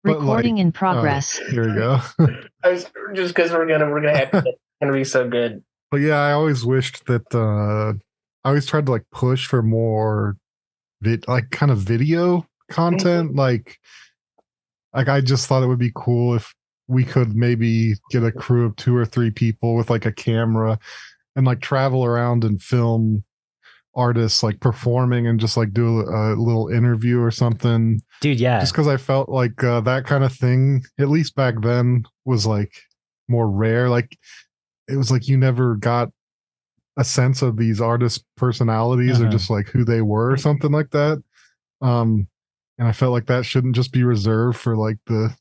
But Recording in progress. Here we go. Just because we're gonna have it's gonna be so good. But yeah, I always wished that I always tried to like push for more kind of video content. Like I just thought it would be cool if we could maybe get a crew of 2 or 3 people with like a camera and like travel around and film artists like performing and just like do a little interview or something. Dude, yeah. Just because I felt like that kind of thing, at least back then, was like more rare. Like it was like you never got a sense of these artists' personalities or just like who they were or something like that. And I felt like that shouldn't just be reserved for like the,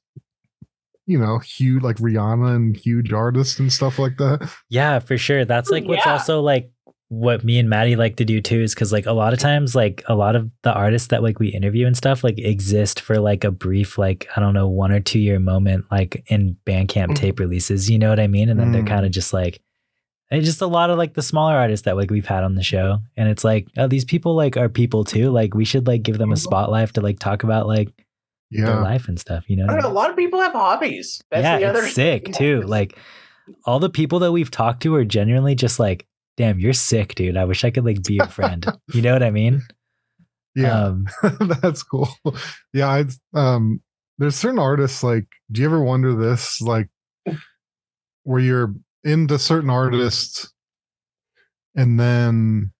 huge, like Rihanna and huge artists and stuff like that. Yeah, for sure. That's like what's also like what me and Maddie like to do too, is because like a lot of times, like a lot of the artists that like we interview and stuff like exist for like a brief, like, I don't know, 1 or 2 year moment, like in Bandcamp tape releases, you know what I mean? And then they're kind of just like, it's just a lot of like the smaller artists that like we've had on the show. And it's like, oh, these people like are people too. Like we should like give them a spotlight to like talk about like their life and stuff, you know? I don't know, a lot of people have hobbies. That's the other it's sick too. Like all the people that we've talked to are genuinely just like, damn, you're sick, dude. I wish I could like be your friend. You know what I mean? Yeah, that's cool. Yeah, there's certain artists, like, do you ever wonder this, like, where you're into certain artists and then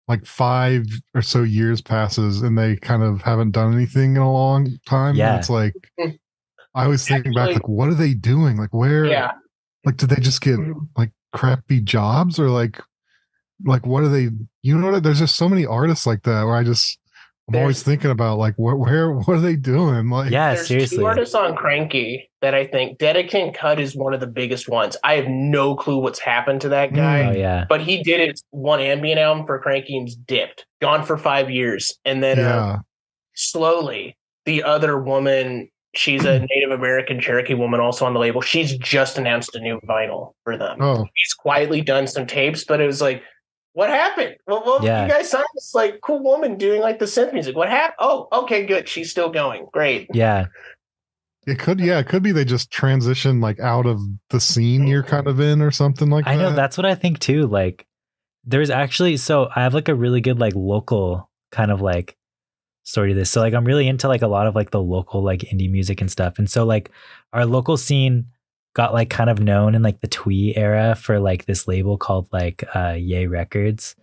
like 5 or so years passes and they kind of haven't done anything in a long time? Yeah. And it's like, I was thinking back, like, what are they doing? Like, where, like, did they just get like crappy jobs or like what are they, there's just so many artists like that where I'm always thinking about like what are they doing? Like, there's seriously. 2 artists on Cranky that I think Dedicant Cut is one of the biggest ones. I have no clue what's happened to that guy. But he did it one ambient album for Cranky and's dipped, gone for 5 years, and then slowly the other woman, she's a Native American Cherokee woman also on the label. She's just announced a new vinyl for them. He's quietly done some tapes, but it was like, what happened? Well, you guys signed this like cool woman doing like the synth music. What happened? Oh, okay, good. She's still going. Great. Yeah. It could be they just transition like out of the scene you're kind of in or something like that. I know, that's what I think too. Like there's actually, so I have like a really good like local kind of like story to this. So like I'm really into like a lot of like the local like indie music and stuff. And so like our local scene got like kind of known in like the Twee era for like this label called like Yay Records.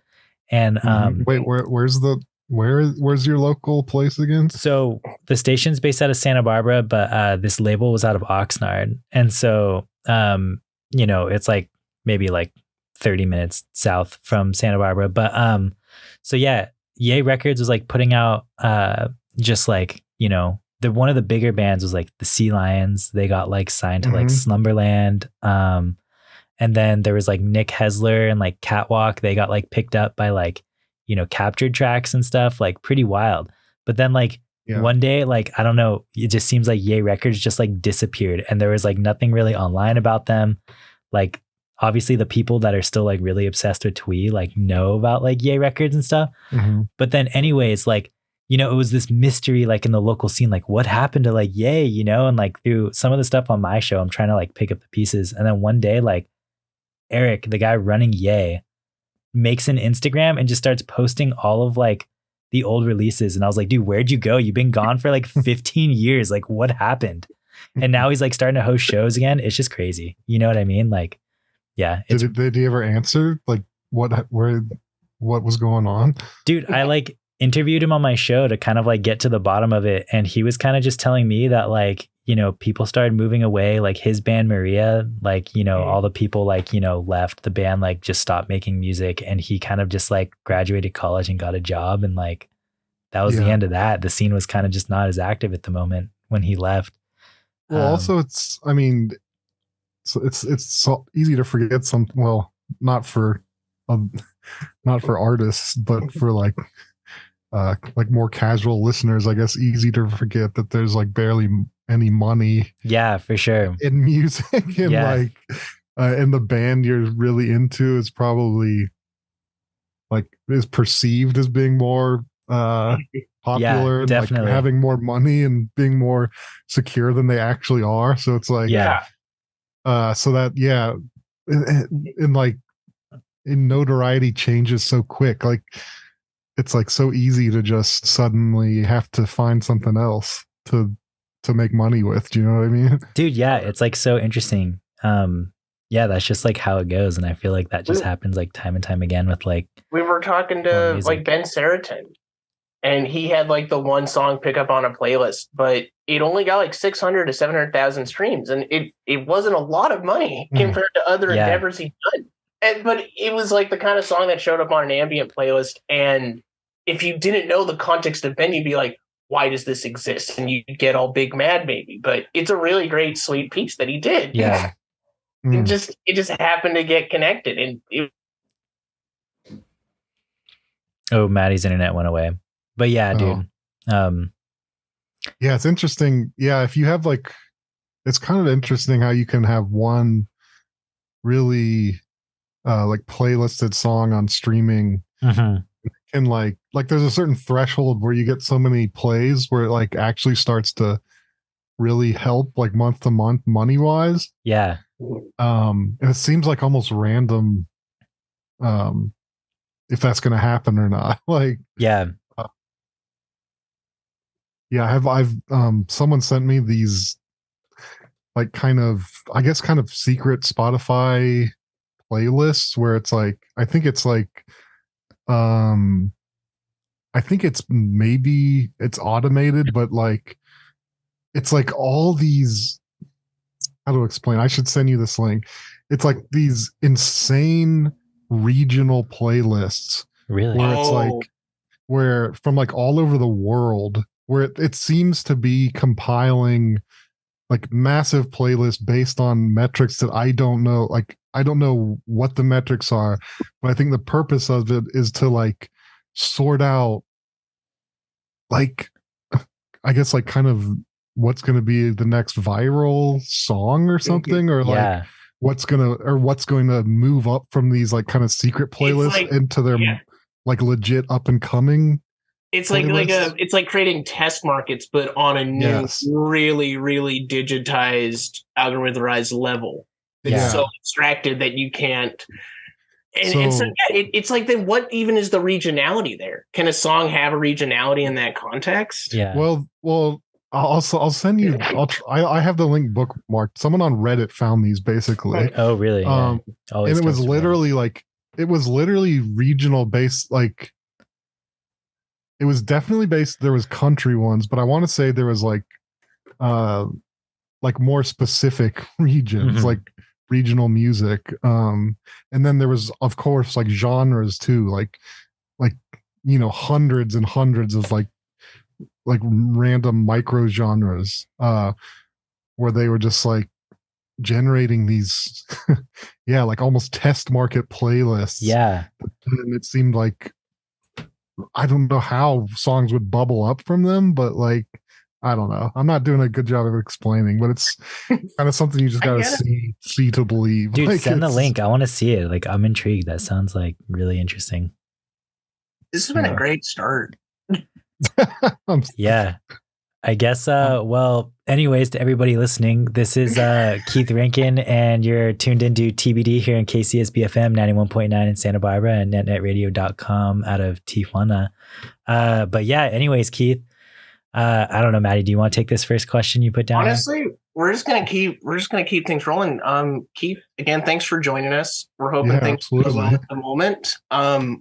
And wait, where's your local place again? So the station's based out of Santa Barbara, but this label was out of Oxnard. And so it's like maybe like 30 minutes south from Santa Barbara. But so yeah, Yay Records was like putting out just like, one of the bigger bands was like the Sea Lions. They got like signed to like Slumberland. And then there was like Nick Hesler and like Catwalk. They got like picked up by like, Captured Tracks and stuff, like pretty wild. But then like one day, like, I don't know, it just seems like Yay Records just like disappeared and there was like nothing really online about them. Like obviously the people that are still like really obsessed with Twee like know about like Yay Records and stuff. But then anyways, like, it was this mystery like in the local scene, like what happened to like Yay, and like through some of the stuff on my show, I'm trying to like pick up the pieces. And then one day, like Eric, the guy running Yay, makes an Instagram and just starts posting all of like the old releases. And I was like, dude, where'd you go? You've been gone for like 15 years. Like what happened? And now he's like starting to host shows again. It's just crazy. You know what I mean? Like, yeah. Did he ever answer like what was going on? Dude, I like interviewed him on my show to kind of like get to the bottom of it. And he was kind of just telling me that like, people started moving away, like his band Maria, like, all the people like, left the band, like just stopped making music. And he kind of just like graduated college and got a job. And like, that was the end of that. The scene was kind of just not as active at the moment when he left. Well, also it's so easy to forget something. Well, not for artists, but for like more casual listeners, I guess, easy to forget that there's like barely any money. Yeah, for sure. In music and like in the band you're really into is probably like is perceived as being more popular and like having more money and being more secure than they actually are. So it's like, so that, in like, in notoriety changes so quick. Like it's like so easy to just suddenly have to find something else to make money with. Do you know what I mean? Dude, yeah, it's like so interesting. Yeah, that's just like how it goes. And I feel like that just happens like time and time again with like, we were talking to like Ben Seritan, and he had like the one song pick up on a playlist, but it only got like 600 to 700,000 streams. And it wasn't a lot of money compared to other endeavors he'd done. But it was like the kind of song that showed up on an ambient playlist. And if you didn't know the context of Ben, you'd be like, why does this exist? And you'd get all big mad maybe. But it's a really great, sweet piece that he did. Yeah. It just happened to get connected. And Maddie's internet went away. But yeah, dude. Yeah, it's interesting. Yeah, if you have like, it's kind of interesting how you can have one really like playlisted song on streaming, and like there's a certain threshold where you get so many plays where it like actually starts to really help like month to month money wise. Yeah. And it seems like almost random if that's going to happen or not. Like I've someone sent me these like kind of secret Spotify playlists where it's like I think it's maybe it's automated, but like it's like all these, how to explain, I should send you this link. It's like these insane regional playlists, really, where it's like where from like all over the world, where it seems to be compiling like massive playlists based on metrics that I don't know. Like I don't know what the metrics are, but I think the purpose of it is to like sort out like, I guess like kind of what's going to be the next viral song or something, or like what's going to move up from these like kind of secret playlists into their like legit up and coming. It's it's like creating test markets, but on a new, really, really digitized, algorithmized level. It's so abstracted that you can't. It's like, then what even is the regionality there? Can a song have a regionality in that context? Yeah. Well, I'll send you. I have the link bookmarked. Someone on Reddit found these basically. Oh, really? And it was literally regional based. Like it was definitely based. There was country ones, but I want to say there was like more specific regions, like regional music. And then there was, of course, like genres too, like hundreds and hundreds of like random micro genres, where they were just like generating these like almost test market playlists. And it seemed like, I don't know how songs would bubble up from them, but like I don't know. I'm not doing a good job of explaining, but it's kind of something you just gotta see to believe. Dude, like, send the link. I want to see it. Like I'm intrigued. That sounds like really interesting. This has been a great start. Yeah. I guess well, anyways, to everybody listening, this is Keith Rankin, and you're tuned into TBD here in KCSB FM 91.9 in Santa Barbara and netnetradio.com out of Tijuana. But yeah, anyways, Keith, I don't know, Maddie, do you want to take this first question you put down? Honestly, we're just gonna keep things rolling. Keith, again, thanks for joining us. We're hoping things go well at the moment.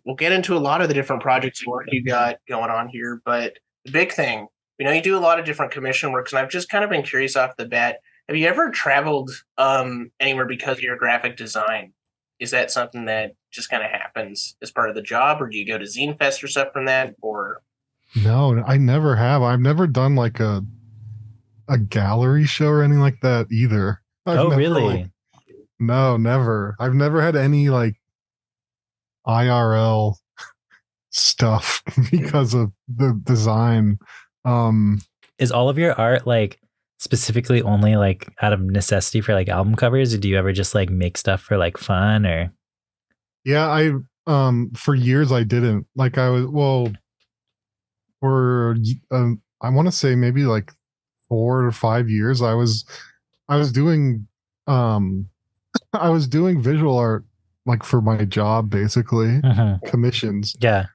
We'll get into a lot of the different projects and work you got going on here, but the big thing, we know you do a lot of different commission works, and I've just kind of been curious off the bat. Have you ever traveled anywhere because of your graphic design? Is that something that just kind of happens as part of the job, or do you go to Zine Fest or stuff from that? Or no, I never have. I've never done like a gallery show or anything like that either. Really? No, never. I've never had any like IRL stuff because of the design. Is all of your art like specifically only like out of necessity for like album covers, or do you ever just like make stuff for like fun? Or I for years I didn't. Like I was, well, for I want to say maybe like 4 or 5 years I was doing I was doing visual art like for my job, basically commissions. Yeah.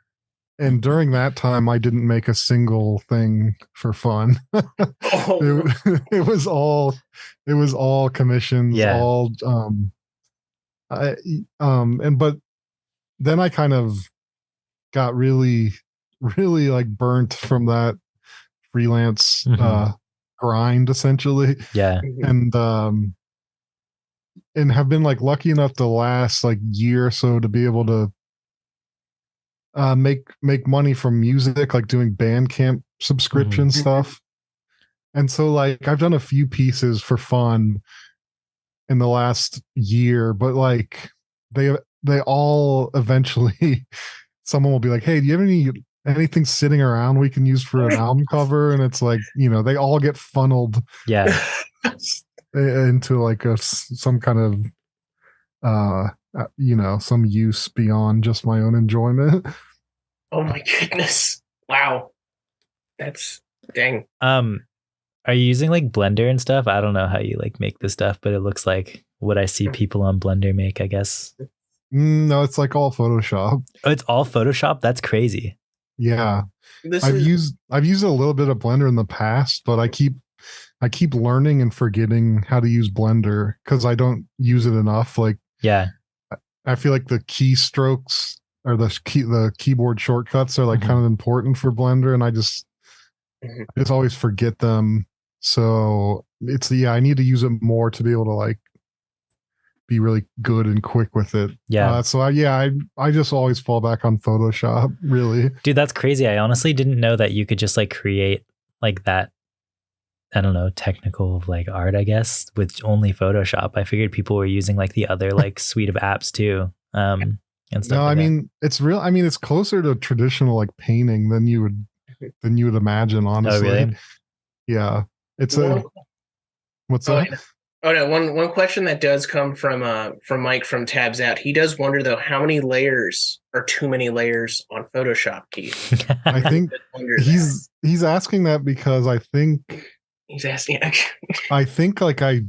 And during that time I didn't make a single thing for fun. It was all commissions, all but then I kind of got really like burnt from that freelance grind, essentially. Yeah. And have been like lucky enough the last like year or so to be able to make money from music, like doing Bandcamp subscription stuff. And so like I've done a few pieces for fun in the last year, but like they all eventually someone will be like, hey, do you have anything sitting around we can use for an album cover? And it's like, they all get funneled into like some kind of some use beyond just my own enjoyment. Oh my goodness. Wow. That's dang. Are you using like Blender and stuff? I don't know how you like make this stuff, but it looks like what I see people on Blender make, I guess. No, it's like all Photoshop. Oh, it's all Photoshop? That's crazy. Yeah. I've used a little bit of Blender in the past, but I keep learning and forgetting how to use Blender because I don't use it enough. Like, I feel like the keystrokes or the keyboard shortcuts are like kind of important for Blender, and I just always forget them. So I need to use it more to be able to like be really good and quick with it. I just always fall back on Photoshop, really. Dude, that's crazy. I honestly didn't know that you could just like create like that, I don't know, technical like art, I guess, with only Photoshop. I figured people were using like the other like suite of apps too. And stuff. No, like I mean, it's real. I mean, it's closer to traditional like painting than you would imagine, honestly. Oh, really? Yeah. What's that? Oh no, one question that does come from Mike from Tabs Out. He does wonder though, how many layers are too many layers on Photoshop, Keith? I think he's asking that because I think he's asking. I think like I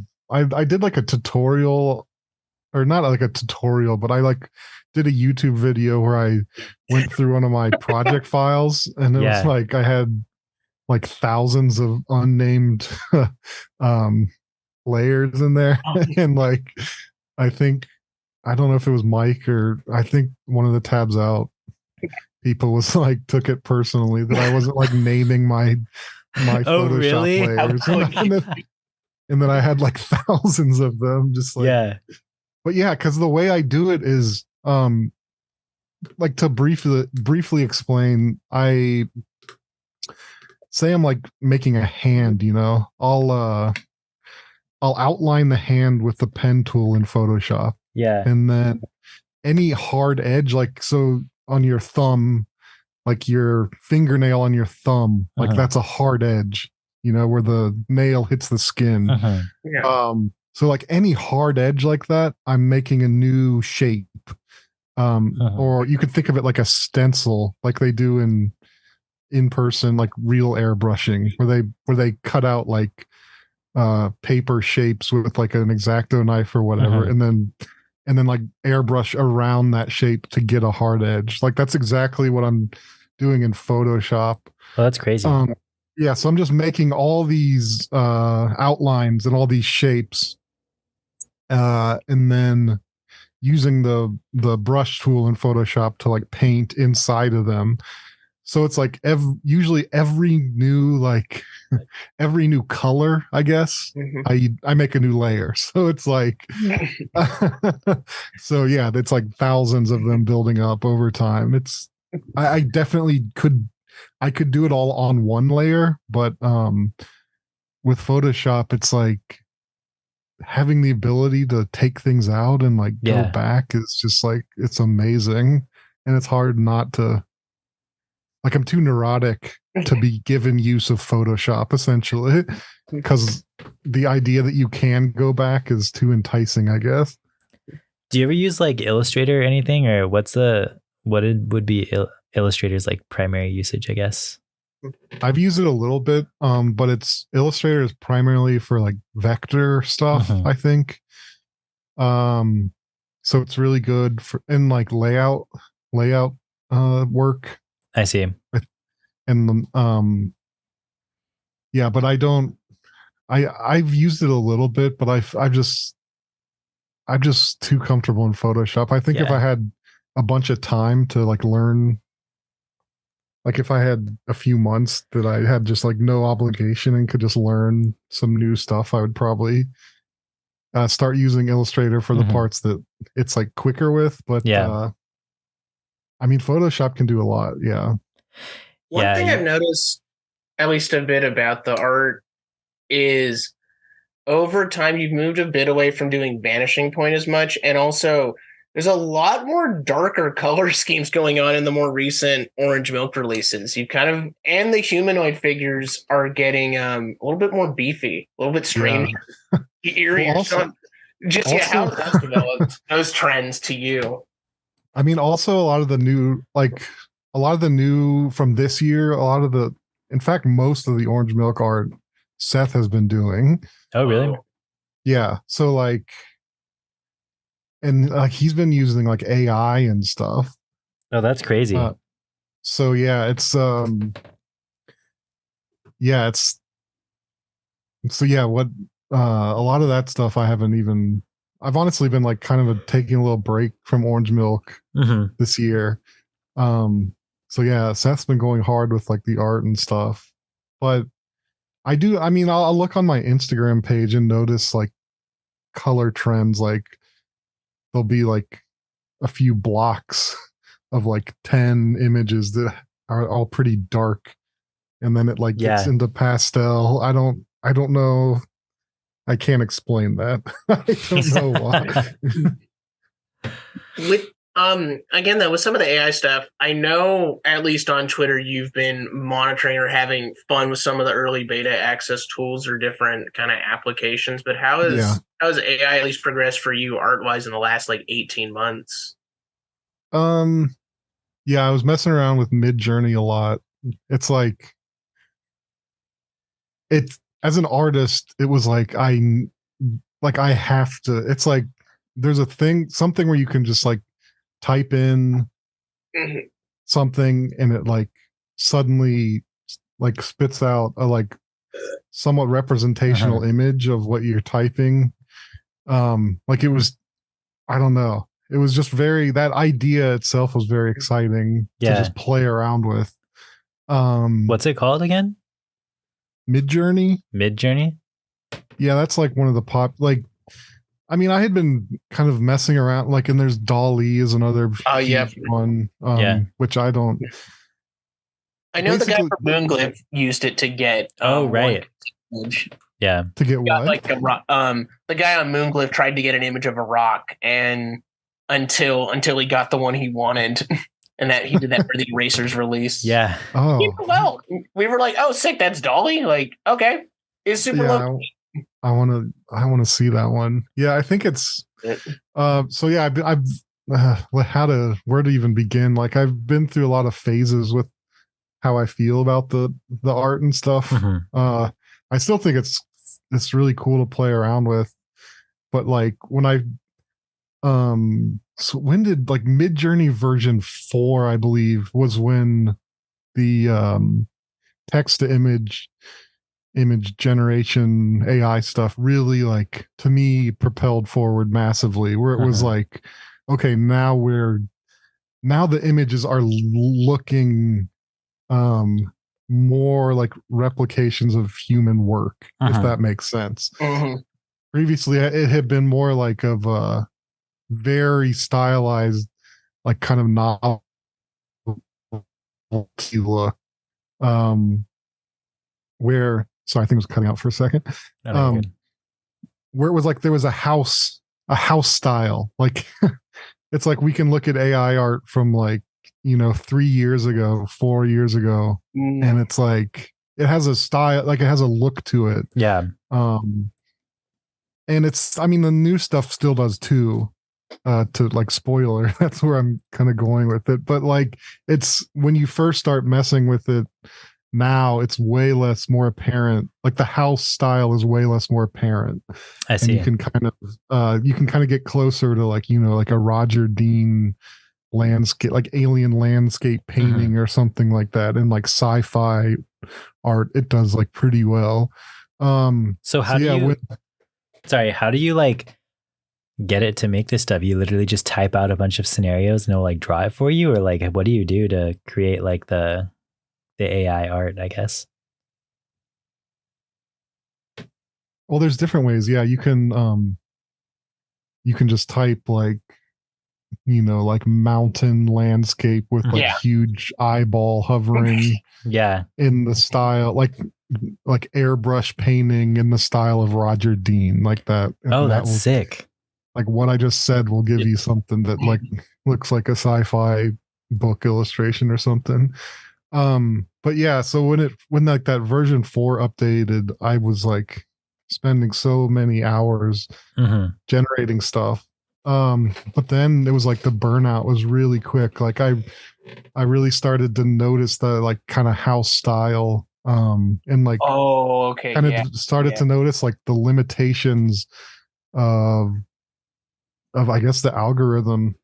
did like a tutorial, or not like a tutorial, but I like did a YouTube video where I went through one of my project files, and it was like I had like thousands of unnamed layers in there. And like I don't know if it was Mike or I think one of the Tabs Out people was like took it personally that I wasn't like naming my Photoshop layers. And then I had like thousands of them, just like But yeah, because the way I do it is like to briefly explain, I say I'm like making a hand, I'll outline the hand with the pen tool in Photoshop. Yeah. And then any hard edge, like so on your thumb, like your fingernail on your thumb, like that's a hard edge, where the nail hits the skin. So like any hard edge like that, I'm making a new shape. Or you could think of it like a stencil, like they do in person, like real airbrushing, where they cut out like paper shapes with like an X-Acto knife or whatever, and then like airbrush around that shape to get a hard edge. Like that's exactly what I'm doing in Photoshop. Oh, that's crazy. So I'm just making all these outlines and all these shapes, and then using the brush tool in Photoshop to like paint inside of them. So it's like usually every new color, I guess, I make a new layer. So it's like, so yeah, it's like thousands of them building up over time. I definitely could do it all on one layer, but with Photoshop, it's like having the ability to take things out and like go back is just like, it's amazing. And it's hard not to, like, I'm too neurotic to be given use of Photoshop, essentially, because the idea that you can go back is too enticing, I guess. Do you ever use like Illustrator or anything, or what would be Illustrator's like primary usage, I guess? I've used it a little bit, but it's Illustrator is primarily for like vector stuff, I think. So it's really good for in like layout work. I see. And yeah, but I've used it a little bit, but I'm just too comfortable in Photoshop. I think if I had a bunch of time to like learn, like if I had a few months that I had just like no obligation and could just learn some new stuff, I would probably start using Illustrator for the parts that it's like quicker with. But I mean, Photoshop can do a lot. Yeah. One thing I've noticed, at least a bit about the art, is over time you've moved a bit away from doing vanishing point as much, and also there's a lot more darker color schemes going on in the more recent Orange Milk releases. You kind of, and the humanoid figures are getting a little bit more beefy, a little bit strange. Eerier. Well, how have those developed, those trends to you? I mean, also a lot of the new from this year, in fact, most of the Orange Milk art Seth has been doing. Oh, really? Yeah. So like, and like he's been using like AI and stuff. Oh, that's crazy. So yeah, it's so yeah, what a lot of that stuff I've honestly been like kind of taking a little break from Orange Milk this year. So yeah, Seth's been going hard with like the art and stuff. But I'll look on my Instagram page and notice like color trends. Like there'll be like a few blocks of like 10 images that are all pretty dark, and then it like gets into pastel. I don't know. I can't explain that. I don't know why. With again though, with some of the AI stuff, I know at least on Twitter you've been monitoring or having fun with some of the early beta access tools or different kind of applications. But how has AI at least progressed for you art wise in the last like 18 months? Yeah, I was messing around with Midjourney a lot. It's like as an artist, it was like I have to. It's like there's something where you can just like type in something and it like suddenly like spits out a like somewhat representational image of what you're typing. Like it was, I don't know. It was just that idea itself was very exciting to just play around with. What's it called again? Midjourney. Yeah, that's like one of the I mean, I had been kind of messing around, like, and there's DALL-E is another one, which I don't. I know the guy from Moonglyph used it to get. Right. Yeah. To get what? Like the guy on Moonglyph tried to get an image of a rock, and until he got the one he wanted, and that he did that for the Erasers release. Yeah. Oh. Well, we were like, oh, sick. That's DALL-E. Like, okay, it's super low. I want to see that one. Yeah, I think it's. So yeah, where to even begin? Like, I've been through a lot of phases with how I feel about the art and stuff. I still think it's really cool to play around with, but like so when did like Midjourney version 4, I believe, was when the text to image generation AI stuff really, like, to me, propelled forward massively, where it was like, okay, now the images are looking more like replications of human work, if that makes sense. Previously it had been more like of a very stylized, like kind of novelty look, where, sorry, I think it was cutting out for a second. Where it was like there was a house style, like it's like we can look at AI art from like 3 years ago, 4 years ago, and it's like it has a style, like it has a look to it. Yeah. And it's, I mean, the new stuff still does too. To like spoiler, that's where I'm kind of going with it. But like, it's when you first start messing with it, now it's way less more apparent. Like the house style is way less more apparent. I see. And you can kind of get closer to like, like a Roger Dean landscape, like alien landscape painting or something like that. And like sci-fi art, it does like pretty well. So how do you like get it to make this stuff? You literally just type out a bunch of scenarios and it'll like draw it for you, or like what do you do to create like the AI art, I guess? Well, there's different ways. Yeah, you can just type like, like mountain landscape with like huge eyeball hovering. Yeah. In the style like airbrush painting in the style of Roger Dean, like that. Oh, that's sick. Like what I just said will give you something that like looks like a sci-fi book illustration or something. But yeah, so when like that version 4 updated, I was like spending so many hours generating stuff. But then it was like the burnout was really quick. Like I really started to notice the like kind of house style, and like kind of started to notice like the limitations of I guess the algorithm.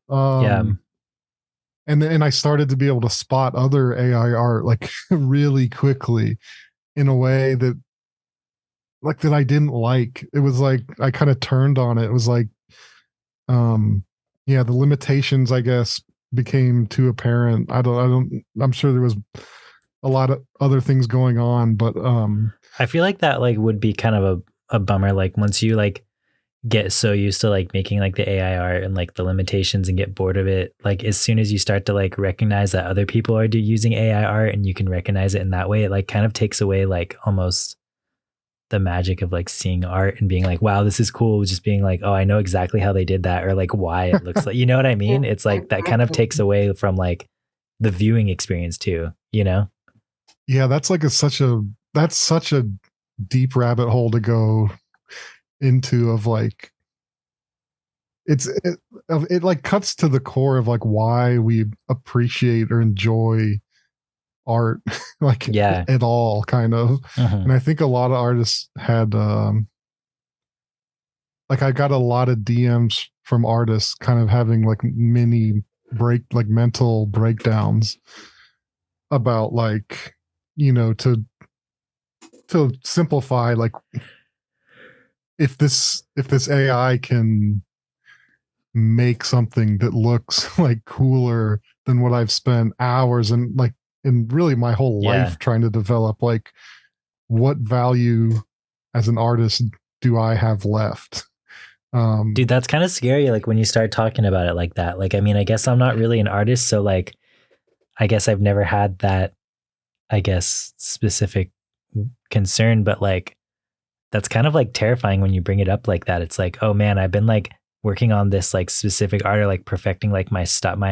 And I started to be able to spot other AI art like really quickly in a way that I didn't like. It was like I kind of turned on it. It was like the limitations, I guess, became too apparent. I'm sure there was a lot of other things going on, but I feel like that like would be kind of a bummer. Like once you like get so used to like making like the AI art and like the limitations and get bored of it, like as soon as you start to like recognize that other people are using AI art and you can recognize it in that way, it like kind of takes away like almost the magic of like seeing art and being like, wow, this is cool. Just being like, oh, I know exactly how they did that, or like why it looks like, you know what I mean? It's like that kind of takes away from like the viewing experience too, Yeah, that's like such a deep rabbit hole to go into of like it like cuts to the core of like why we appreciate or enjoy art like at all kind of. And I think a lot of artists had like I got a lot of DMs from artists kind of having like mini mental breakdowns about like to simplify, like if this AI can make something that looks like cooler than what I've spent hours and really my whole life trying to develop, like what value as an artist do I have left? Dude, that's kind of scary. Like when you start talking about it like that, like, I mean, I guess I'm not really an artist. So like, I guess I've never had that, I guess, specific concern, but like, that's kind of like terrifying when you bring it up like that. It's like, oh man, I've been like working on this like specific art or like perfecting like my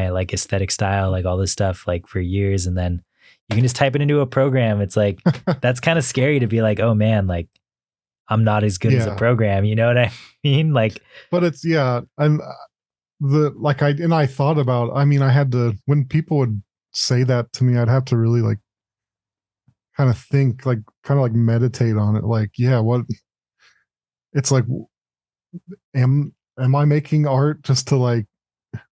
like aesthetic style, like all this stuff like for years. And then you can just type it into a program. It's like, that's kind of scary to be like, oh man, like I'm not as good as a program. You know what I mean? Like, but it's, and I thought about, I mean, I had to, when people would say that to me, I'd have to really like kind of think, like kind of like meditate on it. Like, what it's like, am I making art just to like,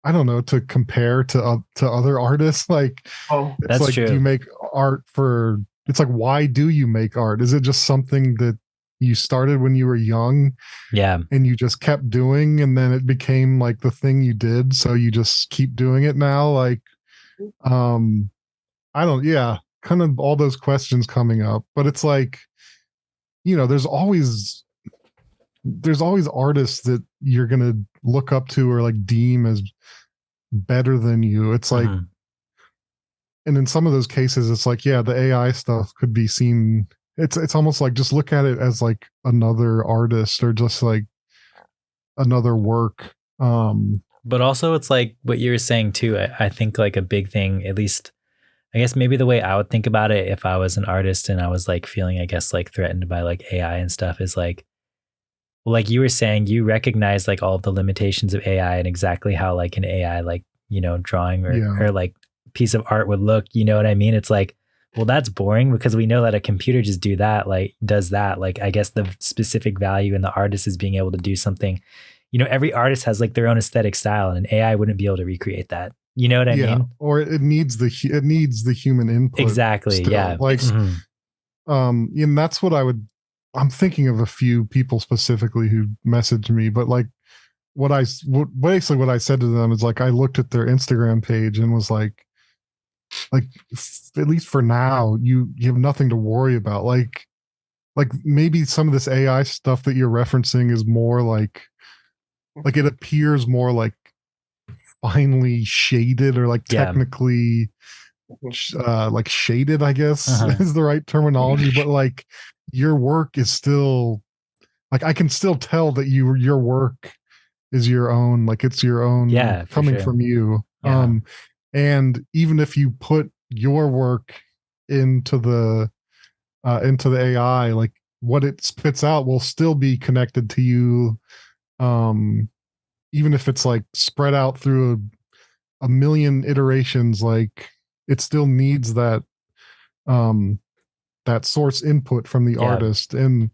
I don't know, to compare to other artists? Like, it's that's like, true. Do you make art for, it's like, why do you make art? Is it just something that you started when you were young? Yeah. And you just kept doing, and then it became like the thing you did. So you just keep doing it now. Like, kind of all those questions coming up, but it's like, there's always artists that you're going to look up to or like deem as better than you. It's like, and in some of those cases, it's like, the AI stuff could be seen. It's almost like just look at it as like another artist or just like another work. But also it's like what you were saying too. I think like a big thing, at least I guess maybe the way I would think about it if I was an artist and I was like feeling, I guess, like threatened by like AI and stuff is like, well, like you were saying, you recognize like all of the limitations of AI and exactly how like an AI, like, drawing or like piece of art would look, you know what I mean? It's like, well, that's boring because we know that a computer just does that. Like, I guess the specific value in the artist is being able to do something. Every artist has like their own aesthetic style, and an AI wouldn't be able to recreate that. You know what I mean? Or it needs the human input. Exactly. Still. Yeah. Like, and that's what I'm thinking of a few people specifically who messaged me, but like basically what I said to them is like, I looked at their Instagram page and was like at least for now, you have nothing to worry about. Like maybe some of this AI stuff that you're referencing is more like it appears more like finely shaded or like technically like shaded, I guess is the right terminology. But like your work is still like, I can still tell that your work is your own, like it's your own coming from you. And even if you put your work into the AI, like what it spits out will still be connected to you. Even if it's like spread out through a million iterations, like it still needs that source input from the artist. And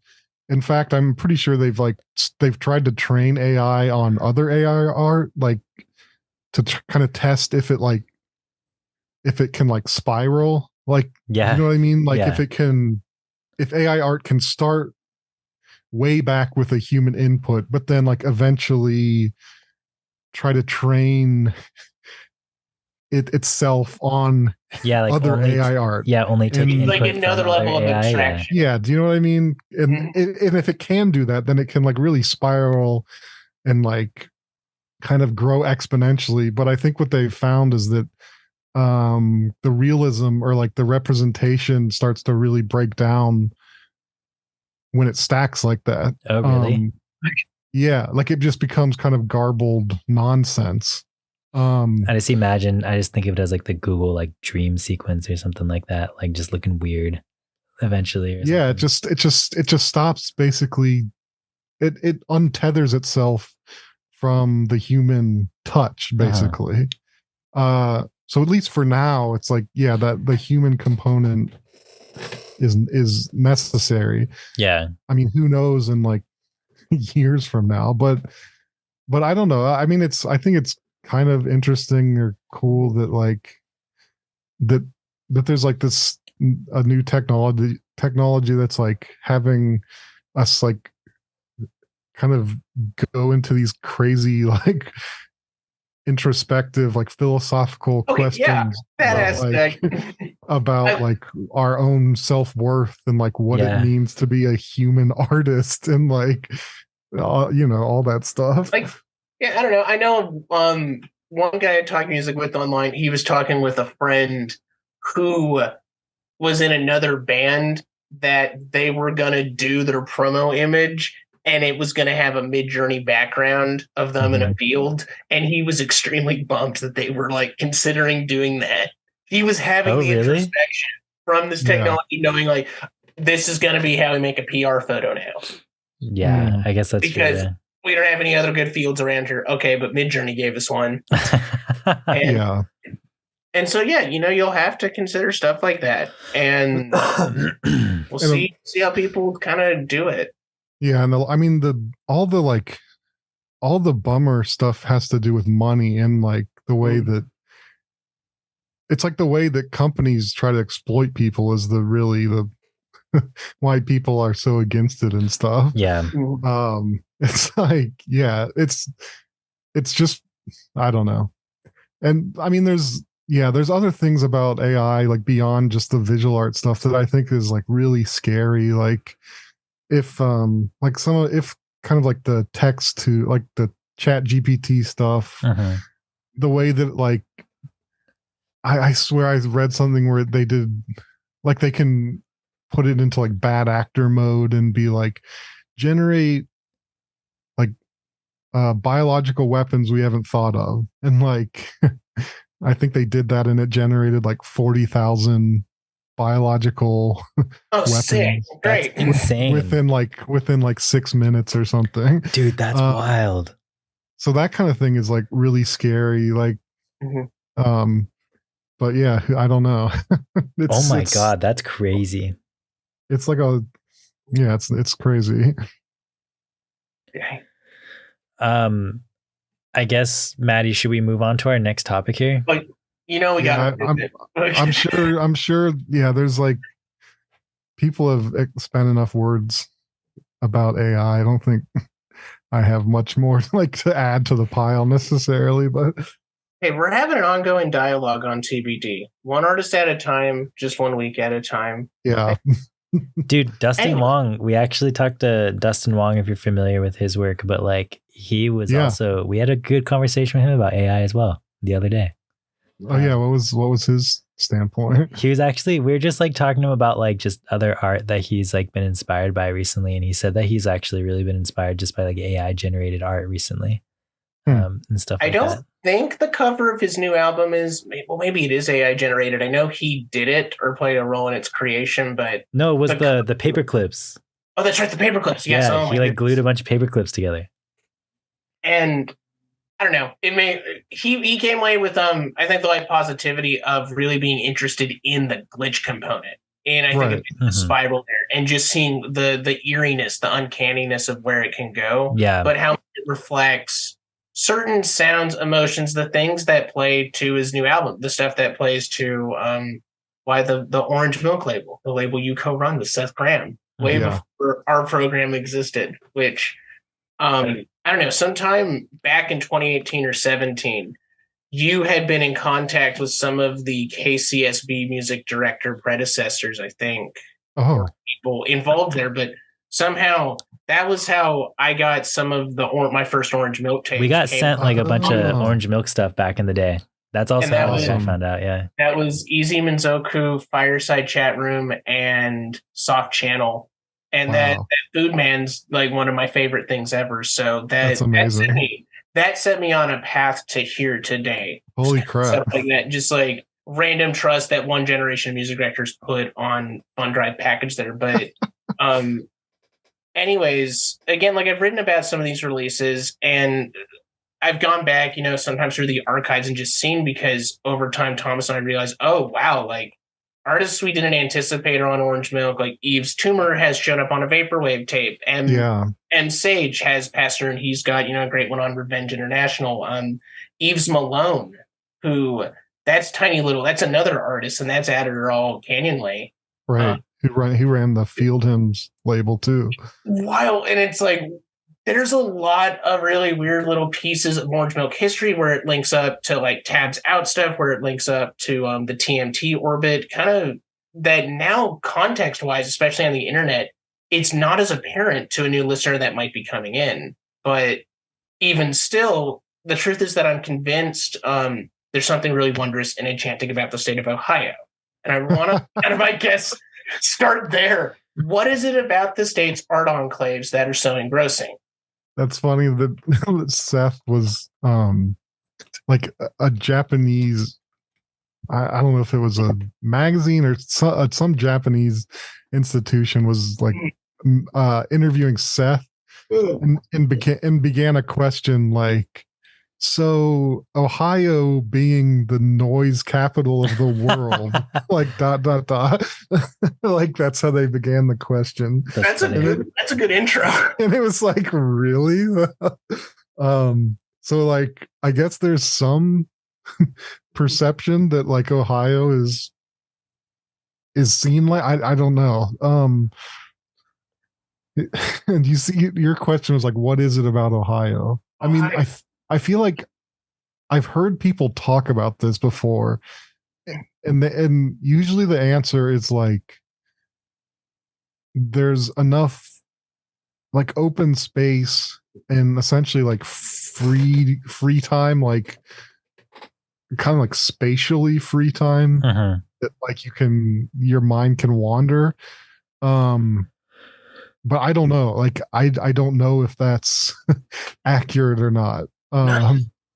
in fact, I'm pretty sure they've tried to train AI on other AI art, like to kind of test if it can like spiral, like, you know what I mean? Like if AI art can start way back with a human input, but then like eventually try to train it itself on like other AI art. Only taking like another level of abstraction. Yeah, do you know what I mean? And and if it can do that, then it can like really spiral and like kind of grow exponentially. But I think what they've found is that the realism or like the representation starts to really break down when it stacks like that. Oh, really? Yeah, like it just becomes kind of garbled nonsense. I just think of it as like the Google like dream sequence or something like that, like just looking weird eventually. Or it just stops basically. It untethers itself from the human touch, basically. So at least for now, it's like, that the human component is necessary. Yeah. I mean, who knows in like years from now, but I don't know. I mean, I think it's kind of interesting or cool that like that there's like a new technology that's like having us like kind of go into these crazy like introspective like philosophical questions about like our own self-worth and like what it means to be a human artist and like all that stuff. Like, I don't know. I know one guy I talked music with online, he was talking with a friend who was in another band that they were going to do their promo image, and it was going to have a Mid-Journey background of them in a field. And he was extremely bummed that they were like considering doing that. He was having introspection from this technology, knowing like, this is going to be how we make a PR photo now. Yeah, I guess that's because we don't have any other good fields around here. Okay, but Mid-Journey gave us one. And so, you'll have to consider stuff like that. And we'll see how people kind of do it. Yeah, and I mean all the bummer stuff has to do with money and like the way that it's like the way that companies try to exploit people is the why people are so against it and stuff. Yeah. It's like, it's just, I don't know. And I mean, there's other things about AI, like beyond just the visual art stuff that I think is like really scary. Like if kind of like the text to like the chat GPT stuff, the way that like, I swear I read something where they did like, they can put it into like bad actor mode and be like, generate like biological weapons we haven't thought of. And like, I think they did that and it generated like 40,000 biological weapons. Sick. Great. That's insane. Within like 6 minutes or something. Dude, that's wild. So that kind of thing is like really scary. Like, But yeah, I don't know. Oh my God, that's crazy. It's like it's crazy. I guess, Maddie, should we move on to our next topic here? Like, we got. I'm sure. Yeah, there's like people have spent enough words about AI. I don't think I have much more like to add to the pile necessarily, but. Hey, we're having an ongoing dialogue on TBD. One artist at a time, just 1 week at a time. Yeah. Dude, Dustin Wong, we actually talked to Dustin Wong, if you're familiar with his work, but like he was also, we had a good conversation with him about AI as well the other day. Oh yeah. What was his standpoint? He was actually, we were just like talking to him about like just other art that he's like been inspired by recently. And he said that he's actually really been inspired just by like AI generated art recently. And stuff like that. I don't think the cover of his new album is, well, maybe it is AI generated. I know he did it or played a role in its creation, but no, it was the paper clips. Oh, that's right, the paper clips. Yes. Yeah, he like glued a bunch of paper clips together. And I don't know. He came away with I think the like positivity of really being interested in the glitch component. And I think the spiral there, and just seeing the eeriness, the uncanniness of where it can go. Yeah. But how it reflects certain sounds, emotions, the things that play to his new album, the stuff that plays to why the Orange Milk label, the label you co-run with Seth Graham, way before our program existed, which I don't know, sometime back in 2018 or 17, you had been in contact with some of the KCSB music director predecessors, I think. People involved there, but somehow that was how I got some of my first Orange Milk tapes. We got sent like a bunch of Orange Milk stuff back in the day. That's also how I found out. Yeah, that was Easy Manzoku, Fireside Chat Room, and Soft Channel, and that Food Man's like one of my favorite things ever. So that's amazing. That set me on a path to here today. Holy crap! Stuff like that, just like random trust that one generation of music directors put on OneDrive package there, but. Anyways, again, like I've written about some of these releases and I've gone back, sometimes through the archives and just seen, because over time, Thomas and I realized, oh, wow, like artists we didn't anticipate are on Orange Milk, like Yves Tumor has shown up on a Vaporwave tape, and Sage has passed through and he's got, a great one on Revenge International. Yves Malone, who that's that's another artist, and that's Adderall Canyonway. Right. He ran the Field Hymns label too. Wow. And it's like, there's a lot of really weird little pieces of Orange Milk history where it links up to like Tabs Out stuff, where it links up to the TMT orbit, kind of that now context wise, especially on the internet, it's not as apparent to a new listener that might be coming in. But even still, the truth is that I'm convinced there's something really wondrous and enchanting about the state of Ohio. And I want to kind of, I guess, start there. What is it about the state's art enclaves that are so engrossing? That's funny that Seth was like a Japanese, I don't know if it was a magazine or some Japanese institution was like interviewing Seth and began a question like, so Ohio being the noise capital of the world, like ... like that's how they began the question. That's a good intro. And it was like, really? So like, I guess there's some perception that like Ohio is seen like, I don't know. And you see, your question was like, what is it about Ohio? I mean, I feel like I've heard people talk about this before, and usually the answer is like there's enough like open space and essentially like free time, like kind of like spatially free time that like your mind can wander. But I don't know. Like I don't know if that's accurate or not.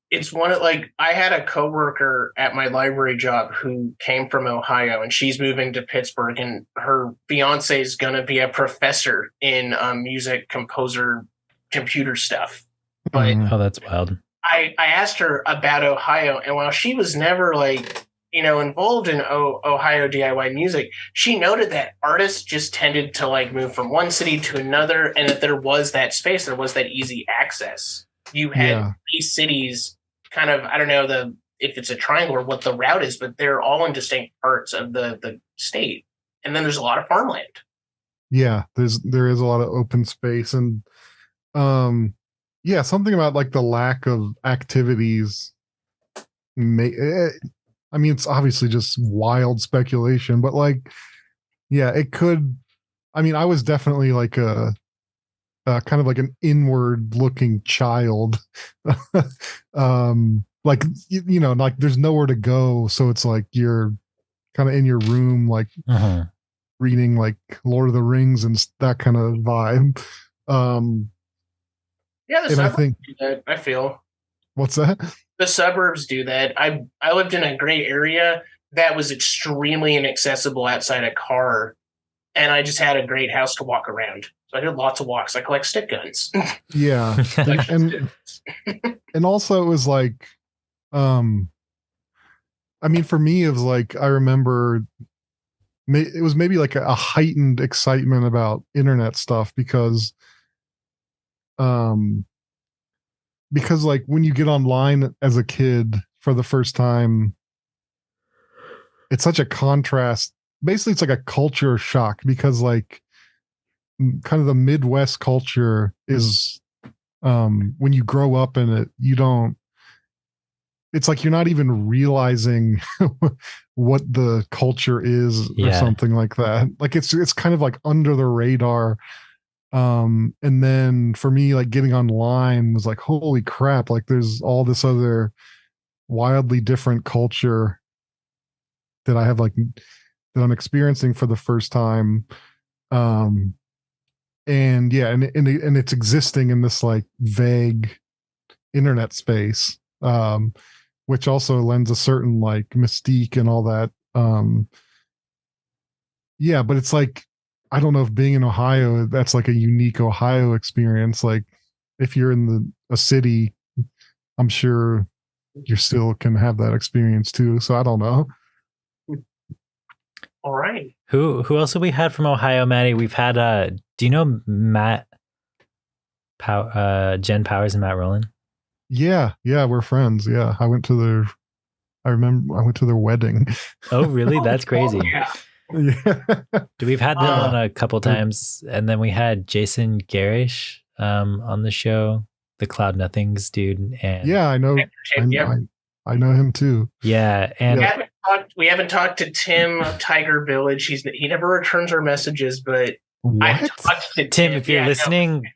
It's one of like, I had a coworker at my library job who came from Ohio, and she's moving to Pittsburgh, and her fiance is going to be a professor in music composer computer stuff. But that's wild. I asked her about Ohio, and while she was never like involved in Ohio DIY music, she noted that artists just tended to like move from one city to another, and that there was that space, there was that easy access. You had these cities kind of, I don't know if it's a triangle or what the route is, but they're all in distinct parts of the state. And then there's a lot of farmland. Yeah, there is a lot of open space, and something about like the lack of activities. I mean, it's obviously just wild speculation, but like, yeah, it could. I mean, I was definitely like a kind of like an inward looking child. Like, like there's nowhere to go. So it's like you're kind of in your room, like reading like Lord of the Rings and that kind of vibe. The suburbs do that, I feel. What's that? The suburbs do that. I lived in a gray area that was extremely inaccessible outside a car, and I just had a great house to walk around. So I did lots of walks. I collect stick guns. Yeah, and also it was like, I mean, for me, it was like I remember it was maybe like a heightened excitement about internet stuff because like when you get online as a kid for the first time, it's such a contrast. Basically, it's like a culture shock because like kind of the Midwest culture is when you grow up in it, it's like you're not even realizing what the culture is or something like that. Like it's kind of like under the radar. And then for me, like getting online was like, holy crap, like there's all this other wildly different culture that I have like that I'm experiencing for the first time. And it's existing in this like vague internet space. Which also lends a certain like mystique and all that. But it's like, I don't know if being in Ohio, that's like a unique Ohio experience. Like if you're in a city, I'm sure you still can have that experience too. So I don't know. All right. Who else have we had from Ohio, Maddie? We've had, do you know Jen Powers and Matt Rowland? Yeah, we're friends. Yeah, I went to their wedding. Oh, really? That's crazy. Yeah. We've had them on a couple times, and then we had Jason Garish on the show, the Cloud Nothings dude. And I know him too. Yeah, and we haven't talked to Tim of Tiger Village. He never returns our messages, but I've talked to Tim. If you're listening,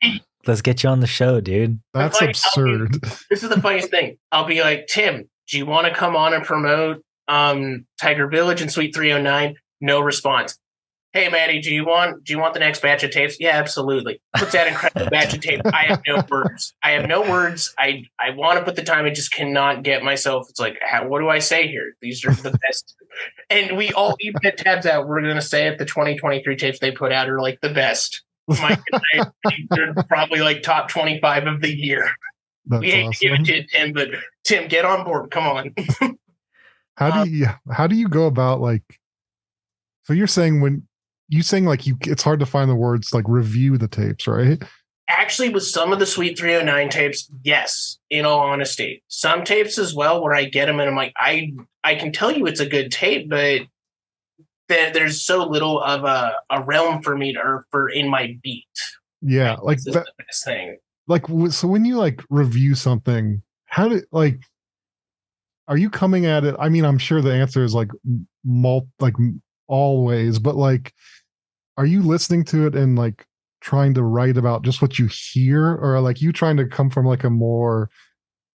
let's get you on the show, dude. That's absurd. This is the funniest thing. I'll be like, Tim, do you want to come on and promote Tiger Village and Suite 309? No response. Hey, Maddie, do you want the next batch of tapes? Yeah, absolutely. What's that incredible batch of tapes? I have no words. I want to put the time. I just cannot get myself. It's like, what do I say here? These are the best. And we all even at tabs out. We're going to say if the 2023 tapes they put out are like the best. Mike and I, they're probably like top 25 of the year. That's we hate awesome. to give it to Tim, but Tim, get on board. Come on. How do you go about like? So you're saying it's hard to find the words like review the tapes, right? Actually, with some of the Suite 309 tapes, yes, in all honesty. Some tapes as well where I get them and I'm like, I can tell you it's a good tape, but there's so little of a realm for me for in my beat. Yeah, right? like this is the best thing. Like, so when you like review something, are you coming at it? I mean, I'm sure the answer is like always, but like, are you listening to it and like trying to write about just what you hear, or are like you trying to come from like a more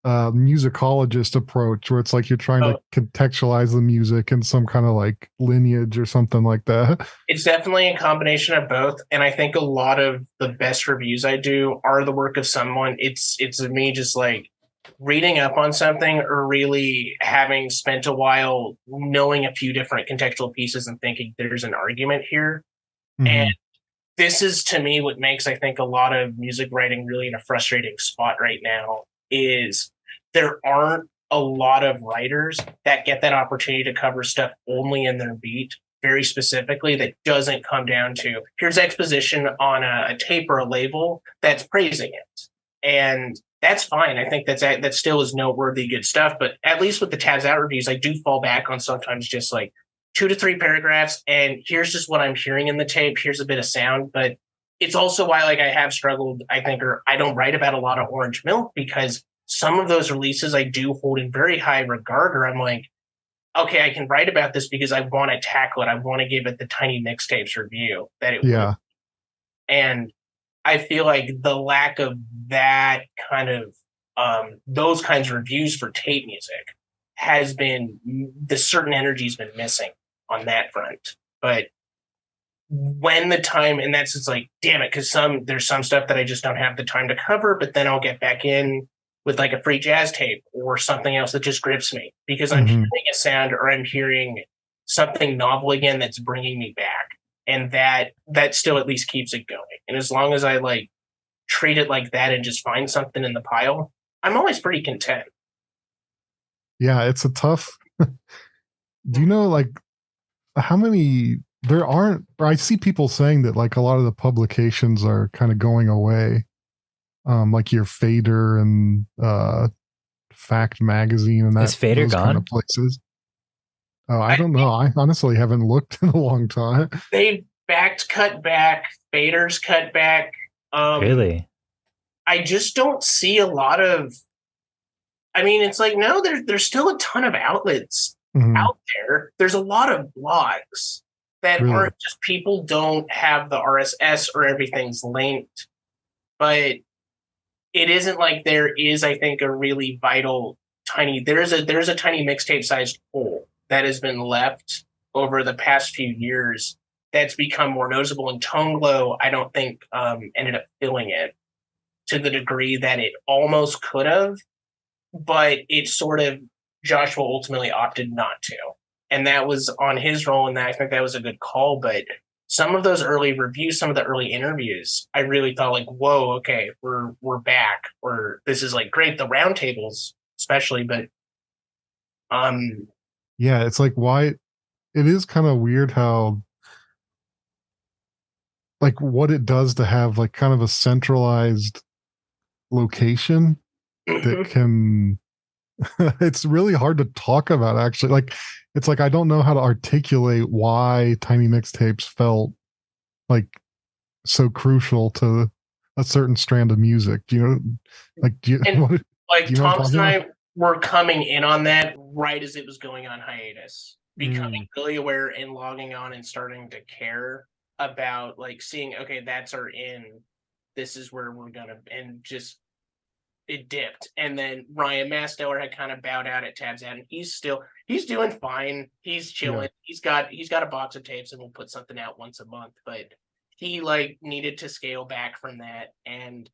musicologist approach where it's like you're trying to contextualize the music in some kind of like lineage or something like that? It's definitely a combination of both, and I think a lot of the best reviews I do are the work of someone. It's me just like reading up on something or really having spent a while knowing a few different contextual pieces and thinking there's an argument here. Mm-hmm. And this is to me what makes I think a lot of music writing really in a frustrating spot right now is there aren't a lot of writers that get that opportunity to cover stuff only in their beat, very specifically, that doesn't come down to here's exposition on a tape or a label that's praising it. And that's fine. I think that still is noteworthy good stuff. But at least with the Tabs Out reviews, I do fall back on sometimes just like 2 to 3 paragraphs. And here's just what I'm hearing in the tape. Here's a bit of sound. But it's also why like I have struggled, I think, or I don't write about a lot of Orange Milk, because some of those releases I do hold in very high regard, or I'm like, okay, I can write about this because I want to tackle it. I want to give it the Tiny Mixtapes review that it yeah. would. And I feel like the lack of that kind of those kinds of reviews for tape music has been, the certain energy's been missing on that front. But when the time, and that's just like, damn it, because there's some stuff that I just don't have the time to cover, but then I'll get back in with like a free jazz tape or something else that just grips me because I'm hearing a sound or I'm hearing something novel again that's bringing me back. And that still at least keeps it going. And as long as I like treat it like that and just find something in the pile, I'm always pretty content. Yeah, it's a tough. Do you know like how many there aren't? I see people saying that like a lot of the publications are kind of going away. Like your Fader and Fact Magazine and that. Is Fader gone? Kind of places. Oh, I don't know. I honestly haven't looked in a long time. They cut back. Fader's cut back. Really? I just don't see a lot of. I mean, it's like no, there's still a ton of outlets out there. There's a lot of blogs that aren't just people don't have the RSS or everything's linked, but it isn't like there is, I think, a really vital tiny. There's a Tiny Mixtape sized hole that has been left over the past few years that's become more noticeable. And Tone Glow, I don't think ended up filling it to the degree that it almost could have, but it sort of, Joshua ultimately opted not to. And that was on his role, and I think that was a good call. But some of those early reviews, some of the early interviews, I really thought like, whoa, okay, we're back, or this is like great. The roundtables, especially, but yeah, it's like why it is kind of weird how like what it does to have like kind of a centralized location that can it's really hard to talk about actually. Like it's like I don't know how to articulate why Tiny Mixtapes felt like so crucial to a certain strand of music. Do you know like Thomas and I were coming in on that right as it was going on hiatus, becoming really aware and logging on and starting to care about like seeing, okay, that's our in, this is where we're gonna, and just it dipped. And then Ryan Masteller had kind of bowed out at Tabs Out, and he's doing fine. He's chilling. Yeah. He's got a box of tapes and we'll put something out once a month, but he like needed to scale back from that. And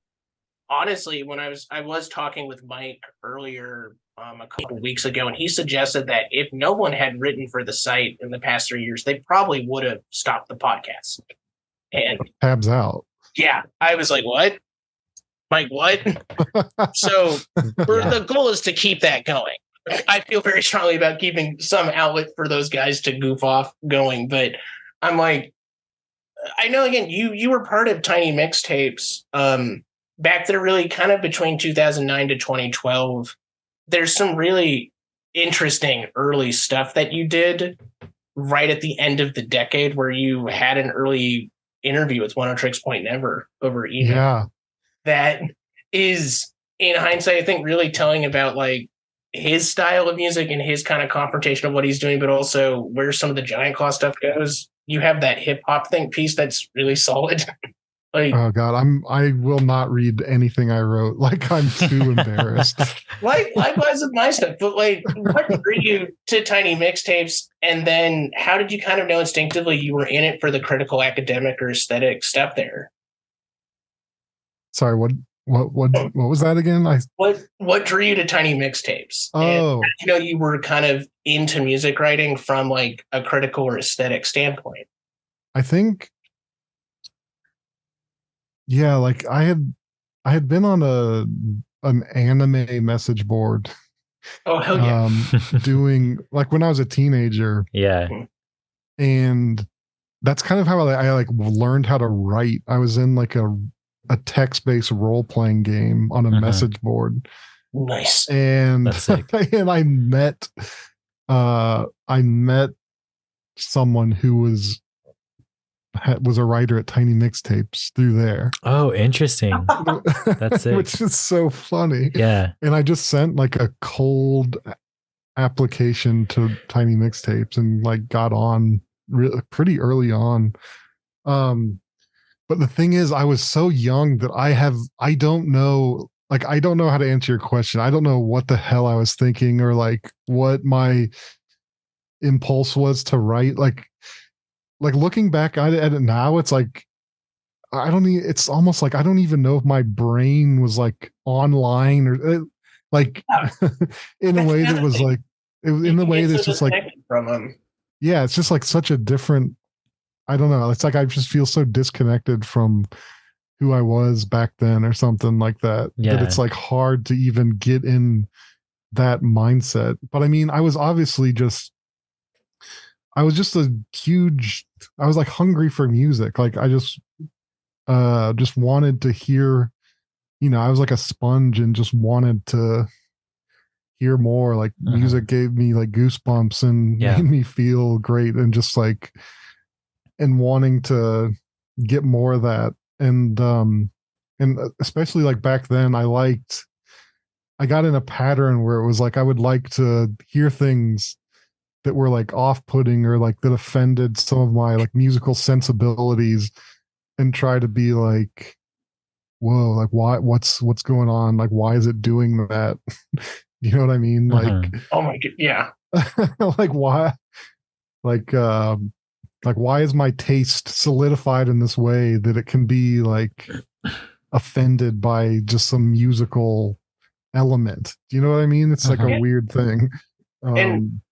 honestly, when I was talking with Mike earlier a couple weeks ago, and he suggested that if no one had written for the site in the past 3 years, they probably would have stopped the podcast. And Tabs Out. Yeah, I was like, what? Mike, what? So the goal is to keep that going. I feel very strongly about keeping some outlet for those guys to goof off going, but I'm like, I know again, you were part of Tiny Mixtapes back there, really kind of between 2009 to 2012. There's some really interesting early stuff that you did right at the end of the decade, where you had an early interview with One O Tricks Point Never over email. Yeah, that is, in hindsight, I think really telling about like his style of music and his kind of confrontation of what he's doing, but also where some of the Giant Claw stuff goes. You have that hip hop think piece that's really solid. Like, oh god, I will not read anything I wrote. Like I'm too embarrassed. Likewise with my stuff. But like, what drew you to Tiny Mixtapes, and then how did you kind of know instinctively you were in it for the critical, academic, or aesthetic stuff there? Sorry, what was that again? What drew you to Tiny Mixtapes? Oh, and you were kind of into music writing from like a critical or aesthetic standpoint. I think, yeah, like I had been on an anime message board Oh, hell yeah. Doing like when I was a teenager. Yeah. And that's kind of how I like learned how to write. I was in like a text-based role-playing game on a message board. Nice. And that's sick. And I met someone who was a writer at Tiny Mixtapes through there. Oh, interesting. That's sick. Which is so funny. Yeah. And I just sent like a cold application to Tiny Mixtapes and like got on pretty early on. But the thing is, I was so young that I don't know how to answer your question. I don't know what the hell I was thinking or like what my impulse was to write. Like looking back at it now, it's like it's almost like I don't even know if my brain was like online or like in a way that was like in the way that's just like from them. Yeah, it's just like such a different, I don't know. It's like I just feel so disconnected from who I was back then or something like that. Yeah. That it's like hard to even get in that mindset. But I mean, I was just I was like hungry for music. Like I just wanted to hear, I was like a sponge and just wanted to hear more. Like music gave me like goosebumps and made me feel great and just like, and wanting to get more of that. And especially like back then I got in a pattern where it was like, I would like to hear things that were like off-putting or like that offended some of my like musical sensibilities and try to be like, whoa, like what's going on? Like, why is it doing that? You know what I mean? Like, oh my God. Yeah. like why, like why is my taste solidified in this way that it can be like offended by just some musical element? Do you know what I mean? It's like a weird thing. And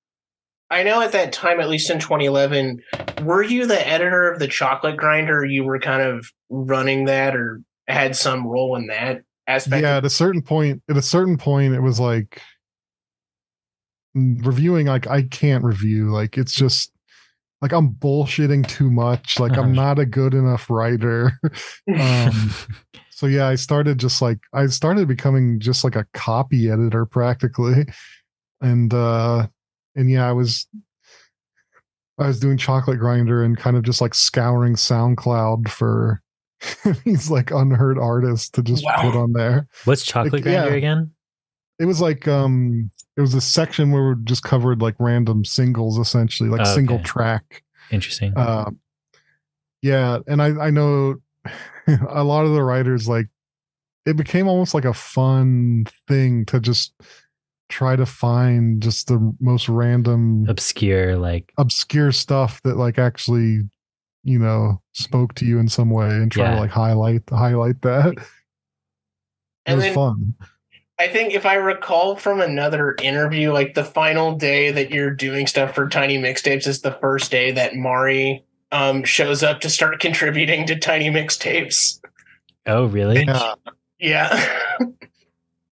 I know at that time, at least in 2011, were you the editor of the Chocolate Grinder? Or you were kind of running that or had some role in that aspect? Yeah, at a certain point, it was like reviewing. Like I can't review. Like it's just like I'm bullshitting too much. Like I'm not a good enough writer. So yeah, I started becoming just like a copy editor practically. And yeah, I was doing Chocolate Grinder and kind of just like scouring SoundCloud for these like unheard artists to just put on there. What's Chocolate Grinder again? It was like it was a section where we just covered like random singles, essentially, like single track. Interesting. Yeah, and I know a lot of the writers, like it became almost like a fun thing to just try to find just the most random obscure stuff that like actually spoke to you in some way and try to like highlight that. It was fun. I think if I recall from another interview, like the final day that you're doing stuff for Tiny Mixtapes is the first day that Mari shows up to start contributing to Tiny Mixtapes. Oh, really? Yeah.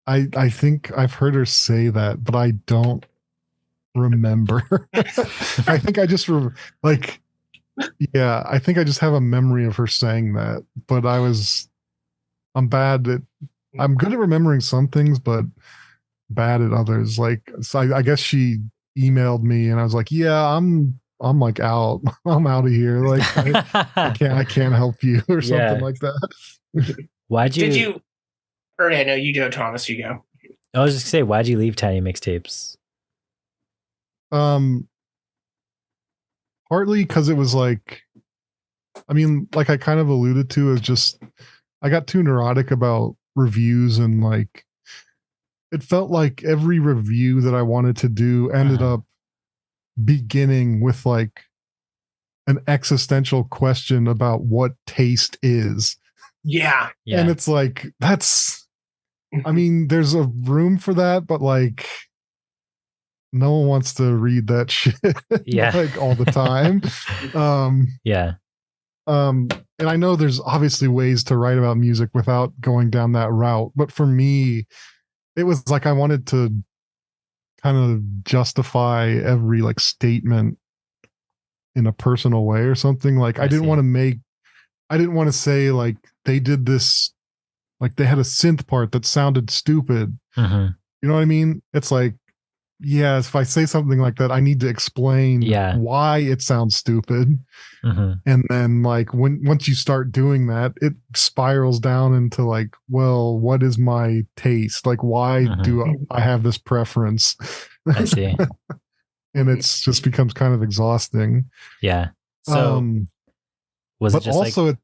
I think I've heard her say that, but I don't remember. I think I just I think I just have a memory of her saying that, but I'm good at remembering some things, but bad at others. Like, so I guess she emailed me and I was like, yeah, I'm like out. I'm out of here. Like I can't help you or something like that. Did you or no, you go, Thomas, you go. I was just gonna say, why'd you leave Tiny Mixtapes? Partly because it was like, I mean, like I kind of alluded to, is just I got too neurotic about reviews, and like it felt like every review that I wanted to do ended up beginning with like an existential question about what taste is. Yeah. And it's like, I mean, there's a room for that, but like no one wants to read that shit like all the time. And I know there's obviously ways to write about music without going down that route, but for me, it was like I wanted to kind of justify every like statement in a personal way or something. Like I didn't want to say like they did this, like they had a synth part that sounded stupid. Mm-hmm. You know what I mean? It's like, yeah, if I say something like that, I need to explain why it sounds stupid. Mm-hmm. And then like once you start doing that, it spirals down into like, well, what is my taste? Like, why do I have this preference? I see. And it's just becomes kind of exhausting. Yeah. So was it just also like...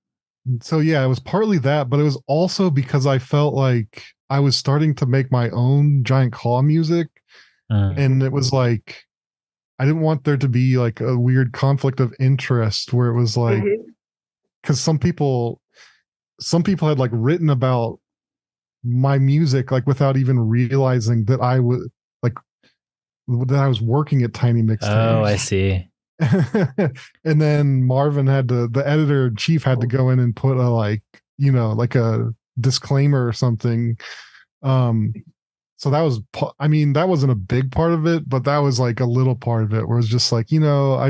So yeah, it was partly that, but it was also because I felt like I was starting to make my own giant claw music. And it was like, I didn't want there to be like a weird conflict of interest where it was like, because some people had like written about my music, like without even realizing that I was like, that I was working at Tiny Mixtapes. Oh, I see. And then Marvin the editor in chief had to go in and put a like, you know, like a disclaimer or something. So that was, I mean, that wasn't a big part of it, but that was like a little part of it where it's just like, you know, I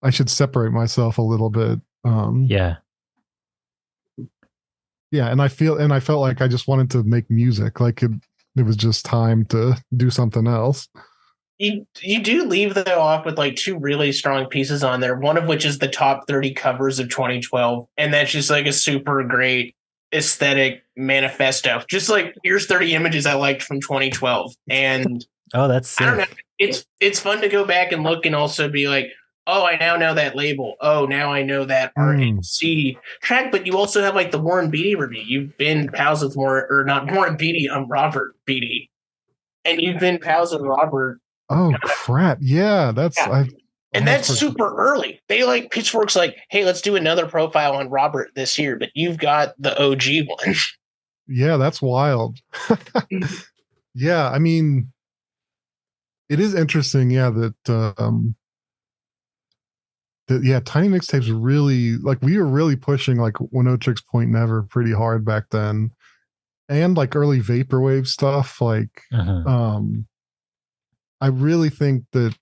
should separate myself a little bit. Yeah. And I felt like I just wanted to make music. Like it was just time to do something else. You do leave though off with like two really strong pieces on there, one of which is the top 30 covers of 2012. And that's just like a super great aesthetic manifesto. Just like, here's 30 images I liked from 2012. And that's sick. I don't know. It's fun to go back and look and also be like, oh, I now know that label. Oh, now I know that RNC track. But you also have like the Warren Beatty review. You've been pals with not Warren Beatty, Robert Beatty. And you've been pals with Robert. Oh crap. Yeah, that's and that's super early. They like Pitchfork's like, hey, let's do another profile on Robert this year, but you've got the OG one. Yeah, that's wild. Yeah, I mean, it is interesting, that Tiny Mixtapes really, like, we were really pushing like Oneohtrix Point Never pretty hard back then. And like early vaporwave stuff, like I really think that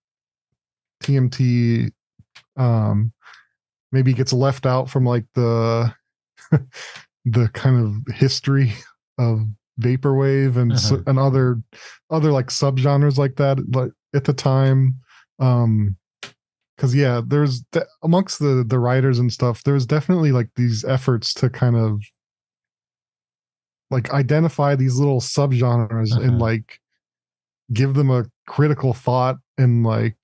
TMT maybe gets left out from like the the kind of history of vaporwave and other like subgenres like that, like at the time. Because there's amongst the writers and stuff, there's definitely like these efforts to kind of like identify these little subgenres and like give them a critical thought and like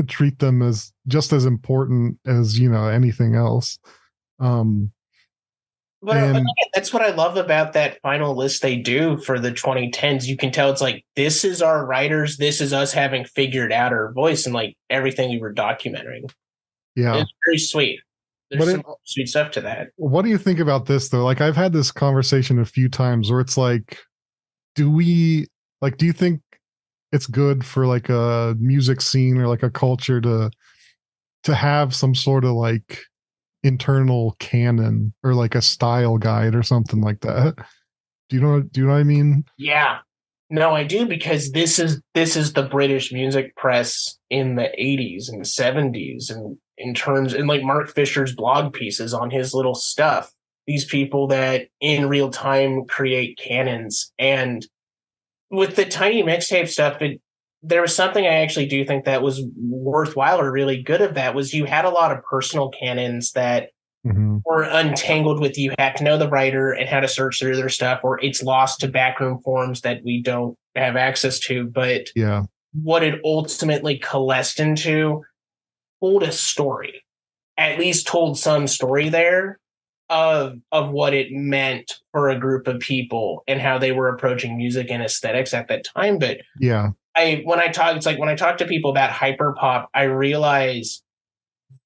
treat them as just as important as, you know, anything else. But again, that's what I love about that final list they do for the 2010s. You can tell it's like, this is our writers. This is us having figured out our voice and like everything we were documenting. Yeah. It's very sweet. There's some sweet stuff to that. What do you think about this though? Like I've had this conversation a few times where it's like, do you think it's good for like a music scene or like a culture to have some sort of like internal canon or like a style guide or something like that? Do you know what I mean? Yeah. No, I do, because this is the British music press in the 80s and 70s, and in like Mark Fisher's blog pieces on his little stuff. These people that in real time create canons. And with the Tiny Mixtape stuff, there was something I actually do think that was worthwhile or really good of that was you had a lot of personal canons that were untangled with, you had to know the writer and how to search through their stuff, or it's lost to backroom forums that we don't have access to. But what it ultimately coalesced into told a story, at least told some story there of what it meant for a group of people and how they were approaching music and aesthetics at that time. But when I talk to people about hyperpop, I realize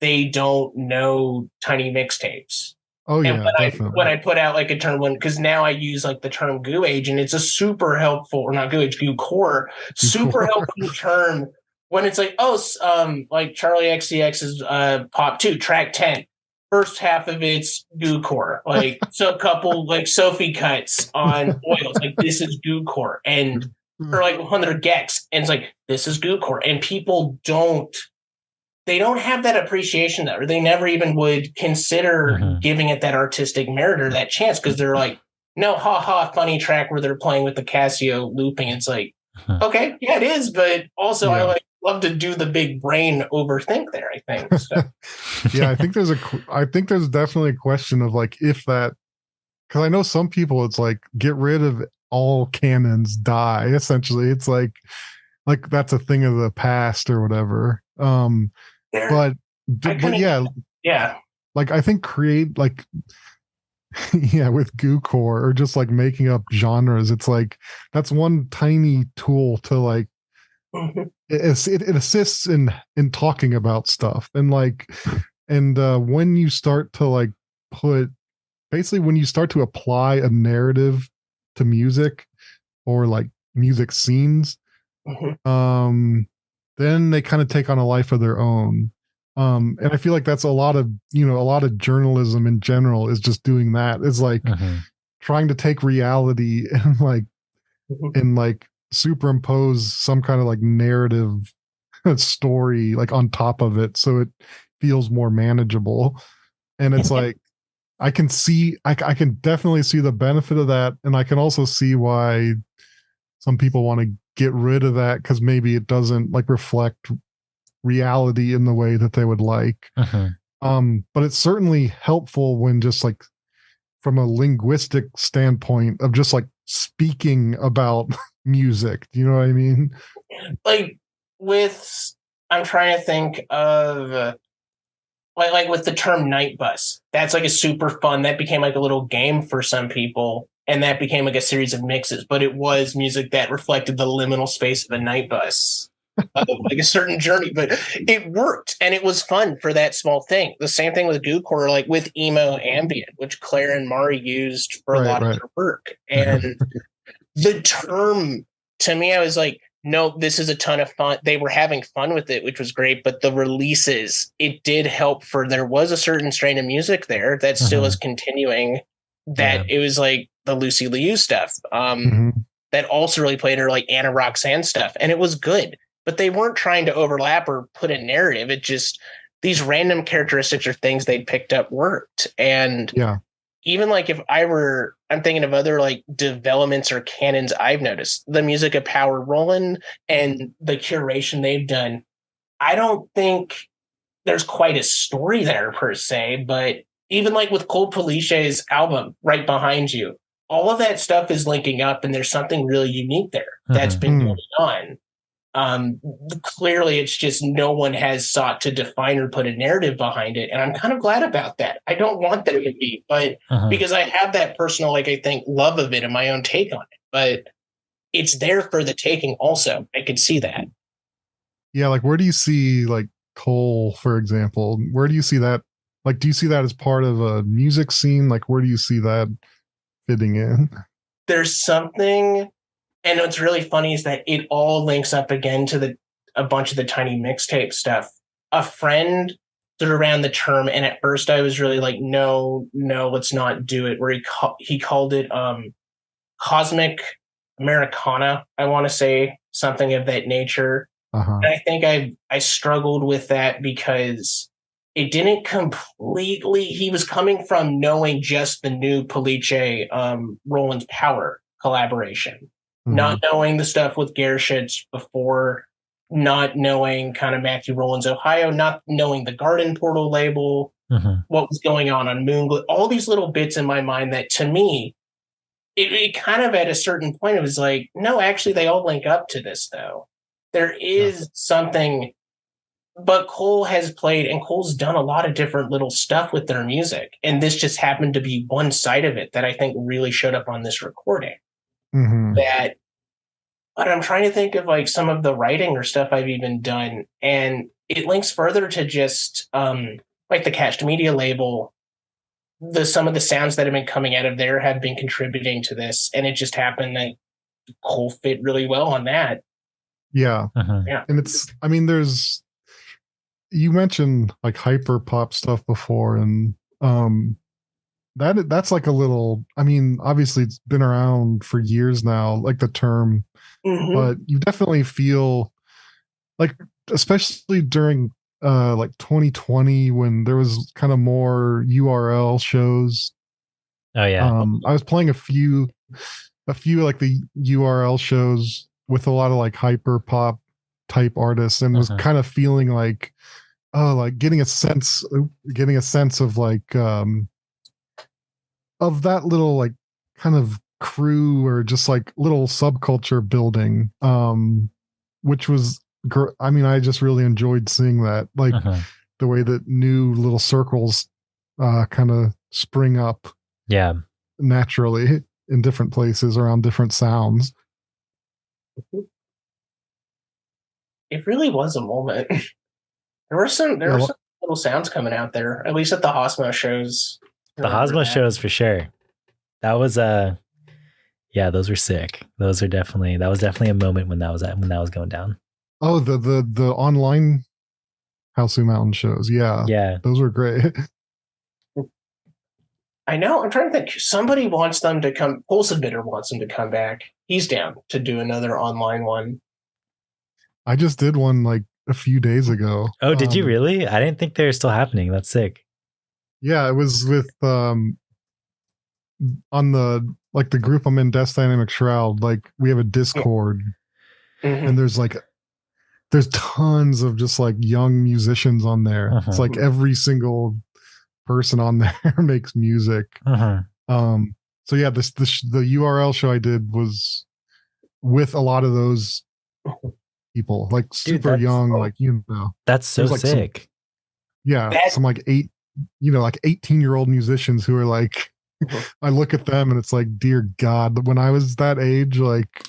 they don't know Tiny Mixtapes. Oh yeah, and when I put out like a term, because now I use like the term goo age, and it's a super helpful, or not goo age, goo core, super helpful term when it's like, like Charlie XCX's Pop 2, track 10. First half of it's goo core, like so a couple like Sophie cuts on oils, like this is goo core. And or like 100 gex, and it's like, this is Gookor, and people don't have that appreciation there. They never even would consider giving it that artistic merit or that chance, because they're like, no, funny track where they're playing with the Casio looping. It's like, okay, yeah, it is, but also I love to do the big brain overthink there, I think. So. Yeah, I think there's definitely a question of like, if that, because I know some people, it's like, get rid of all canons, die. Essentially, it's like that's a thing of the past or whatever. But yeah. Like, I think create like, yeah, with Gookor or just like making up genres, it's like that's one tiny tool to like, it assists in talking about stuff, and like, and when you start to like when you start to apply a narrative to music or like music scenes, then they kind of take on a life of their own. And I feel like that's a lot of journalism in general is just doing that. It's like trying to take reality and like superimpose some kind of like narrative story like on top of it, so it feels more manageable. And it's like, I can definitely see the benefit of that. And I can also see why some people want to get rid of that, because maybe it doesn't like reflect reality in the way that they would like. But it's certainly helpful when just like from a linguistic standpoint of just like speaking about music. Do you know what I mean? Like I'm trying to think of like with the term night bus, that's like a super fun, that became like a little game for some people, and that became like a series of mixes, but it was music that reflected the liminal space of a night bus, like a certain journey, but it worked and it was fun for that small thing. The same thing with Gookor, like with emo ambient, which Claire and Mari used for a lot of their work. And the term, to me, I was like, no, this is a ton of fun. They were having fun with it, which was great. But the releases, it did help there was a certain strain of music there that still is continuing. It was like the Lucy Liu stuff that also really played her, like Anna Roxanne stuff. And it was good, but they weren't trying to overlap or put a narrative. It just, these random characteristics or things they'd picked up worked. And even like I'm thinking of other like developments or canons I've noticed, the music of Power Roland and the curation they've done. I don't think there's quite a story there per se, but even like with Cole Police's album Right Behind You, all of that stuff is linking up, and there's something really unique there that's been going on. Clearly it's just no one has sought to define or put a narrative behind it, and I'm kind of glad about that. I don't want there to be, but because I have that personal, like, I think, love of it and my own take on it, but it's there for the taking also. I could see that. Yeah, like, where do you see like Cole, for example? Where do you see that? Like, do you see that as part of a music scene? Like, where do you see that fitting in? There's something. And what's really funny is that it all links up again to a bunch of the Tiny Mixtape stuff. A friend threw around the term, and at first I was really like, no, let's not do it. Where he called it Cosmic Americana, I want to say, something of that nature. And I think I struggled with that because it didn't completely. He was coming from knowing just the new Police Roland's Power collaboration. Not knowing the stuff with Gershitz before, not knowing kind of Matthew Rowland's Ohio, not knowing the Garden Portal label, what was going on Moonglow, all these little bits in my mind that, to me, it kind of at a certain point, it was like, no, actually, they all link up to this, though. There is something, but Cole has played, and Cole's done a lot of different little stuff with their music, and this just happened to be one side of it that I think really showed up on this recording. But I'm trying to think of like some of the writing or stuff I've even done, and it links further to just like the Catched Media label. Some of the sounds that have been coming out of there have been contributing to this, and it just happened that Cole fit really well on that. Yeah. And it's, I mean, you mentioned like hyper pop stuff before, and that's like a little, I mean, obviously it's been around for years now, like the term, but you definitely feel like, especially during like 2020 when there was kind of more URL shows. Oh yeah. I was playing a few like the URL shows with a lot of like hyper pop type artists, and was kind of feeling like, oh, like getting a sense of like of that little like kind of crew or just like little subculture building, which was I mean, I just really enjoyed seeing that, like the way that new little circles kind of spring up naturally in different places around different sounds. It really was a moment. There were some little sounds coming out there, at least at the Hosmo shows. The Hosmo shows for sure. That was yeah, those were sick. That was definitely a moment when that was going down. Oh, the online Halsu Mountain shows. Yeah. Those were great. I know. I'm trying to think. Somebody wants them to come. Pole Submitter wants them to come back. He's down to do another online one. I just did one like a few days ago. Oh, did you really? I didn't think they were still happening. That's sick. Yeah, it was with on the like the group I'm in, Death Dynamic Shroud. Like we have a Discord, and there's tons of just like young musicians on there. It's like every single person on there makes music. So yeah, the URL show I did was with a lot of those people, like super young, like, you know. That's so like sick. Some like 18-year-old musicians who are like, I look at them and it's like, dear God, when I was that age, like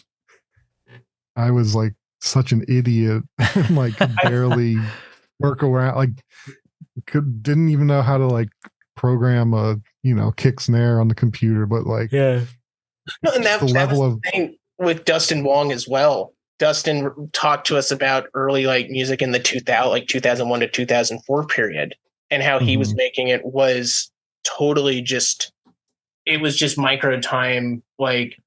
I was like such an idiot, like barely work around, like didn't even know how to like program a, you know, kick snare on the computer, but like, and that was the thing with Dustin Wong as well. Dustin talked to us about early like music in the 2001 to 2004 period, and how he was making it was totally just, it was just micro time, like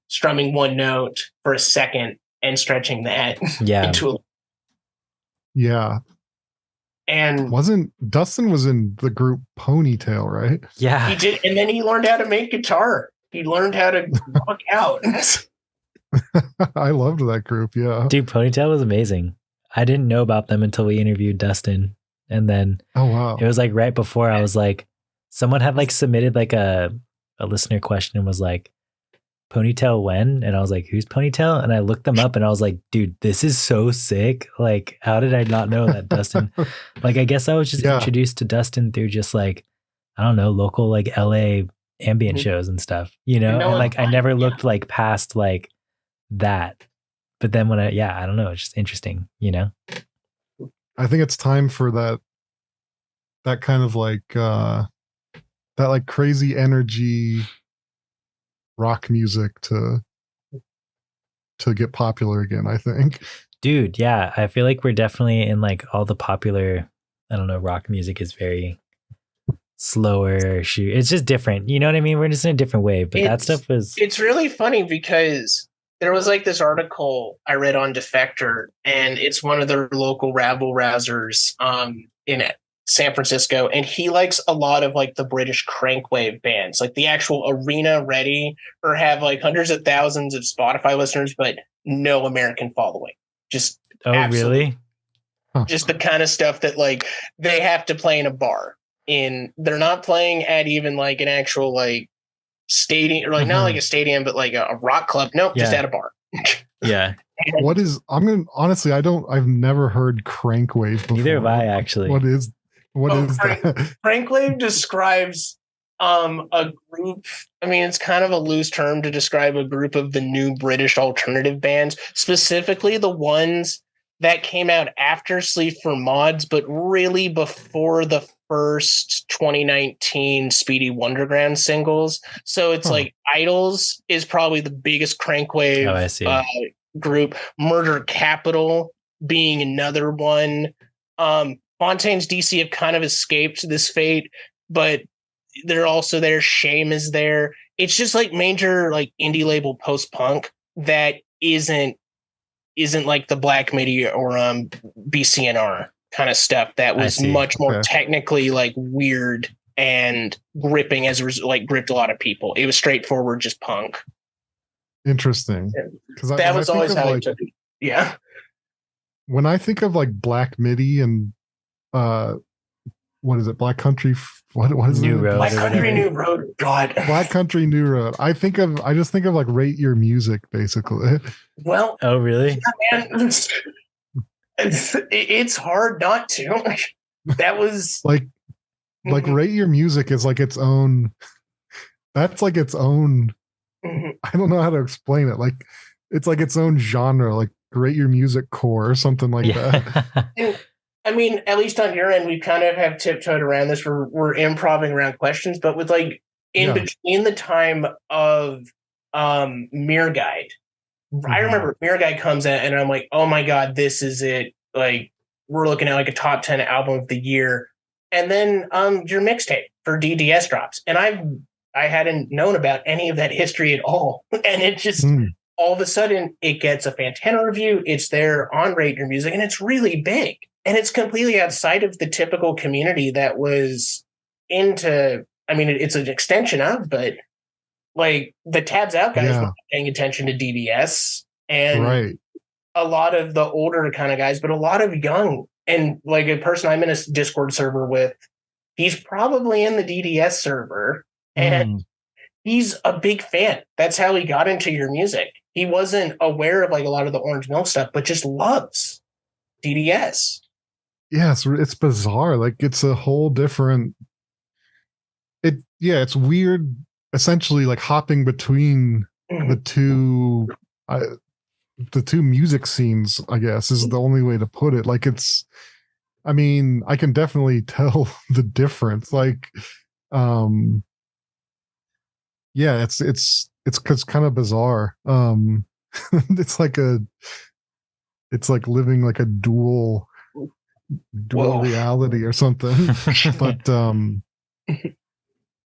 strumming one note for a second and stretching that into a and Dustin was in the group Ponytail, right? Yeah, he did, and then he learned how to make guitar. He learned how to rock out. I loved that group. Yeah, dude, Ponytail was amazing. I didn't know about them until we interviewed Dustin, and then it was like right before I was like, someone had like submitted like a listener question and was like, Ponytail when? And I was like, who's Ponytail? And I looked them up and I was like, dude, this is so sick. Like, how did I not know that Dustin? Like, I guess I was just introduced to Dustin through just like, I don't know, local like LA ambient shows and stuff, you know? And like, I never looked like past like that. But then when I don't know, it's just interesting, you know? I think it's time for that kind of like, that like crazy energy rock music to get popular again, I think. Dude, yeah, I feel like we're definitely in like all the popular, I don't know, rock music is very slower. It's just different. You know what I mean? We're just in a different wave, but that stuff was... It's really funny because there was like this article I read on Defector, and it's one of their local rabble rousers in San Francisco, and he likes a lot of like the British crankwave bands, like the actual arena ready, or have like hundreds of thousands of Spotify listeners, but no American following. Just really? Just the kind of stuff that like they have to play in a bar. They're not playing at even like an actual like stadium, or like not like a stadium, but like a rock club. Nope, just at a bar. Yeah. I've never heard crankwave before. Neither have I, actually. What is that? Crankwave describes a group. I mean, it's kind of a loose term to describe a group of the new British alternative bands, specifically the ones that came out after Sleep for Mods, but really before the first 2019 Speedy Wonderground singles. So it's like Idols is probably the biggest crankwave group. Murder Capital being another one. Fontaine's DC have kind of escaped this fate, but they're also there. Shame is there. It's just like major like indie label post punk that isn't like the Black Midi or BCNR kind of stuff that was much more technically like weird and gripping as a result, like gripped a lot of people. It was straightforward, just punk. Interesting. Because that was always how I took it. Yeah. When I think of like Black Midi and what is it? Black Country. What is New it? Road. Black Country New Road. God. Black Country New Road. I just think of like Rate Your Music, basically. Well. Oh, really? Yeah, man. It's hard not to. That was like Rate Your Music is like its own. That's like its own. I don't know how to explain it. Like it's like its own genre. Like Rate Your Music core or something like that. And, I mean, at least on your end, we kind of have tiptoed around this. We're improvising around questions, but with like between the time of Mirror Guide, I remember Mirror Guide comes out and I'm like, oh my God, this is it. Like we're looking at like a top 10 album of the year. And then your mixtape for DDS drops. And I hadn't known about any of that history at all. And it just all of a sudden it gets a Fantana review. It's there on Rate Your Music and it's really big. And it's completely outside of the typical community that was into, I mean, it's an extension of, but like the Tabs Out guys were paying attention to DDS and a lot of the older kind of guys, but a lot of young and like a person I'm in a Discord server with, he's probably in the DDS server and he's a big fan. That's how he got into your music. He wasn't aware of like a lot of the Orange Milk stuff, but just loves DDS. Yeah, it's bizarre. Like it's a whole different. It's weird. Essentially, like hopping between the two music scenes. I guess is the only way to put it. Like it's. I mean, I can definitely tell the difference. Like, yeah, it's kind of bizarre. It's like living like a dual reality or something.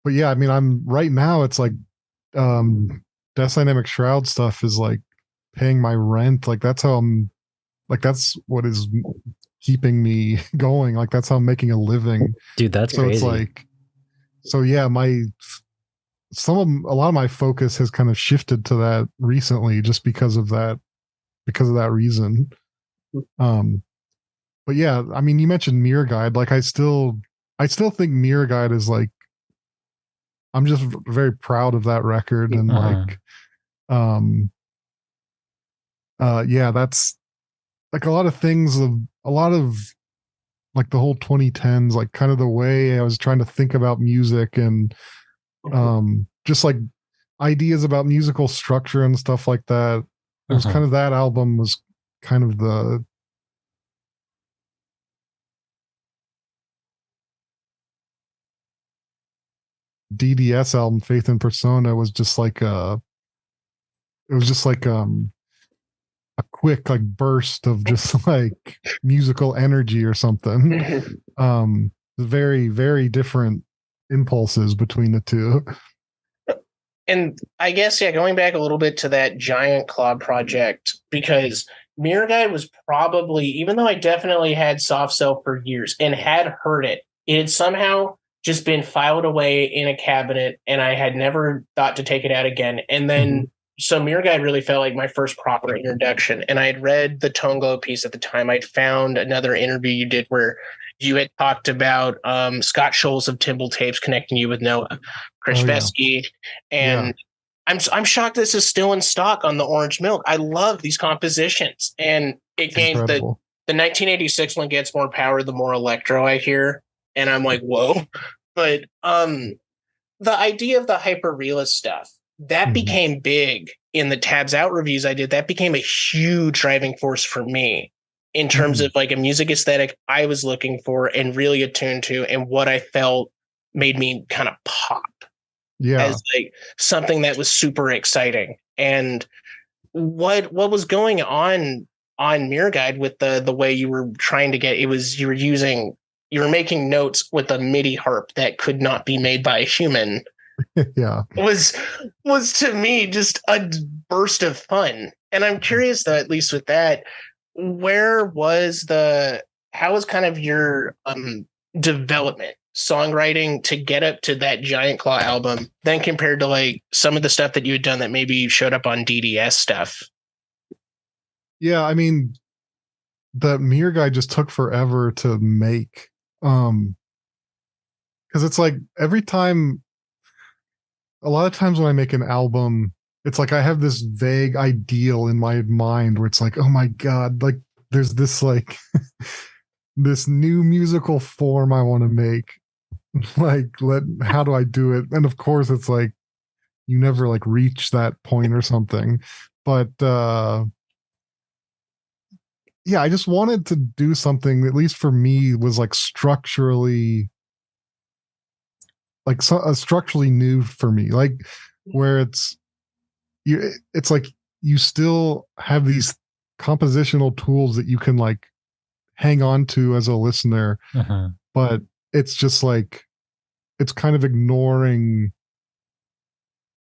but yeah, I mean, I'm right now it's like Death Dynamic Shroud stuff is like paying my rent. Like that's how I'm like that's what is keeping me going. Like that's how I'm making a living. Dude, that's crazy. It's like yeah, a lot of my focus has kind of shifted to that recently just because of that reason. But yeah, I mean, you mentioned Mirror Guide. Like, I still think Mirror Guide is like, I'm just very proud of that record, and yeah, that's like a lot of like the whole 2010s, like kind of the way I was trying to think about music and just like ideas about musical structure and stuff like that. It was kind of that album was kind of the DDS album, Faith and Persona, was just like a quick like burst of just like musical energy or something. Very, very different impulses between the two. And I guess, yeah, going back a little bit to that Giant Claw project, because Mirror Guide was probably, even though I definitely had Soft Cell for years and had heard it, it had somehow just been filed away in a cabinet and I had never thought to take it out again. And then, so Mirror Guide really felt like my first proper introduction. And I had read the Tone Glow piece at the time. I'd found another interview you did where you had talked about Scott Scholes of Timble Tapes connecting you with Noah Krzyzewski. And I'm shocked this is still in stock on the Orange Milk. I love these compositions. And it gained the 1986 one gets more power, the more electro I hear. And I'm like, whoa. But the idea of the hyper realist stuff, that became big in the Tabs Out reviews I did. That became a huge driving force for me in terms of like a music aesthetic I was looking for and really attuned to, and what I felt made me kind of pop. Yeah. As like something that was super exciting. And what was going on Mirror Guide with the way you were trying to get, you were using you're making notes with a MIDI harp that could not be made by a human. Yeah. Was to me just a burst of fun. And I'm curious though, at least with that, how was kind of your development, songwriting to get up to that Giant Claw album, then compared to like some of the stuff that you had done that maybe showed up on DDS stuff? Yeah, I mean, the Mirror Guy just took forever to make. Because it's like a lot of times when I make an album, it's like I have this vague ideal in my mind where it's like, oh my God, like there's this like this new musical form I want to make. Like, how do I do it? And of course it's like you never like reach that point or something. But yeah, I just wanted to do something, at least for me, was like structurally new for me, like where it's like you still have these compositional tools that you can like hang on to as a listener, but it's just like it's kind of ignoring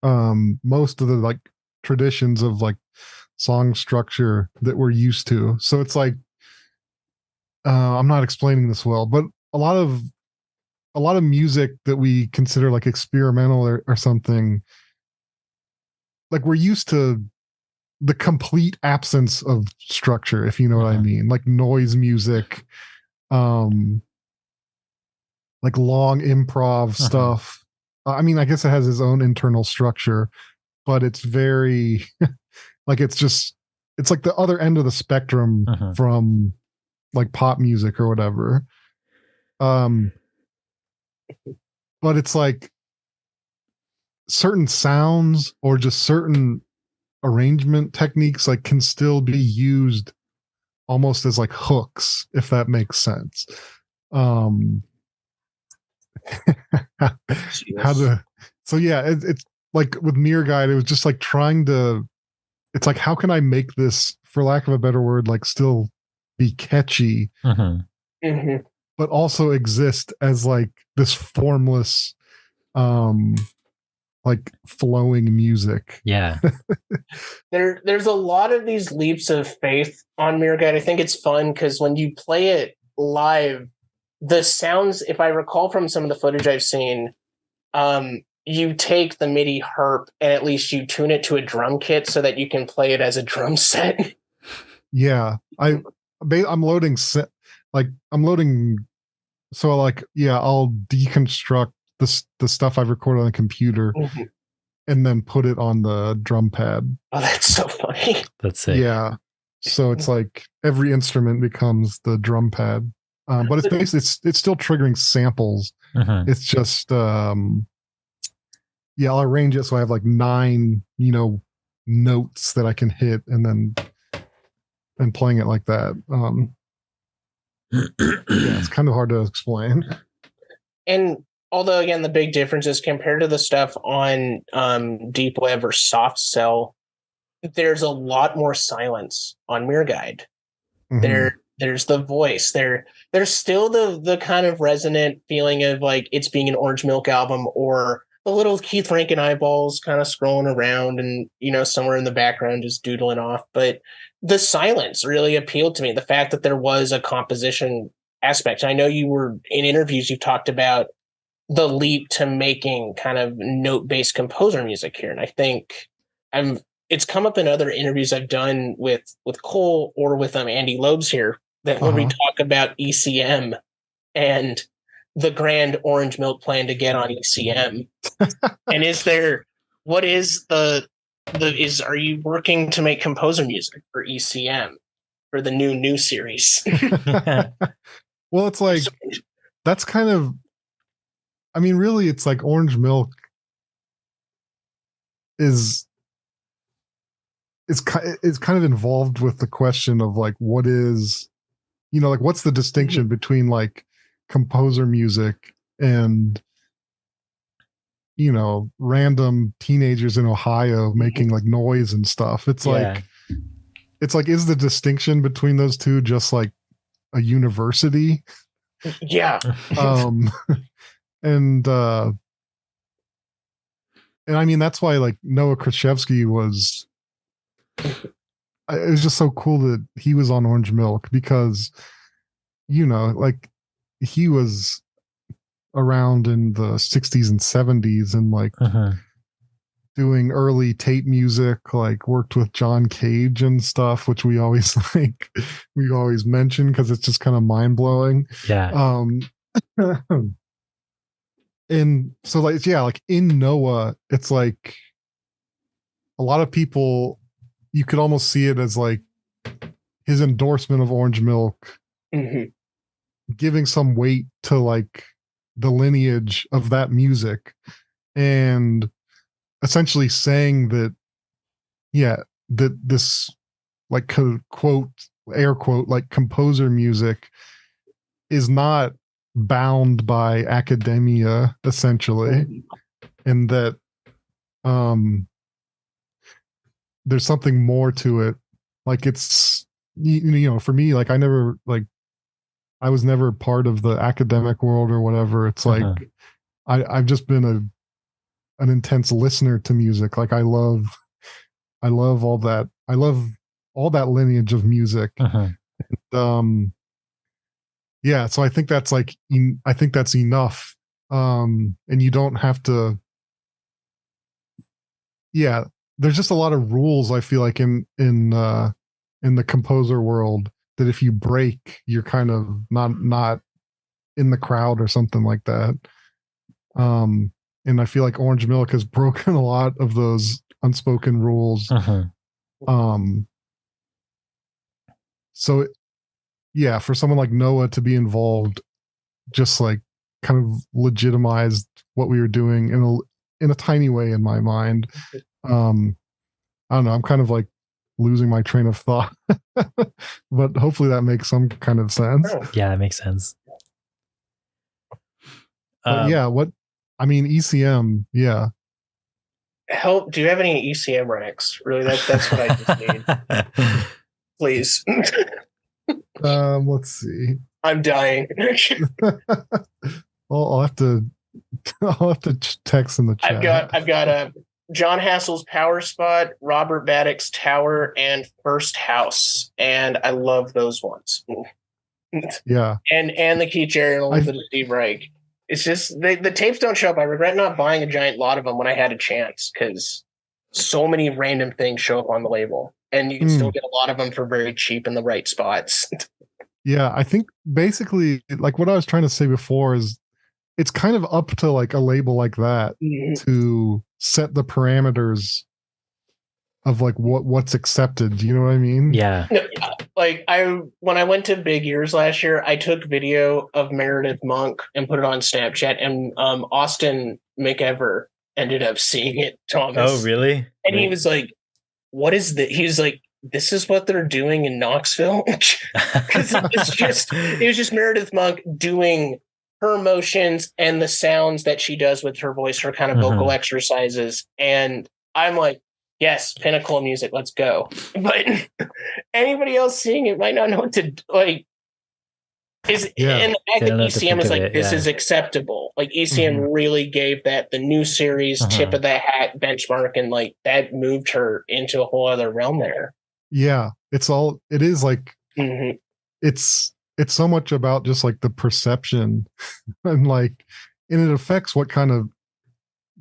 most of the like traditions of like song structure that we're used to. So it's like I'm not explaining this well, but a lot of music that we consider like experimental or something, like we're used to the complete absence of structure, if you know what I mean, like noise music, like long improv stuff. I mean, I guess it has its own internal structure, but it's very like it's like the other end of the spectrum from like pop music or whatever. But it's like certain sounds or just certain arrangement techniques like can still be used almost as like hooks, if that makes sense. So yeah, it's like with Mirror Guide, it was just like it's like, how can I make this, for lack of a better word, like still be catchy, but also exist as like this formless, like flowing music. Yeah. There's a lot of these leaps of faith on Mirror Guide. I think it's fun because when you play it live, the sounds, if I recall from some of the footage I've seen, you take the MIDI harp and at least you tune it to a drum kit so that you can play it as a drum set. Yeah. I'm loading so like, yeah, I'll deconstruct the stuff I've recorded on the computer and then put it on the drum pad. Oh, that's so funny. That's it. Yeah. So it's like every instrument becomes the drum pad. But it's basically, it's still triggering samples. It's just, yeah, I'll arrange it so I have like 9, notes that I can hit and playing it like that. Yeah, it's kind of hard to explain. And although, again, the big difference is compared to the stuff on Deep Web or Soft Cell, there's a lot more silence on Mirror Guide. There's the voice. There's still the kind of resonant feeling of like it's being an Orange Milk album, or the little Keith Rankin eyeballs kind of scrolling around and, somewhere in the background just doodling off. But the silence really appealed to me. The fact that there was a composition aspect. I know you were in interviews, you talked about the leap to making kind of note-based composer music here. And I think it's come up in other interviews I've done with Cole or with Andy Lobes here, that when we talk about ECM and the grand Orange Milk plan to get on ECM, and are you working to make composer music for ECM for the new series? Well, it's like, that's kind of, I mean, really, it's like Orange Milk is kind of involved with the question of like, what is, like what's the distinction between like composer music and, random teenagers in Ohio making like noise and stuff. It's like, is the distinction between those two just like a university? Yeah. And I mean, that's why like Noah Kraszewski was, it was just so cool that he was on Orange Milk because, you know, like he was around in the 60s and 70s and like doing early tape music, like worked with John Cage and stuff, which we always we always mention because it's just kind of mind blowing. Yeah. And so like, yeah, like in Noah, it's like a lot of people, you could almost see it as like his endorsement of Orange Milk, giving some weight to like the lineage of that music and essentially saying that, yeah, that this like quote, air quote, like composer music is not bound by academia essentially, and that there's something more to it. Like it's, you know, for me, like I was never part of the academic world or whatever. It's like I've just been an intense listener to music. Like I love all that. I love all that lineage of music. Yeah, so I think that's like, I think that's enough. And you don't have to, yeah, there's just a lot of rules I feel like in the composer world that if you break, you're kind of not in the crowd or something like that. And I feel like Orange Milk has broken a lot of those unspoken rules. So yeah, for someone like Noah to be involved, just like kind of legitimized what we were doing in a tiny way in my mind. I don't know. I'm kind of like losing my train of thought, but hopefully that makes some kind of sense. Yeah, that makes sense. But yeah, ECM, yeah. Help! Do you have any ECM Rex? Really, that's what I just need. Please. Let's see. I'm dying. I'll have to text in the chat. I've got a John Hassel's Power Spot, Robert Baddock's Tower, and First House, and I love those ones. Yeah, and the Keith Jarrett and a little bit of Steve Reich. It's just the tapes don't show up. I regret not buying a giant lot of them when I had a chance because so many random things show up on the label, and you can still get a lot of them for very cheap in the right spots. Yeah, I think basically, like what I was trying to say before is, it's kind of up to like a label like that to set the parameters of like what's accepted. Do you know what I mean? Yeah. Like when I went to Big Ears last year, I took video of Meredith Monk and put it on Snapchat, and Austin McEver ended up seeing it, Thomas. Oh, really? And he was like, what is that? He was like, this is what they're doing in Knoxville? Because it was just Meredith Monk doing her motions and the sounds that she does with her voice, her kind of vocal exercises. And I'm like, yes, pinnacle of music, let's go. But anybody else seeing it might not know what to like. And the fact that ECM is like, this is acceptable. Like ECM really gave that the new series tip of the hat benchmark, and like that moved her into a whole other realm there. Yeah, it is like it's so much about just like the perception and it affects what kind of,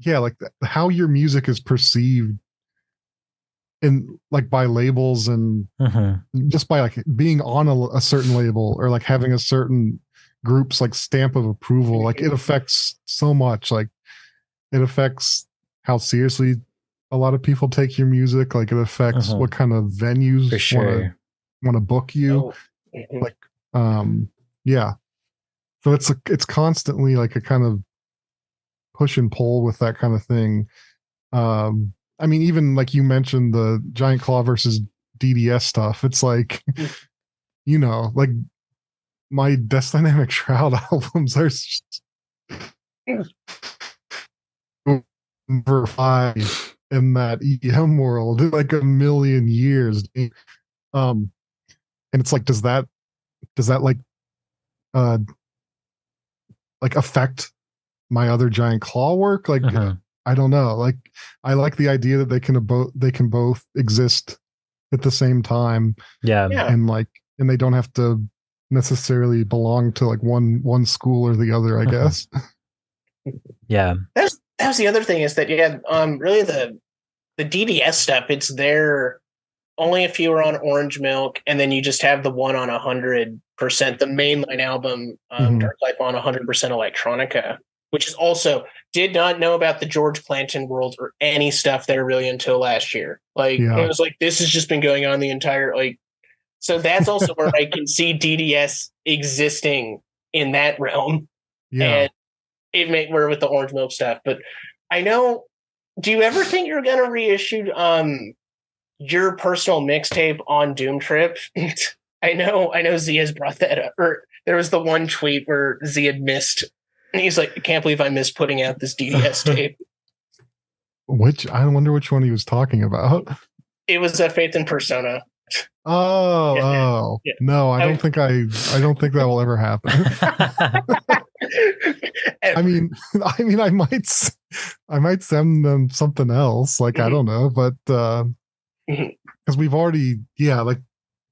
like how your music is perceived in like by labels and just by like being on a certain label or like having a certain group's like stamp of approval. Like it affects so much. Like it affects how seriously a lot of people take your music. Like it affects what kind of venues want to book you. Like yeah, so it's constantly like a kind of push and pull with that kind of thing. I mean, even like you mentioned the Giant Claw versus DDS stuff, it's like you know, like my Death Dynamic Shroud albums are number 5 in that EDM world in like a million years. And it's like, does that like like affect my other giant claw work. Like I don't know. Like I like the idea that they can both exist at the same time. Yeah. And they don't have to necessarily belong to like one school or the other, I guess. Yeah. That was the other thing is that really the DDS stuff, it's there. Only a few are on Orange Milk, and then you just have the one on 100%, the mainline album, Dark Life on 100% Electronica, which is also did not know about the George Clanton world or any stuff there really until last year. Like it was like this has just been going on the entire so that's also where I can see DDS existing in that realm. Yeah. And it may work with the Orange Milk stuff, but I know. Do you ever think you're gonna reissue your personal mixtape on Doom Trip? I know Z has brought that up. Or there was the one tweet where Z had missed, and he's like, I can't believe I missed putting out this DDS tape. I wonder which one he was talking about. It was a Faith in Persona. Oh. No, I don't think that will ever happen. I mean, I might send them something else. Like, I don't know, but because we've already, like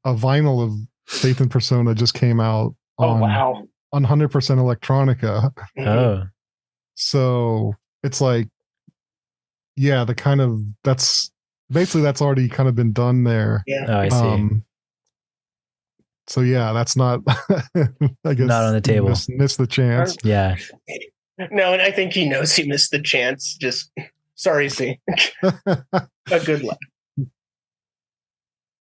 a vinyl of Faith in Persona just came out on 100% Electronica. Oh. So it's like, the kind of that's already kind of been done there. Yeah. Oh, I see. So that's not, I guess, not on the table. Miss the chance. Yeah. No, and I think he knows he missed the chance. Just sorry, Z. But good luck.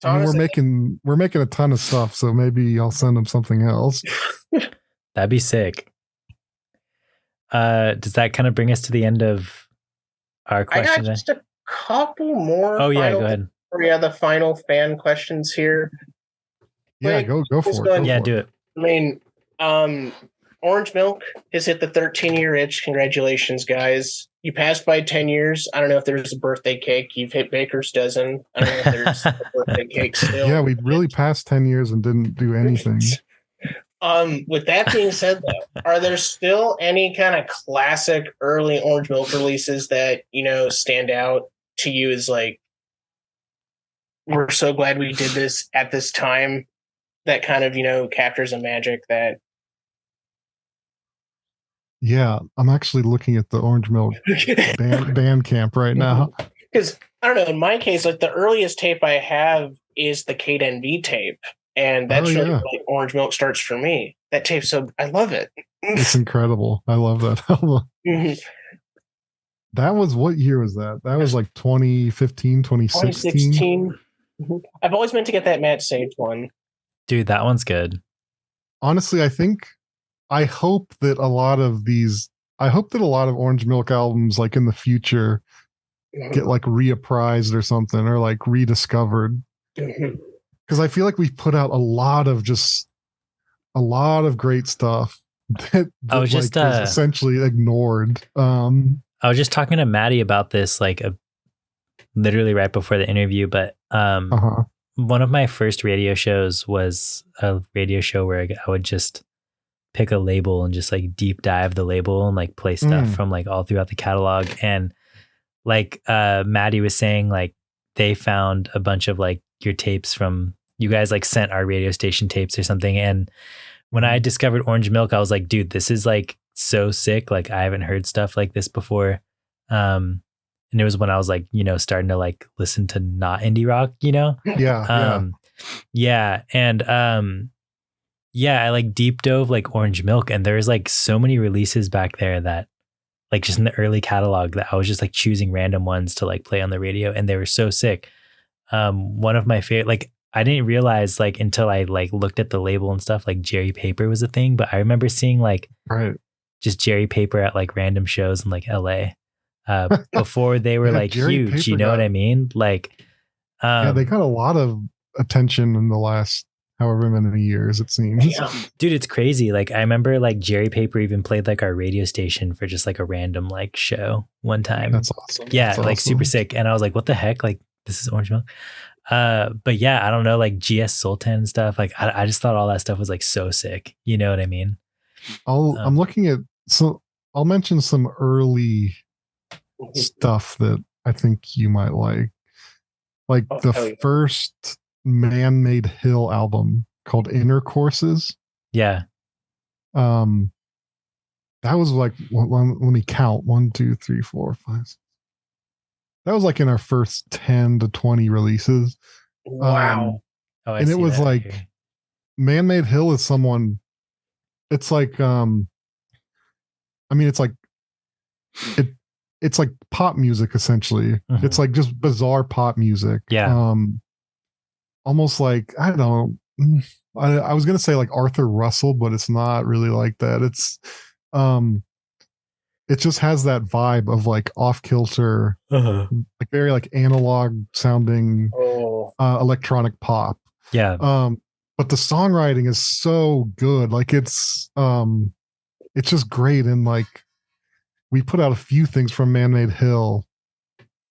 I mean, we're making a ton of stuff, so maybe I'll send him something else. That'd be sick. Does that kind of bring us to the end of our question? I got just a couple more. Oh yeah, go ahead. The final fan questions here. Yeah, go for it. Yeah, do it. I mean, Orange Milk has hit the 13-year itch. Congratulations, guys. You passed by 10 years. I don't know if there's a birthday cake. You've hit Baker's dozen. I don't know if there's a birthday cake still. Yeah, we really passed 10 years and didn't do anything. With that being said, though, are there still any kind of classic early Orange Milk releases that, stand out to you as like, we're so glad we did this at this time, that kind of, captures a magic that... Yeah, I'm actually looking at the Orange Milk band camp right now. Because, I don't know, in my case, like the earliest tape I have is the Kate NV tape. And that's really like Orange Milk starts for me. That tape, I love it. It's incredible. I love that album. That was, what year was that? That was like 2015, 2016. I've always meant to get that Matt Sage one. Dude, that one's good. Honestly, I hope that a lot of Orange Milk albums like in the future get like reapprised or something, or like rediscovered. Because I feel like we've put out a lot of great stuff that I was just was essentially ignored. I was just talking to Maddie about this literally right before the interview, but one of my first radio shows was a radio show where I would just pick a label and just like deep dive the label and like play stuff from like all throughout the catalog. And like Maddie was saying, like they found a bunch of like your tapes from, you guys like sent our radio station tapes or something. And when I discovered Orange Milk, I was like, dude, this is like so sick. Like I haven't heard stuff like this before. And it was when I was like, starting to like listen to not indie rock, I like deep dove like Orange Milk, and there's like so many releases back there that like just in the early catalog that I was just like choosing random ones to like play on the radio, and they were so sick. One of my favorite, like I didn't realize like until I like looked at the label and stuff, like Jerry Paper was a thing, but I remember seeing like just Jerry Paper at like random shows in like LA before they were like Jerry huge, Paper, you know what I mean? Like they got a lot of attention in the last however many years it seems. Yeah. Dude, it's crazy. Like I remember like Jerry Paper even played like our radio station for just like a random like show one time. That's awesome. Yeah, That's like awesome. super sick. And I was like, what the heck? Like this is Orange Milk. But yeah, I don't know, like GS Sultan and stuff. Like I just thought all that stuff was like so sick. You know what I mean? I'm looking at So I'll mention some early stuff that I think you might like. Like the first Man-Made Hill album called Intercourses. Yeah. That was like, let me count. 1, 2, 3, 4, 5. 6. That was like in our first 10 to 20 releases. Wow. And it was like here. Man-Made Hill is someone, it's like, I mean, it's like, it's like pop music essentially. Mm-hmm. It's like just bizarre pop music. Yeah. Almost like, I don't know. I was going to say like Arthur Russell, but it's not really like that. It's, it just has that vibe of like off kilter, like very like analog sounding electronic pop. Yeah. But the songwriting is so good. Like it's just great. And like we put out a few things from Man-Made Hill,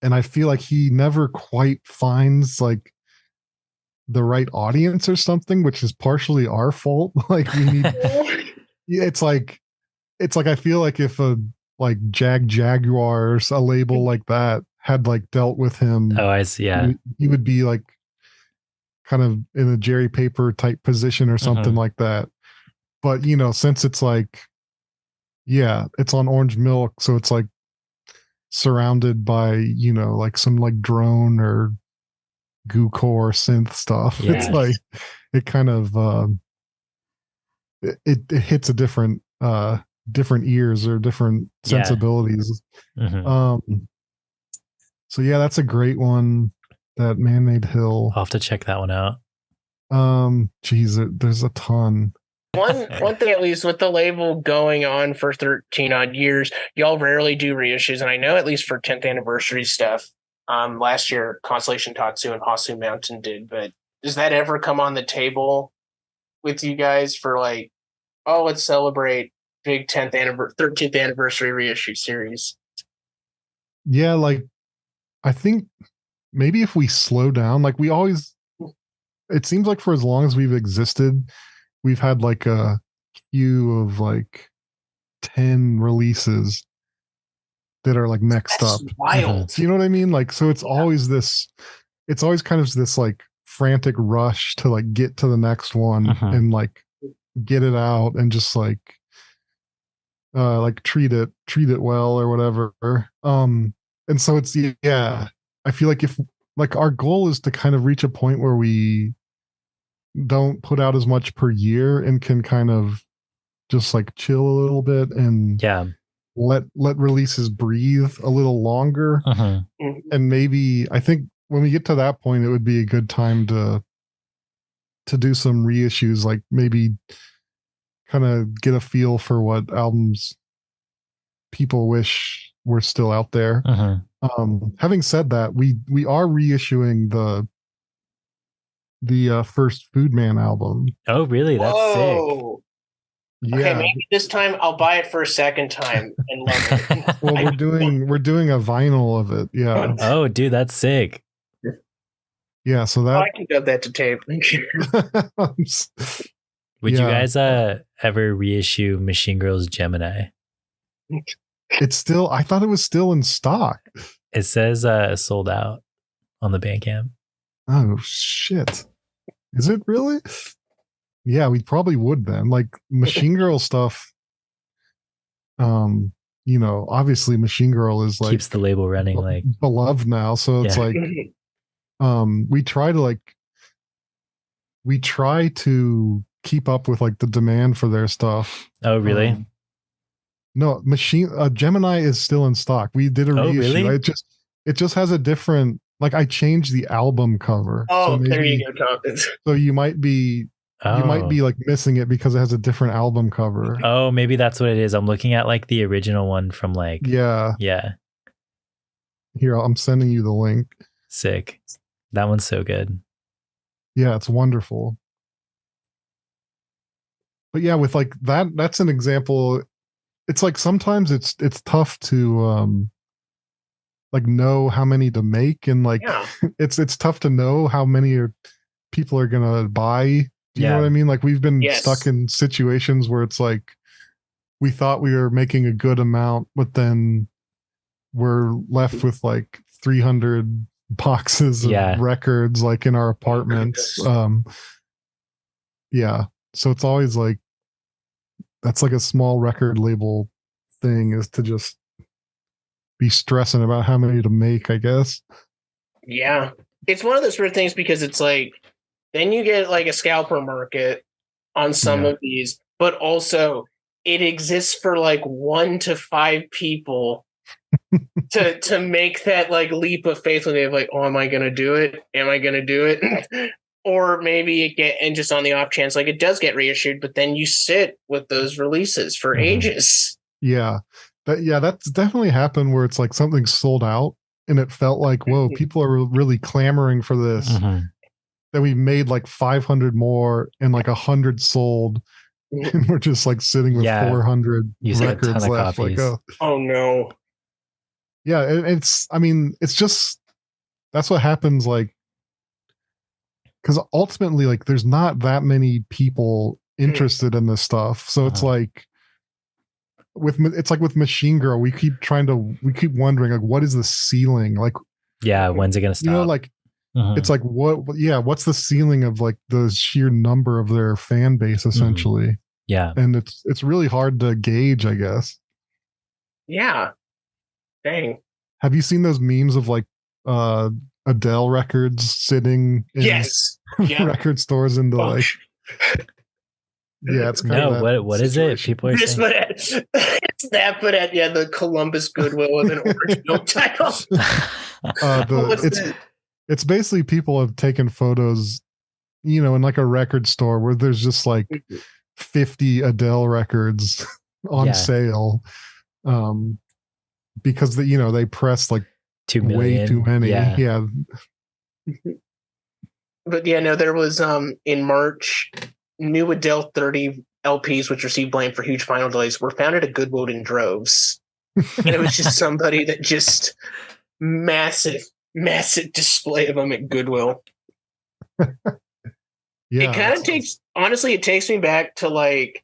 and I feel like he never quite finds like the right audience or something, which is partially our fault. Like we need, it's like I feel like if a like Jaguar or a label like that had like dealt with him, I see. Yeah, he would be like kind of in a Jerry Paper type position or something like that. But you know, since it's like, yeah, it's on Orange Milk, so it's like surrounded by, you know, like some like drone or goo core synth stuff. Yes. It's like it kind of it hits a different ears or different sensibilities. So yeah, that's a great one, that Man-Made Hill. I'll have to check that one out. Geez, there's a ton. One thing, at least with the label going on for 13 odd years, y'all rarely do reissues, and I know at least for 10th anniversary stuff, last year Constellation Tatsu and Hasu Mountain did, but does that ever come on the table with you guys for like, oh, let's celebrate big 13th anniversary reissue series? Yeah, like I think maybe if we slow down, like we always, it seems like for as long as we've existed, we've had like a queue of like 10 releases that are like next up. Wild. Do you know what I mean? Like, so it's always kind of this like frantic rush to like get to the next one and like get it out and just like treat it well or whatever. And so it's, yeah, I feel like if like our goal is to kind of reach a point where we don't put out as much per year and can kind of just like chill a little bit and let releases breathe a little longer. And maybe I think when we get to that point, it would be a good time to do some reissues, like maybe kind of get a feel for what albums people wish were still out there. Having said that, we are reissuing the first Food Man album. Oh, really? That's sick. Yeah. Okay, maybe this time I'll buy it for a second time and love it. Well, we're doing a vinyl of it. Yeah. Oh, dude, that's sick. Yeah, so that I can dub that to tape. Would you guys ever reissue Machine Girls Gemini? It's still, I thought it was still in stock. It says sold out on the Bandcamp. Oh shit. Is it really? Yeah, we probably would then. Like Machine Girl stuff. You know, obviously Machine Girl is like keeps the label running, like beloved now. So it's like we try to keep up with like the demand for their stuff. Oh, really? No, Gemini is still in stock. We did a reissue. Really? It just has a different, like I changed the album cover. Oh, so maybe, there you go, Tom. So you might be like missing it because it has a different album cover. Oh, maybe that's what it is. I'm looking at like the original one from like yeah. Here, I'm sending you the link. Sick. That one's so good. Yeah, it's wonderful. But yeah, with like that's an example. It's like sometimes it's tough to like know how many to make, and like it's tough to know how many people are gonna buy. Do you know what I mean? Like we've been stuck in situations where it's like we thought we were making a good amount, but then we're left with like 300 boxes of records like in our apartments. Yeah. So it's always like, that's like a small record label thing, is to just be stressing about how many to make, I guess. Yeah. It's one of those weird things because it's like, then you get like a scalper market on some of these, but also it exists for like 1 to 5 people to make that like leap of faith when they're like, oh, am I going to do it? Am I going to do it? Or maybe and just on the off chance, like it does get reissued, but then you sit with those releases for ages. Yeah. That's definitely happened where it's like something sold out and it felt like, whoa, people are really clamoring for this. Then we made like 500 more and like 100 sold. And we're just like sitting with 400 records left. Like, oh no. Yeah. It's just, that's what happens. Like, because ultimately, like, there's not that many people interested in this stuff. So it's like, it's like with Machine Girl, we keep wondering, like, what is the ceiling? Like, when's it gonna stop? You know, like, it's like, what's the ceiling of like the sheer number of their fan base, essentially? Yeah. And it's really hard to gauge, I guess. Yeah. Dang. Have you seen those memes of like Adele records sitting in record stores into like it's kind of what is it? People are saying it's that, but at the Columbus Goodwill with an orange milk title. It's basically people have taken photos, you know, in like a record store where there's just like 50 Adele records on sale, because they pressed like 2 million, way too many. Yeah. But there was in March, new Adele 30 LPs, which received blame for huge final delays, were found at a Goodwill in droves. And it was just somebody that just massive display of them at Goodwill. It kind of takes me back to like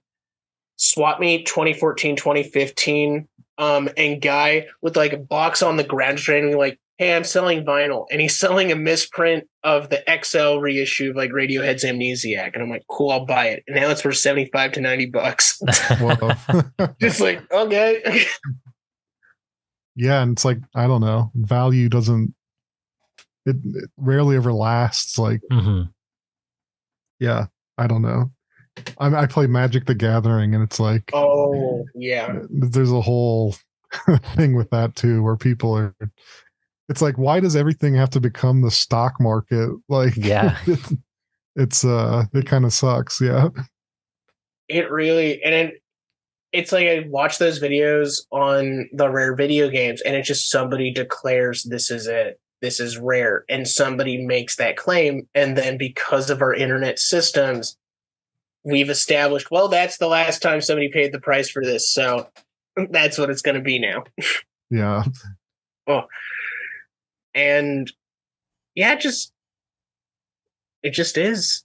Swap Meet 2014, 2015. And guy with like a box on the ground trading like, hey, I'm selling vinyl, and he's selling a misprint of the XL reissue of like Radiohead's Amnesiac, and I'm like, cool, I'll buy it. And now it's for $75 to $90. Just like, okay. Yeah, and it's like, I don't know, value doesn't. It rarely ever lasts. Like, yeah, I don't know. I play Magic the Gathering, and it's like, oh yeah, there's a whole thing with that too, where people are. It's like, why does everything have to become the stock market? Like, it kind of sucks. Yeah, it really, and it's like I watch those videos on the rare video games, and it's just somebody declares this is it. This is rare, and somebody makes that claim, and then because of our internet systems, we've established, well, that's the last time somebody paid the price for this, so that's what it's going to be now. Yeah. Oh, and it just is.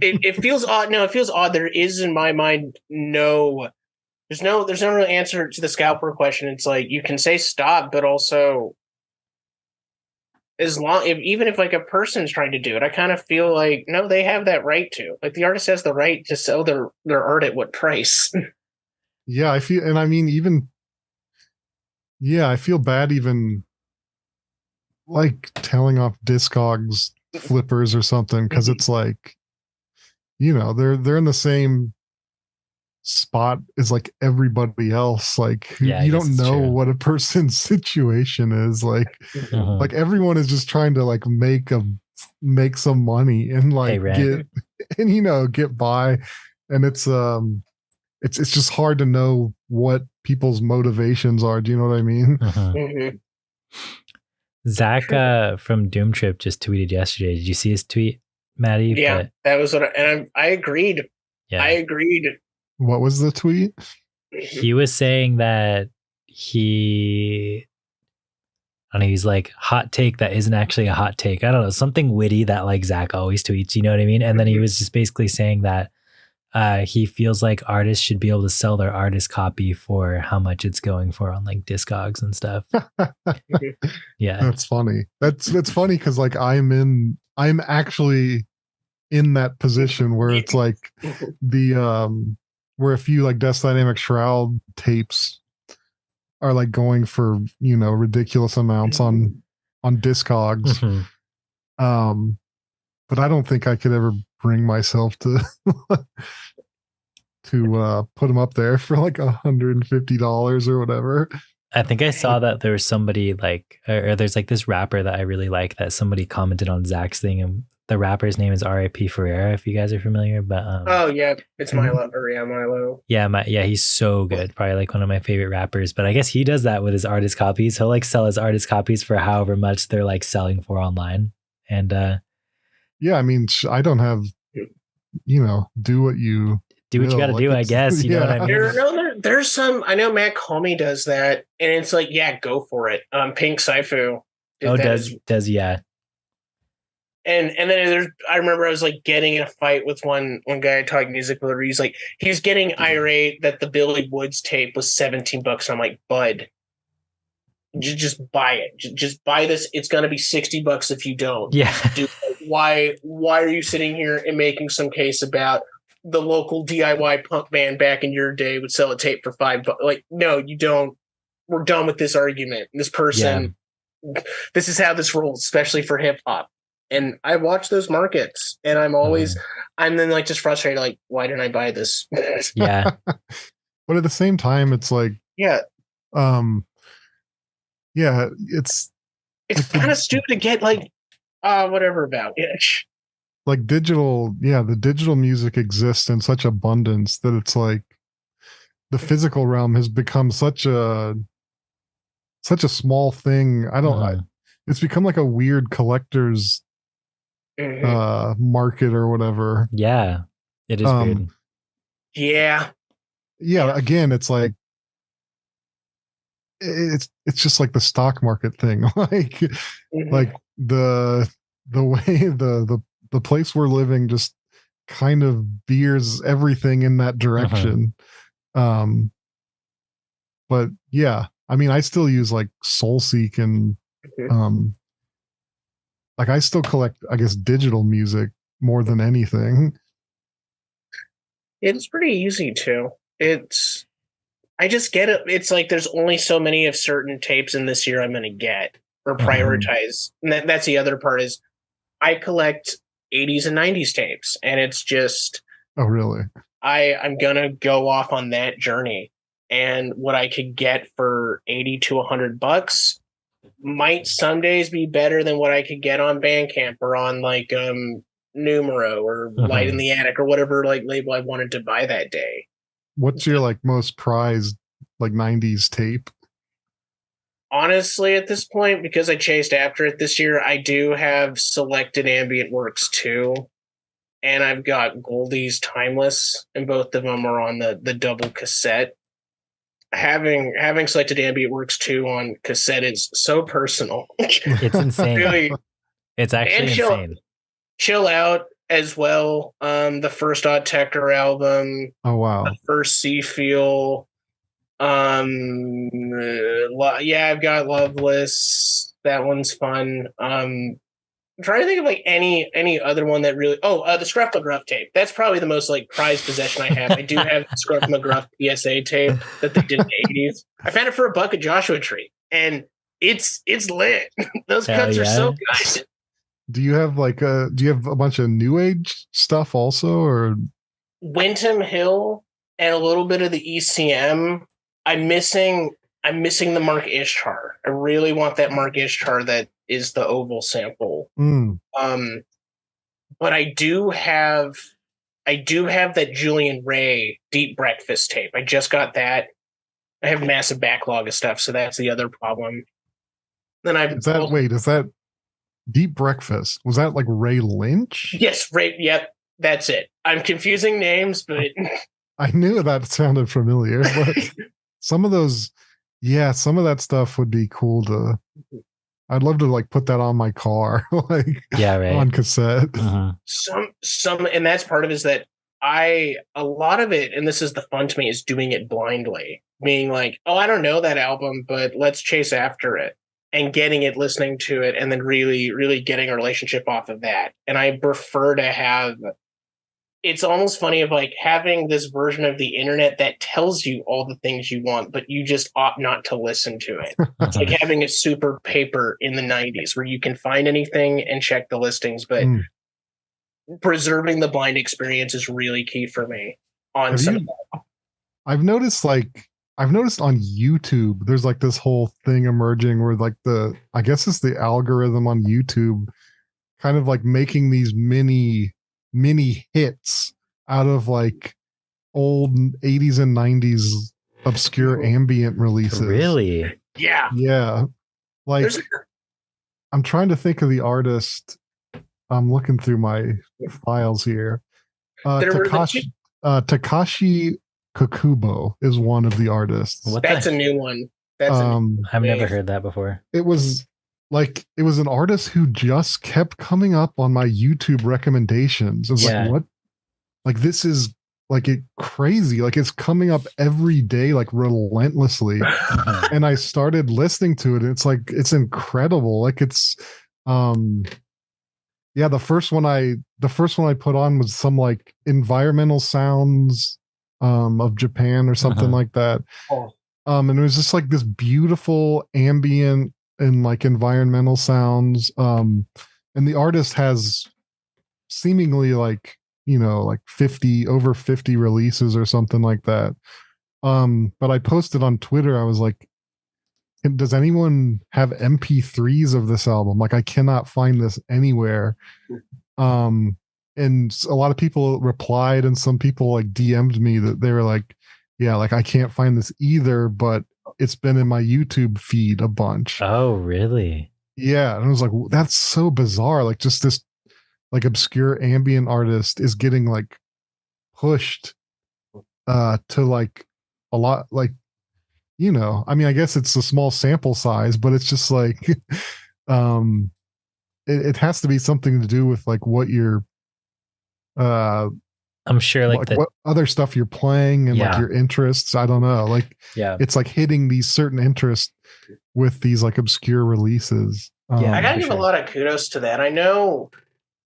It feels odd. No, it feels odd. There is, in my mind, there's no real answer to the scalper question. It's like you can say stop, but also, even if like a person's trying to do it, I kind of feel like no, they have that right to. Like the artist has the right to sell their art at what price. Yeah, I feel, and I mean, even I feel bad even like telling off Discogs flippers or something, because it's like, they're in the same spot as like everybody else. Like, you don't know what a person's situation is. Like, like everyone is just trying to like make some money and like get by, and it's just hard to know what people's motivations are. Do you know what I mean? Zach from Doom Trip just tweeted yesterday. Did you see his tweet, Maddie? Yeah, that was what I agreed. Yeah. I agreed. What was the tweet? He was saying that he's like, hot take that isn't actually a hot take. I don't know, something witty that like Zach always tweets, you know what I mean? And then he was just basically saying that he feels like artists should be able to sell their artist copy for how much it's going for on like Discogs and stuff. Yeah, that's funny. That's funny because like I'm actually in that position where it's like the where a few like Death Dynamic Shroud tapes are like going for, you know, ridiculous amounts on Discogs. But I don't think I could ever bring myself to to put them up there for like $150 or whatever. I think I saw that there was somebody like, or there's like this rapper that I really like that somebody commented on Zach's thing, and the rapper's name is R.I.P. Ferreira, if you guys are familiar. But oh yeah, it's Milo. Or yeah, Milo. Yeah, he's so good. Probably like one of my favorite rappers. But I guess he does that with his artist copies. He'll like sell his artist copies for however much they're like selling for online. And yeah, I mean, I don't have, you know, do what you got to do, I guess. You know what I mean? There's some, I know Matt Comey does that, and it's like, yeah, go for it. Pink Saifu. Does yeah. And then I remember I was like getting in a fight with one guy I talk music with. He's like, he was getting irate that the Billy Woods tape was $17. And I'm like, bud, just buy it. Just buy this. It's gonna be $60 if you don't. Yeah. Dude, why are you sitting here and making some case about the local DIY punk band back in your day would sell a tape for $5? Like, no, you don't. We're done with this argument. This person, this is how this rolls, especially for hip hop. And I watch those markets, and I'm then like just frustrated. Like, why didn't I buy this? Yeah. But at the same time, it's like, it's kind of stupid to get like, whatever about it. Like the digital music exists in such abundance that it's like the physical realm has become such a small thing. It's become like a weird collector's market or whatever. Yeah, it is weird. Yeah. Again, it's like it's just like the stock market thing. Like like the way the place we're living just kind of veers everything in that direction. But yeah, I mean, I still use like SoulSeek and like I still collect, I guess, digital music more than anything. It's pretty easy too. I just get it. It's like there's only so many of certain tapes in this year I'm going to get or prioritize. And that's the other part is I collect 80s and 90s tapes, and it's just. Oh, really? I'm going to go off on that journey, and what I could get for $80 to $100 might some days be better than what I could get on Bandcamp or on like Numero or Light in the Attic or whatever like label I wanted to buy that day. What's your like most prized like 90s tape? Honestly, at this point, because I chased after it this year, I do have Selected Ambient Works 2, and I've got Goldie's Timeless, and both of them are on the double cassette. Having Selected Ambient Works 2 on cassette is so personal. It's insane. Really, it's actually insane. Chill Out as well. The first Odd Tector album. Oh wow. The first Seafeel. I've got Loveless. That one's fun. I'm trying to think of like any other one that really. The Scruff McGruff tape. That's probably the most like prized possession I have. I do have the Scruff McGruff PSA tape that they did in the 80s. I found it for $1 at Joshua Tree, and it's lit. Those cuts are so good. Do you have a bunch of new age stuff also, or Windham Hill and a little bit of the ECM? I'm missing the Mark Ishtar. I really want that Mark Ishtar that is the oval sample. But I do have that Julian Ray Deep Breakfast tape. I just got that. I have a massive backlog of stuff, so that's the other problem. Then is that Deep Breakfast? Was that like Ray Lynch? Yes, Ray. Yep, that's it. I'm confusing names, but I knew that sounded familiar. But some of that stuff would be cool to. I'd love to like put that on my car, like on cassette. Some, and that's part of it is that a lot of it, and this is the fun to me, is doing it blindly. Being like, oh, I don't know that album, but let's chase after it and getting it, listening to it, and then really, really getting a relationship off of that. And I prefer to have, it's almost funny of like having this version of the internet that tells you all the things you want, but you just opt not to listen to it. It's like having a super paper in the 90s where you can find anything and check the listings, but preserving the blind experience is really key for me on I've noticed on YouTube, there's like this whole thing emerging where like I guess it's the algorithm on YouTube kind of like making these mini hits out of like old 80s and 90s obscure ambient releases. Really? Yeah. Yeah. Like I'm trying to think of the artist. I'm looking through my files here. Takashi Kakubo is one of the artists. That's a new one. I've never heard that before. It was an artist who just kept coming up on my YouTube recommendations. It was like, what? Like, this is like crazy. Like, it's coming up every day, like relentlessly. And I started listening to it. And it's like, it's incredible. Like, it's, the first one I put on was some like environmental sounds of Japan or something like that. And it was just like this beautiful ambient and like environmental sounds. And the artist has seemingly like, like over 50 releases or something like that. But I posted on Twitter, I was like, does anyone have MP3s of this album? Like, I cannot find this anywhere. And a lot of people replied, and some people like DM'd me that they were like, yeah, like I can't find this either, but it's been in my YouTube feed a bunch. Oh, really? Yeah. And I was like, that's so bizarre. Like, just this like obscure ambient artist is getting like pushed to like a lot, like, I mean, I guess it's a small sample size, but it's just like it has to be something to do with like what you're I'm sure like what other stuff you're playing and like your interests. I don't know. Like, it's like hitting these certain interests with these like obscure releases. I gotta give a lot of kudos to that. I know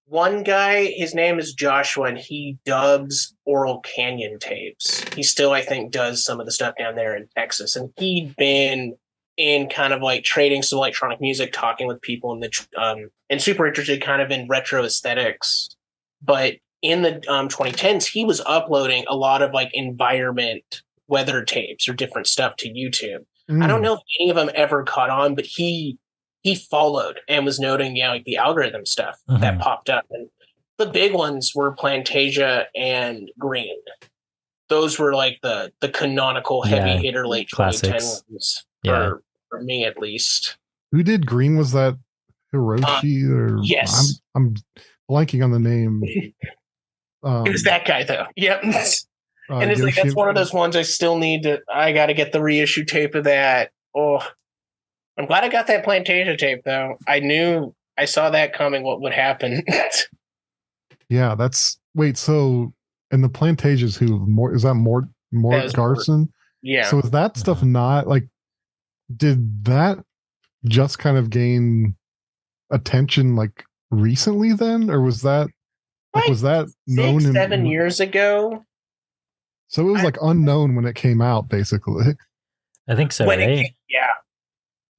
one guy, his name is Joshua, and he dubs Oral Canyon tapes. He still, I think, does some of the stuff down there in Texas. And he'd been in kind of like trading some electronic music, talking with people in the and super interested kind of in retro aesthetics. But in the 2010s, he was uploading a lot of like environment weather tapes or different stuff to YouTube. I don't know if any of them ever caught on, but he followed and was noting, like the algorithm stuff that popped up. And the big ones were Plantasia and Green. Those were like the canonical heavy hitter late 2010 ones for me, at least. Who did Green? Was that Hiroshi? Or yes. I'm blanking on the name. It was that guy though. Yep. And it's like, that's one of those ones I got to get the reissue tape of that. Oh, I'm glad I got that Plantasia tape though. I saw that coming, what would happen. Yeah, so, and the Plantasia's who? Is that Mort Garson? Yeah. So is that stuff not like, did that just kind of gain attention like recently then? Or was that known 7 years ago? So it was like unknown when it came out, basically. I think so, right?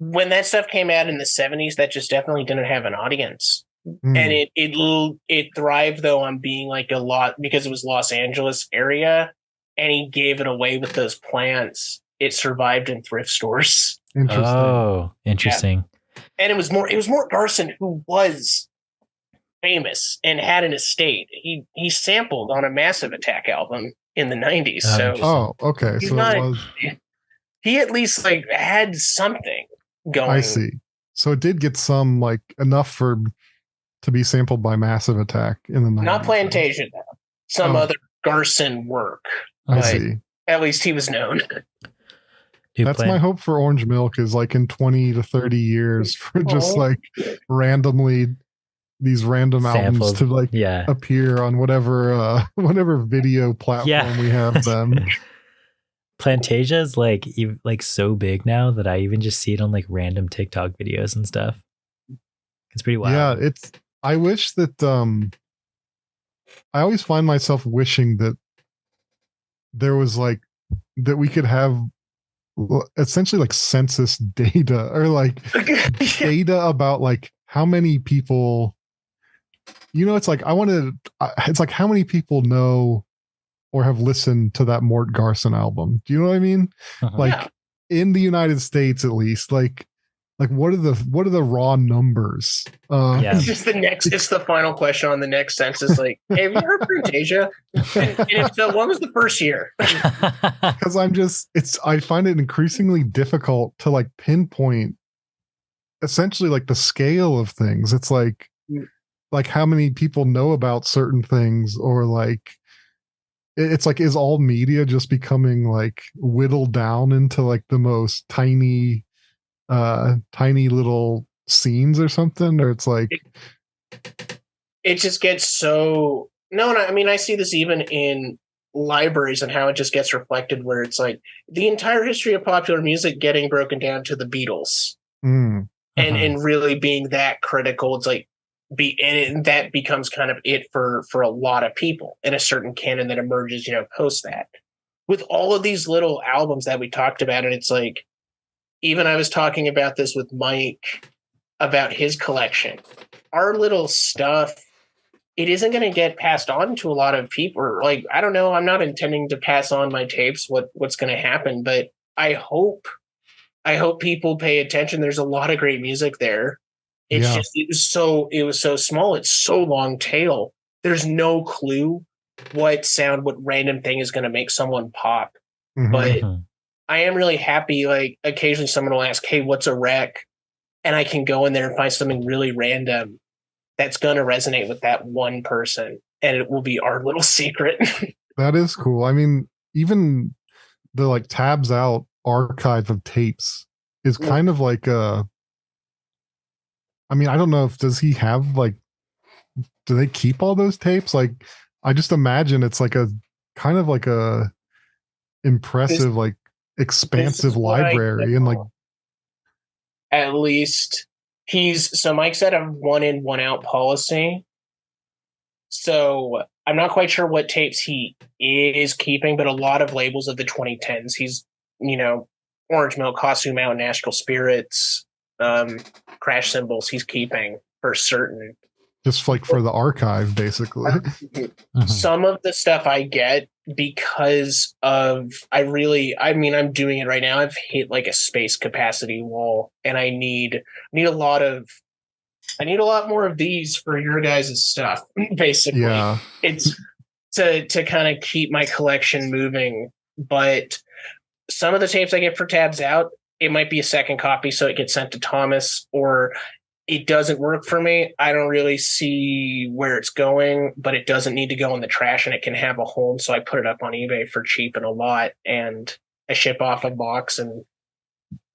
When that stuff came out in the 70s, that just definitely didn't have an audience. And it thrived though on being like a lot, because it was Los Angeles area, and he gave it away with those plants. It survived in thrift stores. Interesting. Oh, interesting. Yeah. And it was Mort Garson who was famous and had an estate. He sampled on a Massive Attack album in the 90s. Okay. So he at least like had something going. I see. So it did get some like enough to be sampled by Massive Attack in the 90s. Not Plantasia though. Some other Garson work. I see. At least he was known. That's my hope for Orange Milk, is like in 20 to 30 years for just like randomly these random albums to like appear on whatever video platform we have them. Plantasia is like so big now that I even just see it on like random TikTok videos and stuff. It's pretty wild. Yeah, I wish that I always find myself wishing that there was like that we could have essentially like census data or like data about like how many people, it's like it's like how many people know or have listened to that Mort Garson album. Do you know what I mean? Like in the United States, at least, like what are the raw numbers? It's just it's the final question on the next census. Like, hey, have you heard Fantasia? And if so, when was the first year? Because I find it increasingly difficult to like pinpoint essentially like the scale of things. It's like how many people know about certain things, or like it's like, is all media just becoming like whittled down into like the most tiny little scenes or something? Or it's like it just gets so I mean, I see this even in libraries and how it just gets reflected, where it's like the entire history of popular music getting broken down to the Beatles and really being that critical. It's like that becomes kind of it for a lot of people in a certain canon that emerges, post that, with all of these little albums that we talked about. And it's like, even I was talking about this with Mike about his collection. Our little stuff, it isn't going to get passed on to a lot of people. Like, I don't know. I'm not intending to pass on my tapes. What's going to happen? But I hope people pay attention. There's a lot of great music there. It's just it was so small. It's so long tail. There's no clue what random thing is going to make someone pop. But I am really happy. Like, occasionally someone will ask, "Hey, what's a rec?" And I can go in there and find something really random that's going to resonate with that one person, and it will be our little secret. That is cool. I mean, even the like tabs out archive of tapes is kind of like I mean, I don't know does he have like, do they keep all those tapes? Like, I just imagine it's like a kind of like a impressive, like expansive library, and like at least Mike said a 1 in 1 out policy. So I'm not quite sure what tapes he is keeping, but a lot of labels of the 2010s. He's, Orange Milk, Costume Out, Nashville Spirits, Crash Cymbals he's keeping for certain. Just like for the archive, basically. Some of the stuff I get because of I'm doing it right now. I've hit like a space capacity wall, and I need a lot more of these for your guys' stuff. Basically, it's to kind of keep my collection moving. But some of the tapes I get for tabs out, it might be a second copy, so it gets sent to Thomas, or it doesn't work for me. I don't really see where it's going, but it doesn't need to go in the trash, and it can have a home. So I put it up on eBay for cheap and a lot, and I ship off a box and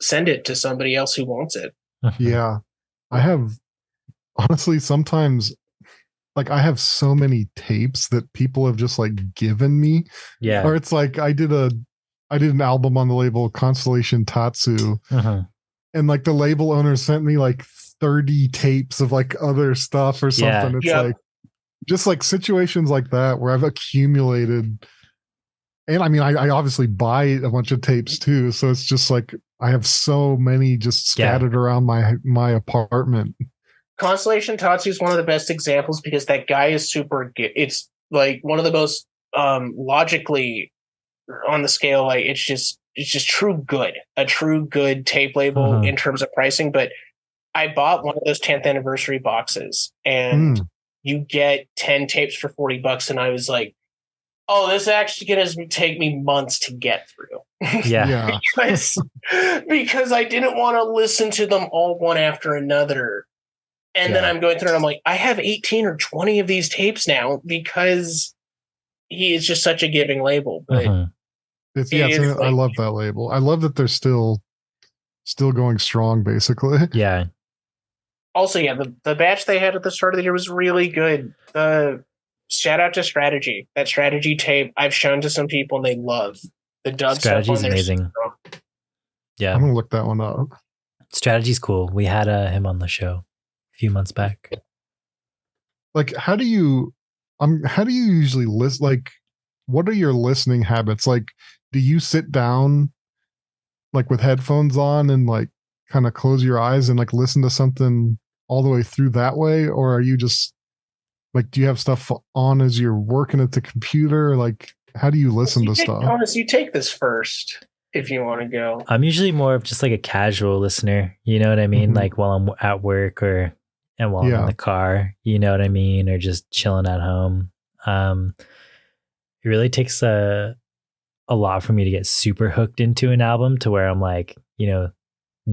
send it to somebody else who wants it. Yeah. I have, honestly, sometimes like I have so many tapes that people have just like given me. Yeah. Or it's like I did an album on the label Constellation Tatsu. And like the label owner sent me like 30 tapes of like other stuff or something. It's like just like situations like that where I've accumulated. And I mean, I obviously buy a bunch of tapes too. So it's just like I have so many just scattered around my apartment. Constellation Tatsu is one of the best examples because that guy is super good. It's like one of the most logically on the scale. Like it's just a true good tape label in terms of pricing. But I bought one of those 10th anniversary boxes, and you get 10 tapes for $40, and I was like, "Oh, this is actually going to take me months to get through." Yeah, because I didn't want to listen to them all one after another, and then I'm going through and I'm like, I have 18 or 20 of these tapes now because he is just such a giving label. But I love that label. I love that they're still going strong, basically. Yeah. Also, yeah, the batch they had at the start of the year was really good. Shout out to Strategy. That Strategy tape I've shown to some people and they love. The dub Strategy's stuff on amazing. Yeah. I'm going to look that one up. Strategy's cool. We had him on the show a few months back. Like, how do you usually listen? Like, what are your listening habits? Like, do you sit down like with headphones on and like kind of close your eyes and like listen to something all the way through that way? Or are you just like, do you have stuff on as you're working at the computer? Like, how do you listen to stuff? Thomas, you take this first if you want to go. I'm usually more of just like a casual listener. You know what I mean? Mm-hmm. Like while I'm at work and while I'm in the car, you know what I mean? Or just chilling at home. It really takes a lot for me to get super hooked into an album to where I'm like, you know,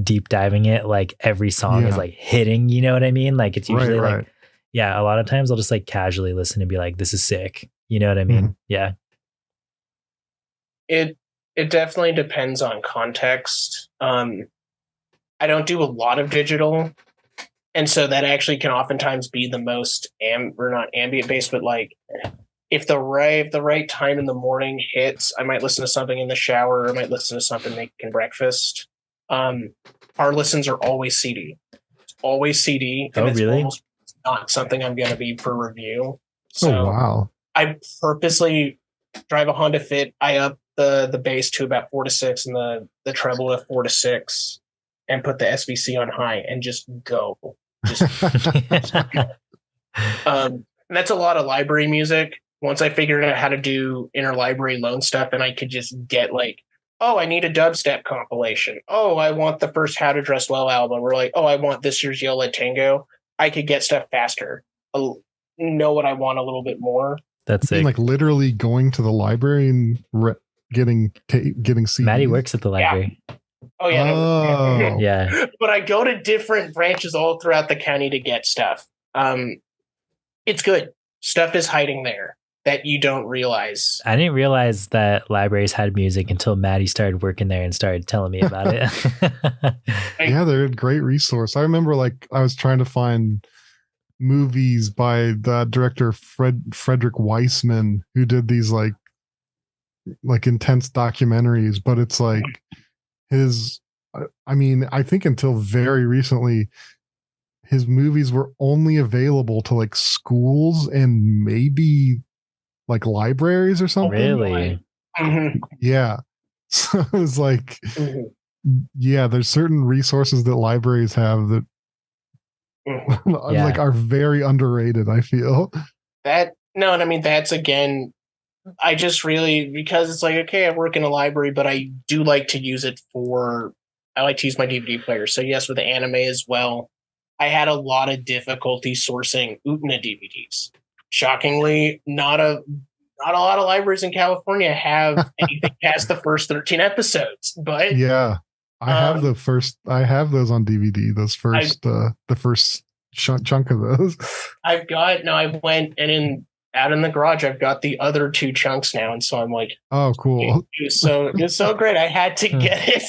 deep diving it. Like every song is like hitting, you know what I mean? Like it's usually like, yeah, a lot of times I'll just like casually listen and be like, this is sick. You know what I mean? Mm-hmm. Yeah. It definitely depends on context. I don't do a lot of digital. And so that actually can oftentimes be the most not ambient based, but like if the right time in the morning hits, I might listen to something in the shower, or I might listen to something making breakfast. Our listens are always CD. It's always CD. And it's really? Almost not something I'm going to be for review. So wow. I purposely drive a Honda Fit. I up the bass to about 4 to 6 and the treble to 4 to 6 and put the SVC on high and just go. And that's a lot of library music. Once I figured out how to do interlibrary loan stuff and I could just get like, oh, I need a dubstep compilation. Oh, I want the first How to Dress Well album. Or like, oh, I want this year's Yo La Tango. I could get stuff faster. Know what I want a little bit more. That's it. Like literally going to the library and getting CDs. Maddie works at the library. Yeah. Oh yeah. Oh. Yeah. But I go to different branches all throughout the county to get stuff. It's good. Stuff is hiding there that you don't realize. I didn't realize that libraries had music until Maddie started working there and started telling me about it. Yeah, they're a great resource. I remember like I was trying to find movies by the director Frederick Weissman, who did these like intense documentaries, but it's like I think until very recently his movies were only available to like schools and maybe like libraries or something. Really? Mm-hmm. Yeah. So it's like, yeah, there's certain resources that libraries have that like are very underrated, I feel. And I mean, that's again, I just really, because it's like, okay, I work in a library, but I do like to use it I like to use my DVD player. So yes, with anime as well. I had a lot of difficulty sourcing Utna DVDs. Shockingly, not a lot of libraries in California have anything past the first 13 episodes. But yeah, I have those on DVD. Those first, the first chunk of those. I went and out in the garage, I've got the other 2 chunks now, and so I'm like, oh, cool! It was so great. I had to get it.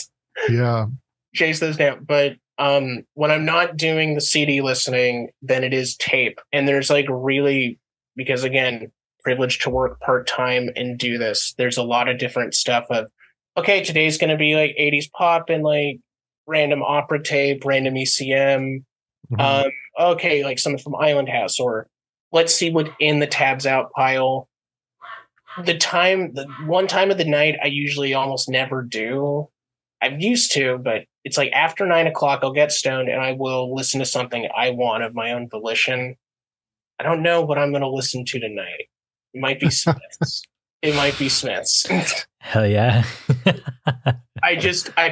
Yeah, chase those down, but. When I'm not doing the CD listening, then it is tape. And there's like really, because again, privileged to work part-time and do this, there's a lot of different stuff of, okay, today's going to be like 80s pop and like random opera tape, random ECM. Mm-hmm. Okay, like something from Island House, or let's see what in the tabs out pile. The one time of the night I usually almost never do. I've used to, but it's like after 9 o'clock, I'll get stoned and I will listen to something I want of my own volition. I don't know what I'm going to listen to tonight. It might be Smiths. Hell yeah. I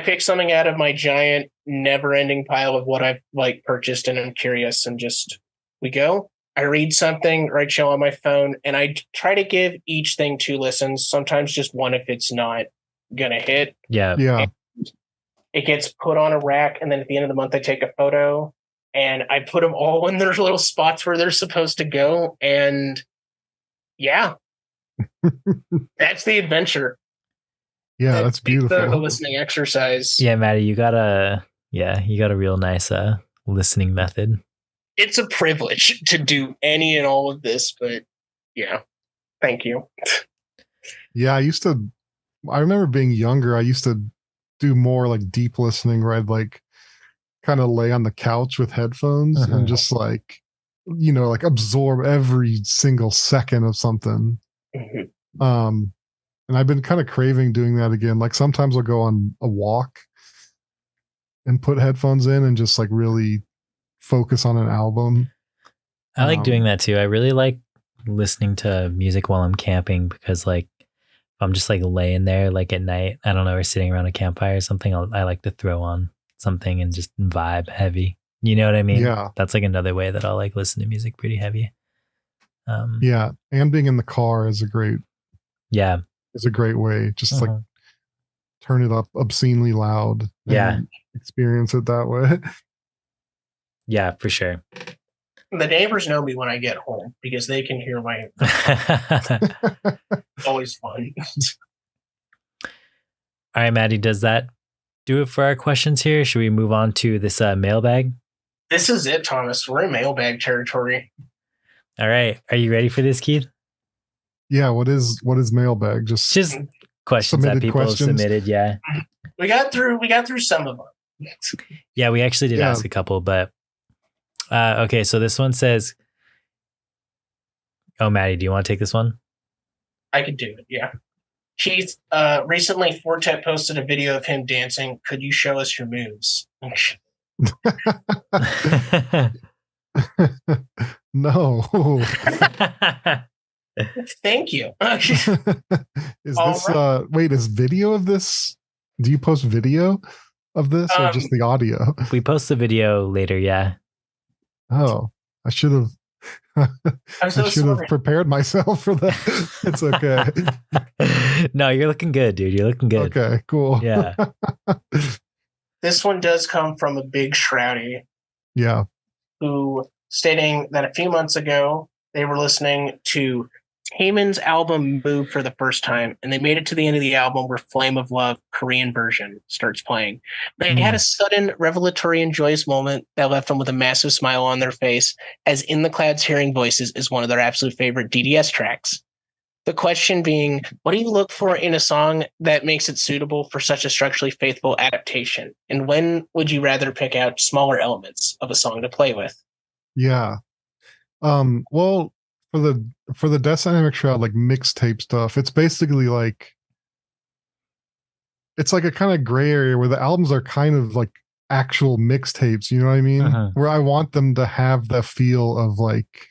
pick something out of my giant never ending pile of what I've like purchased and I'm curious and just, we go. I read something or I chill on my phone and I try to give each thing 2 listens. Sometimes just one if it's not going to hit. Yeah. Yeah. It gets put on a rack, and then at the end of the month, I take a photo, and I put them all in their little spots where they're supposed to go. And yeah, that's the adventure. Yeah, that's beautiful. The listening exercise. Yeah, Maddie, you got a real nice listening method. it's a privilege to do any and all of this, but yeah, thank you. Yeah, I remember being younger, I used to do more like deep listening where I'd like kind of lay on the couch with headphones and just like, like absorb every single second of something. And I've been kind of craving doing that again. Like sometimes I'll go on a walk and put headphones in and just like really focus on an album. I like doing that too. I really like listening to music while I'm camping because like if I'm just like laying there like at night, I don't know, or sitting around a campfire or something, I like to throw on something and just vibe heavy. You know what I mean? Yeah. That's like another way that I'll like listen to music pretty heavy. Yeah. And being in the car is a great way. Just like turn it up obscenely loud. Yeah. Experience it that way. Yeah, for sure. The neighbors know me when I get home because they can hear my always fun. All right, Maddie, does that do it for our questions here? Should we move on to this mailbag? This is it, Thomas. We're in mailbag territory. All right. Are you ready for this, Keith? Yeah, what is mailbag? Just questions that people have submitted, yeah. We got through some of them. Yeah, we actually did ask a couple, but okay, so this one says, oh, Maddie, do you want to take this one? I could do it, yeah. Keith, recently Fortet posted a video of him dancing. Could you show us your moves? No. Thank you. Is video of this? Do you post video of this or just the audio? We post the video later, yeah. Oh, I should have. I should have prepared myself for that. It's okay. No, you're looking good, dude. You're looking good. Okay, cool. Yeah. This one does come from a big Shroudy. Yeah. Who stating that a few months ago they were listening to Taemin's album Boo for the first time, and they made it to the end of the album where Flame of Love Korean version starts playing. They had a sudden revelatory and joyous moment that left them with a massive smile on their face, as In the Clouds Hearing Voices is one of their absolute favorite DDS tracks. The question being, what do you look for in a song that makes it suitable for such a structurally faithful adaptation? And when would you rather pick out smaller elements of a song to play with? Yeah. Well, for the Death Dynamic Shroud, like mixtape stuff, it's basically like it's like a kind of gray area where the albums are kind of like actual mixtapes, you know what I mean? Where I want them to have the feel of like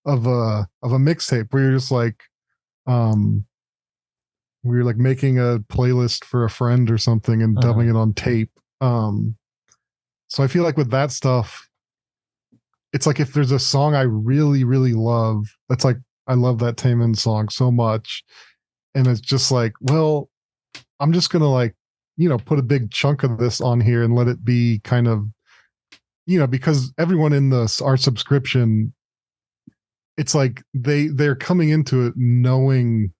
of a mixtape where you're just like we're like making a playlist for a friend or something and dubbing it on tape. So I feel like with that stuff, it's like if there's a song I really, really love, that's like, I love that Taemin song so much. And it's just like, well, I'm just going to like, put a big chunk of this on here and let it be kind of, because everyone in our subscription, it's like they're coming into it knowing,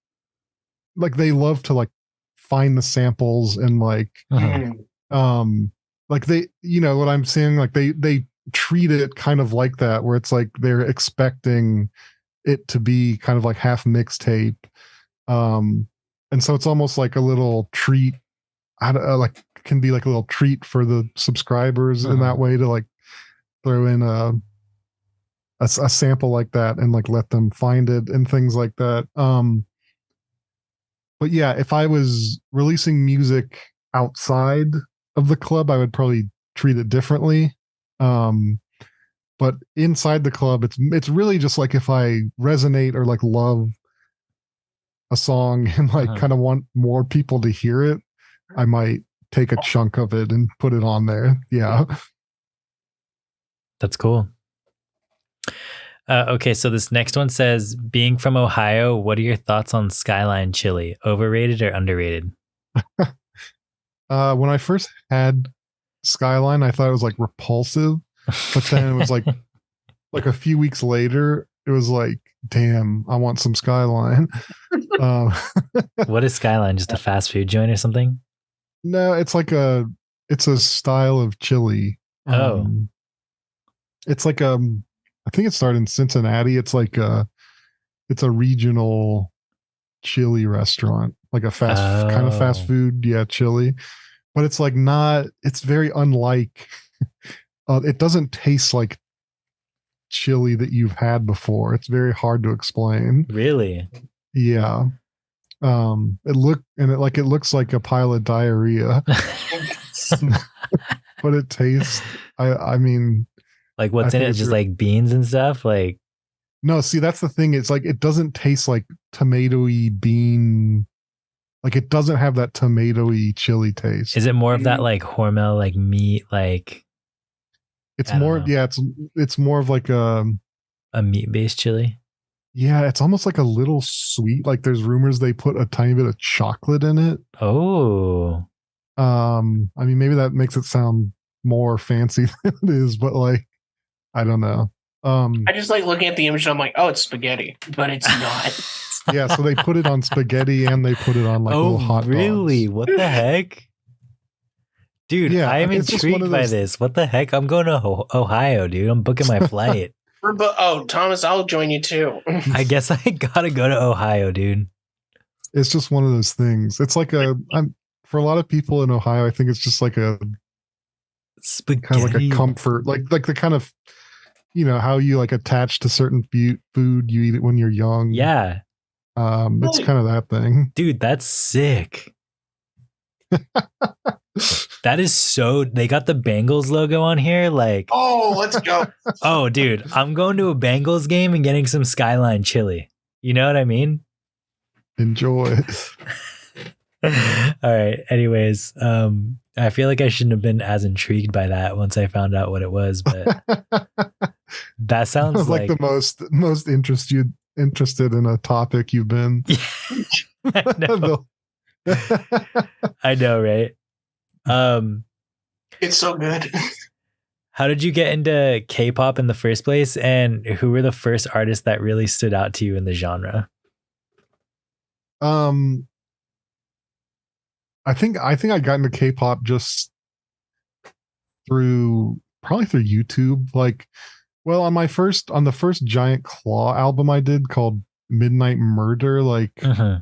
like they love to like find the samples and like, like they, what I'm saying, like they treat it kind of like that, where it's like they're expecting it to be kind of like half mixtape, and so it's almost like a little treat. Like can be like a little treat for the subscribers in that way to like throw in a sample like that and like let them find it and things like that. But yeah, if I was releasing music outside of the club, I would probably treat it differently. But inside the club, it's really just like if I resonate or like love a song and like kind of want more people to hear it, I might take a chunk of it and put it on there. Yeah. That's cool. Okay, so this next one says, being from Ohio, what are your thoughts on Skyline chili? Overrated or underrated? When I first had Skyline, I thought it was like repulsive, but then it was like a few weeks later, it was like, damn, I want some Skyline. What is Skyline? Just a fast food joint or something? No, it's a style of chili. It's like I think it started in Cincinnati. It's like it's a regional chili restaurant, like a kind of fast food, chili. But it's like not. It's very unlike. It doesn't taste like chili that you've had before. It's very hard to explain. Really? Yeah. It looks like a pile of diarrhea. But it tastes. I mean, like what's in it? Just like beans and stuff. Like, no. See, that's the thing. It's like it doesn't taste like tomatoey bean. Like it doesn't have that tomatoey chili taste. Is it more of that like Hormel, like meat, like? It's more, it's more of like a meat-based chili. Yeah, it's almost like a little sweet. Like there's rumors they put a tiny bit of chocolate in it. Oh. I mean, maybe that makes it sound more fancy than it is, but like, I don't know. I just like looking at the image and I'm like, oh, it's spaghetti, but it's not. Yeah, so they put it on spaghetti and they put it on like little hot dogs. Really? What the heck? Dude, I am intrigued by this. What the heck? I'm going to Ohio, dude. I'm booking my flight. Thomas, I'll join you too. I guess I gotta go to Ohio, dude. It's just one of those things. It's like for a lot of people in Ohio, I think it's just like a spaghetti. Kind of like a comfort, like the kind of, how you like attach to certain food, you eat it when you're young. Yeah. It's kind of that thing. Dude, that's sick. That is so. They got the Bengals logo on here. Like, oh, let's go. Oh, dude, I'm going to a Bengals game and getting some Skyline chili. You know what I mean? Enjoy. All right. Anyways, I feel like I shouldn't have been as intrigued by that once I found out what it was, but that sounds like the most interested in a topic you've been. I know. I know, right? It's so good. How did you get into K-pop in the first place, and who were the first artists that really stood out to you in the genre? I think I got into K-pop just probably through YouTube. Like, well, on the first Giant Claw album I did called Midnight Murder, like I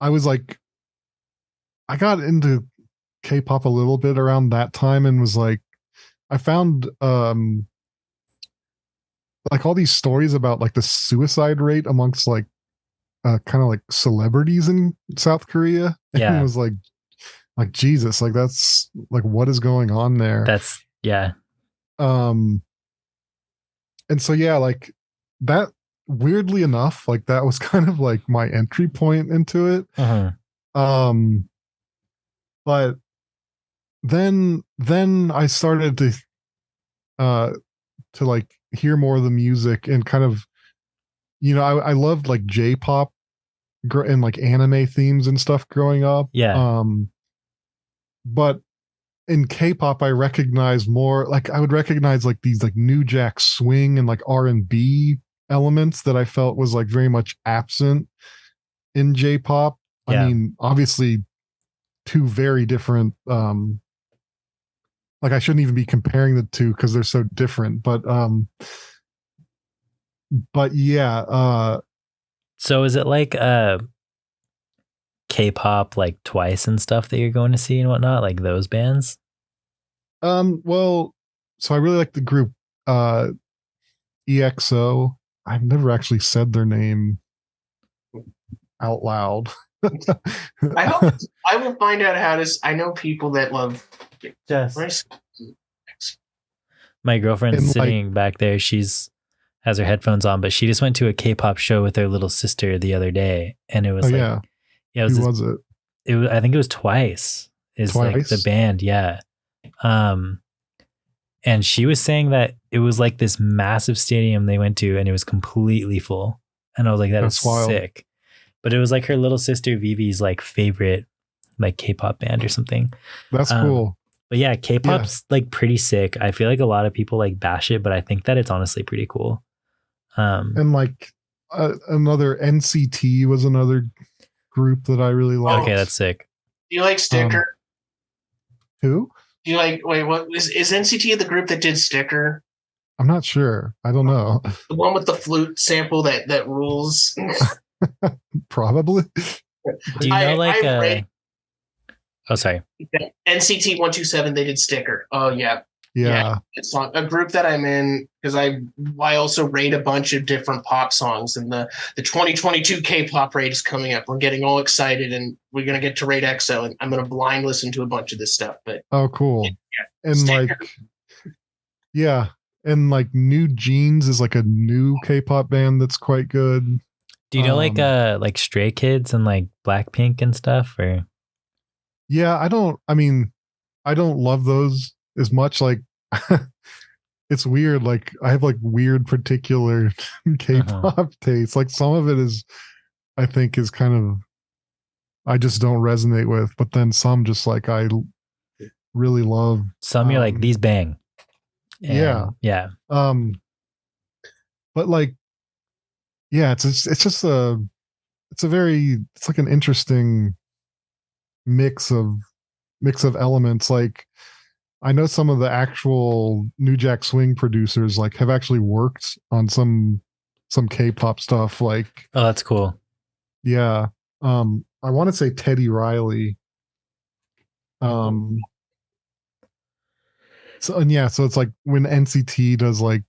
was like, I got into K-pop a little bit around that time and was like, I found like all these stories about like the suicide rate amongst like kind of like celebrities in South Korea. Yeah. And was like Jesus, like that's like what is going on there? That's and so like that, weirdly enough, like that was kind of like my entry point into it. But then I started to like hear more of the music and kind of, I loved like J-pop and like anime themes and stuff growing up. Yeah. But in K-pop, I recognize more, like I would recognize like these like New Jack Swing and like R&B elements that I felt was like very much absent in J-pop. Yeah. I mean, obviously two very different, like I shouldn't even be comparing the two because they're so different, but yeah. So is it like K-pop like Twice and stuff that you're going to see and whatnot, like those bands? Well, so I really like the group EXO. I've never actually said their name out loud. I will find out how to. I know people that love. Just my girlfriend's sitting back there. She's has her headphones on, but she just went to a K-pop show with her little sister the other day, and it was Who was it? It was, I think it was Twice. Like the band, yeah. And she was saying that it was like this massive stadium they went to, and it was completely full. And I was like, that's wild. Sick. But it was like her little sister Vivi's like favorite like K-pop band or something. That's cool. But yeah, K-pop's like pretty sick. I feel like a lot of people like bash it, but I think that it's honestly pretty cool. And like another NCT was another group that I really liked. Okay, that's sick. Do you like Sticker? Who? Do you like? Wait, what is NCT the group that did Sticker? I'm not sure. I don't know. The one with the flute sample that rules. Probably. Do you know oh, sorry. NCT 127. They did Sticker. Oh yeah. Yeah. It's a group that I'm in because I also rate a bunch of different pop songs, and the 2022 K-pop rate is coming up. We're getting all excited, and we're gonna get to rate EXO, and I'm gonna blind listen to a bunch of this stuff. But oh, cool. And Sticker. And like New Jeans is like a new K-pop band that's quite good. Do you know like Stray Kids and like Blackpink and stuff? Or yeah, I don't love those as much. Like it's weird. Like I have like weird particular K-pop tastes. Like some of it is, I think, is kind of I just don't resonate with. But then some just like I really love. Some you're like these bang. And, yeah. But like, yeah, it's just it's like an interesting mix of elements. Like I know some of the actual New Jack Swing producers like have actually worked on some K-pop stuff. Like, oh, that's cool. Yeah. I want to say Teddy Riley. So it's like when NCT does like,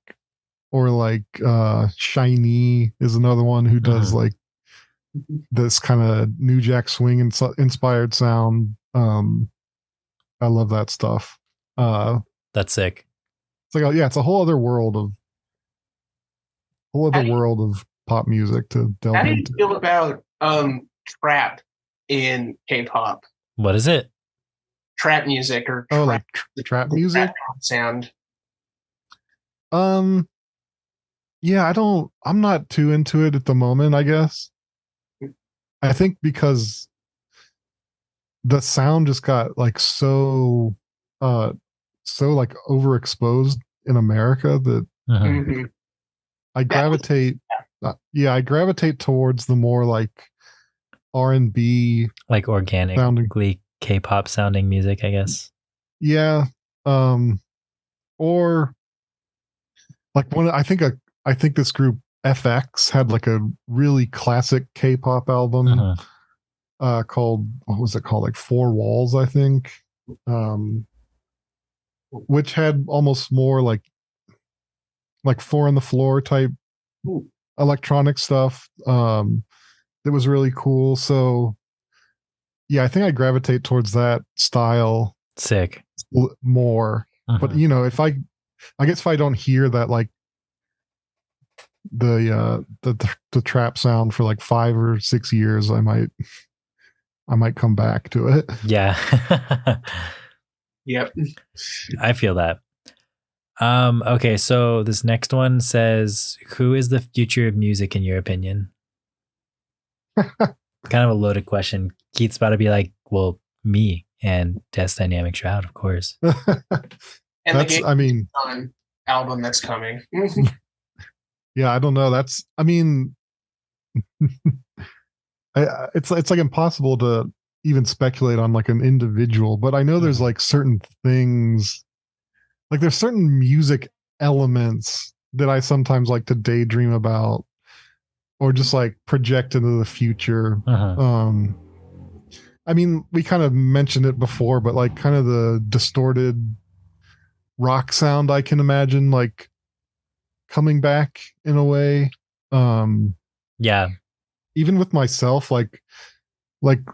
or like Shiny is another one who does like this kind of New Jack Swing inspired sound. I love that stuff. That's sick. It's like it's a whole other world of pop music to delve into. How do you feel about trap in K-pop? What is it? Trap music or trap music sound. Yeah, I'm not too into it at the moment, I guess. I think because the sound just got like so like overexposed in America that I gravitate towards the more like R&B, like organically K-pop sounding music, I guess. Yeah. Or like I think this group FX had like a really classic K-pop album called, what was it called? Like Four Walls, I think. Which had almost more like Four on the Floor type electronic stuff. That was really cool. So yeah, I think I gravitate towards that style. Sick. More. But you know, if I guess if I don't hear that like the trap sound for like 5 or 6 years, I might come back to it. Yeah. Yep. I feel that. Okay, so this next one says, who is the future of music in your opinion? Kind of a loaded question. Keith's about to be like, well, me and Death's Dynamic Shroud, of course. And the album that's coming. Yeah, I don't know. It's like impossible to even speculate on like an individual, but I know there's like certain things, like there's certain music elements that I sometimes like to daydream about or just like project into the future. I mean, we kind of mentioned it before, but like kind of the distorted rock sound I can imagine like coming back in a way. Yeah. Even with myself, like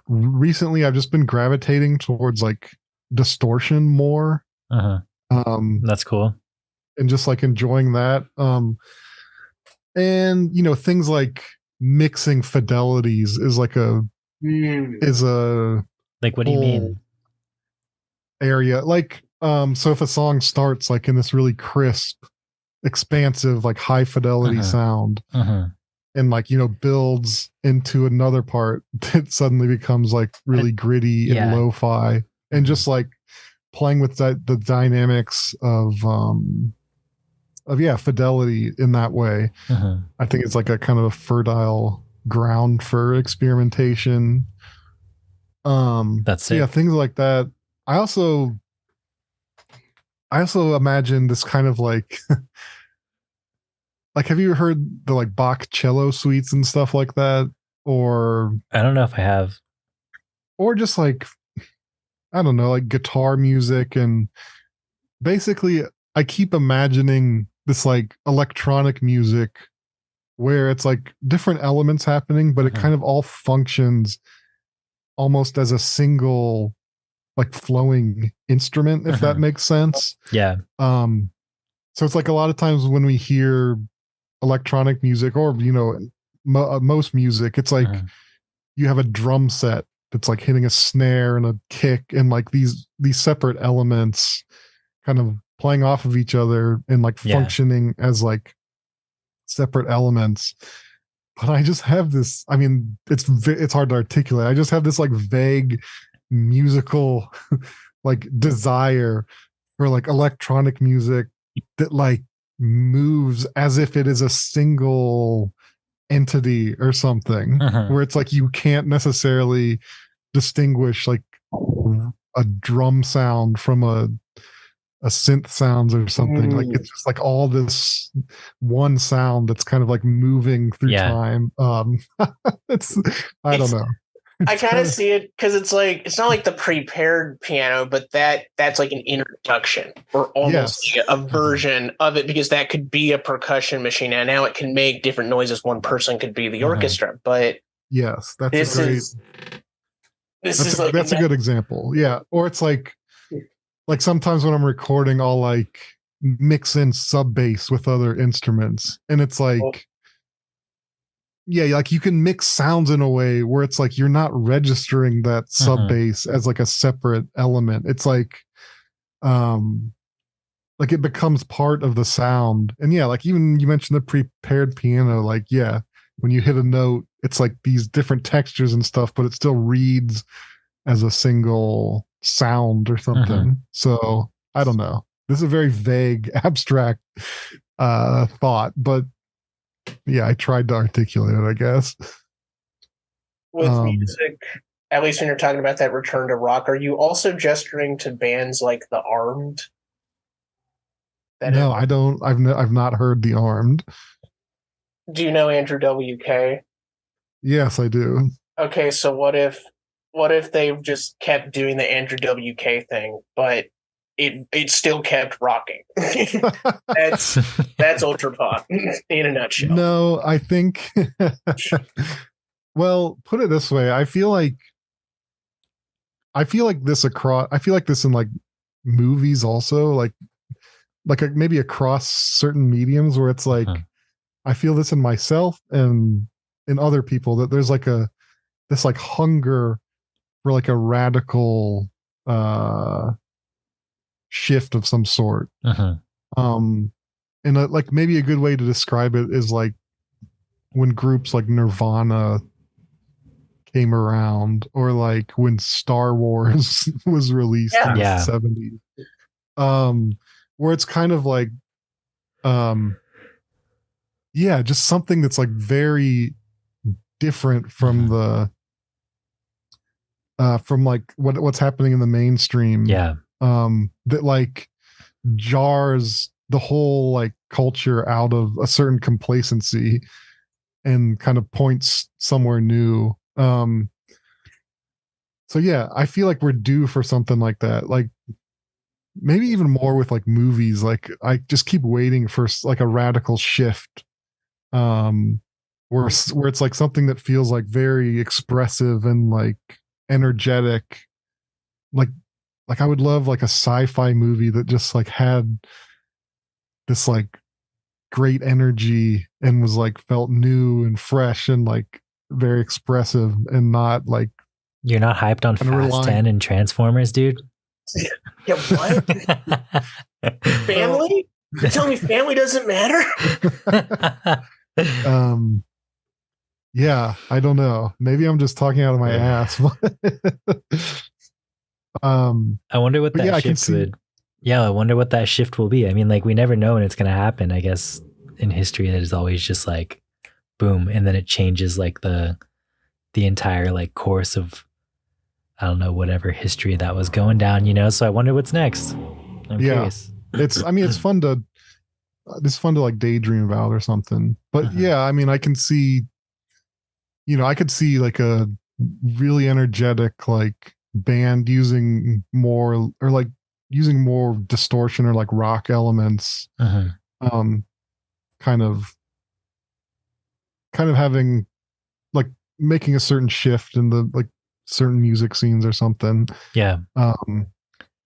recently I've just been gravitating towards like distortion more. That's cool. And just like enjoying that. And you know, things like mixing fidelities is like like, what do you mean? Area. Like, so if a song starts like in this really crisp, expansive, like high fidelity sound, and like, you know, builds into another part that suddenly becomes like really gritty and lo-fi, and just like playing with the dynamics of fidelity in that way. I think it's like a kind of a fertile ground for experimentation. That's it. Yeah, things like that. I also I also imagine this kind of like like, have you heard the like Bach cello suites and stuff like that? Or I don't know if I have. Or just like, I don't know, like guitar music. And basically I keep imagining this like electronic music where it's like different elements happening, but it kind of all functions almost as a single like flowing instrument, if that makes sense. Yeah. So it's like a lot of times when we hear electronic music or, you know, most music, it's like you have a drum set that's like hitting a snare and a kick and like these separate elements kind of playing off of each other and like functioning as like separate elements. But I just have this, I mean, it's hard to articulate. I just have this like vague musical like desire for like electronic music that like moves as if it is a single entity or something, where it's like you can't necessarily distinguish like a drum sound from a synth sounds or something. Like it's just like all this one sound that's kind of like moving through time. I don't know. I kind of see it because it's like, it's not like the prepared piano, but that's like an introduction or almost like a version of it, because that could be a percussion machine and now it can make different noises. One person could be the orchestra, but yes, that's a good example. Yeah. Or it's like sometimes when I'm recording, I'll like mix in sub bass with other instruments, and it's like, like you can mix sounds in a way where it's like you're not registering that sub bass as like a separate element. It's like it becomes part of the sound. And like even you mentioned the prepared piano, like when you hit a note, it's like these different textures and stuff, but it still reads as a single sound or something. So I don't know. This is a very vague, abstract thought, but I tried to articulate it, I guess. With music, at least when you're talking about that return to rock, are you also gesturing to bands like The Armed? No, I don't. I've not heard The Armed. Do you know Andrew WK? Yes, I do. Okay, so what if they've just kept doing the Andrew WK thing, but it still kept rocking? That's ultra pop in a nutshell. No, I think well, put it this way, I feel like this in like movies also, like maybe across certain mediums, where it's like I feel this in myself and in other people, that there's like this like hunger for like a radical shift of some sort. And like maybe a good way to describe it is like when groups like Nirvana came around, or like when Star Wars was released in the 70s, where it's kind of like just something that's like very different from the from like what's happening in the mainstream, that like jars the whole like culture out of a certain complacency and kind of points somewhere new. So I feel like we're due for something like that, like maybe even more with like movies. Like I just keep waiting for like a radical shift, where it's like something that feels like very expressive and like energetic. Like I would love like a sci-fi movie that just like had this like great energy and was like felt new and fresh and like very expressive, and not like, you're not hyped on Fast 10 and Transformers, dude? Yeah, what? Family? You're telling me family doesn't matter? I don't know. Maybe I'm just talking out of my ass. I wonder what that shift would. Yeah, I wonder what that shift will be. I mean, like, we never know when it's going to happen. I guess in history, it is always just like boom, and then it changes like the entire like course of, I don't know, whatever history that was going down, you know? So I wonder what's next. I'm curious. it's fun to like daydream about or something. But yeah, I mean, I can see, I could see like a really energetic like band using more distortion or like rock elements. Kind of having like making a certain shift in the like certain music scenes or something. Yeah.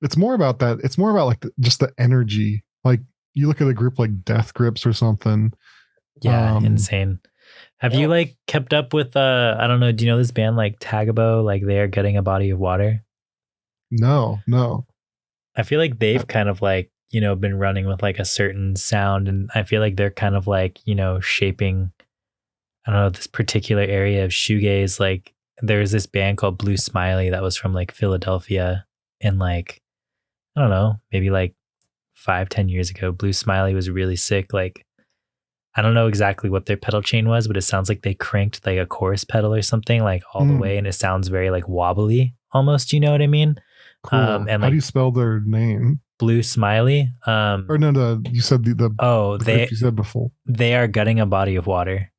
It's more about that. It's more about like just the energy. Like you look at a group like Death Grips or something. Yeah, insane. Have you like kept up with I don't know, do you know this band like Tagabo? Like they are getting a body of water? No. I feel like they've kind of like, been running with like a certain sound, and I feel like they're kind of like, shaping, I don't know, this particular area of shoegaze. Like there's this band called Blue Smiley that was from like Philadelphia, and like, I don't know, maybe like 5-10 years ago. Blue Smiley was really sick. Like, I don't know exactly what their pedal chain was, but it sounds like they cranked like a chorus pedal or something like all the way, and it sounds very like wobbly almost. You know what I mean? Cool. And how do you spell their name? Blue Smiley. Or no, you said the group you said before. They are gutting a body of water.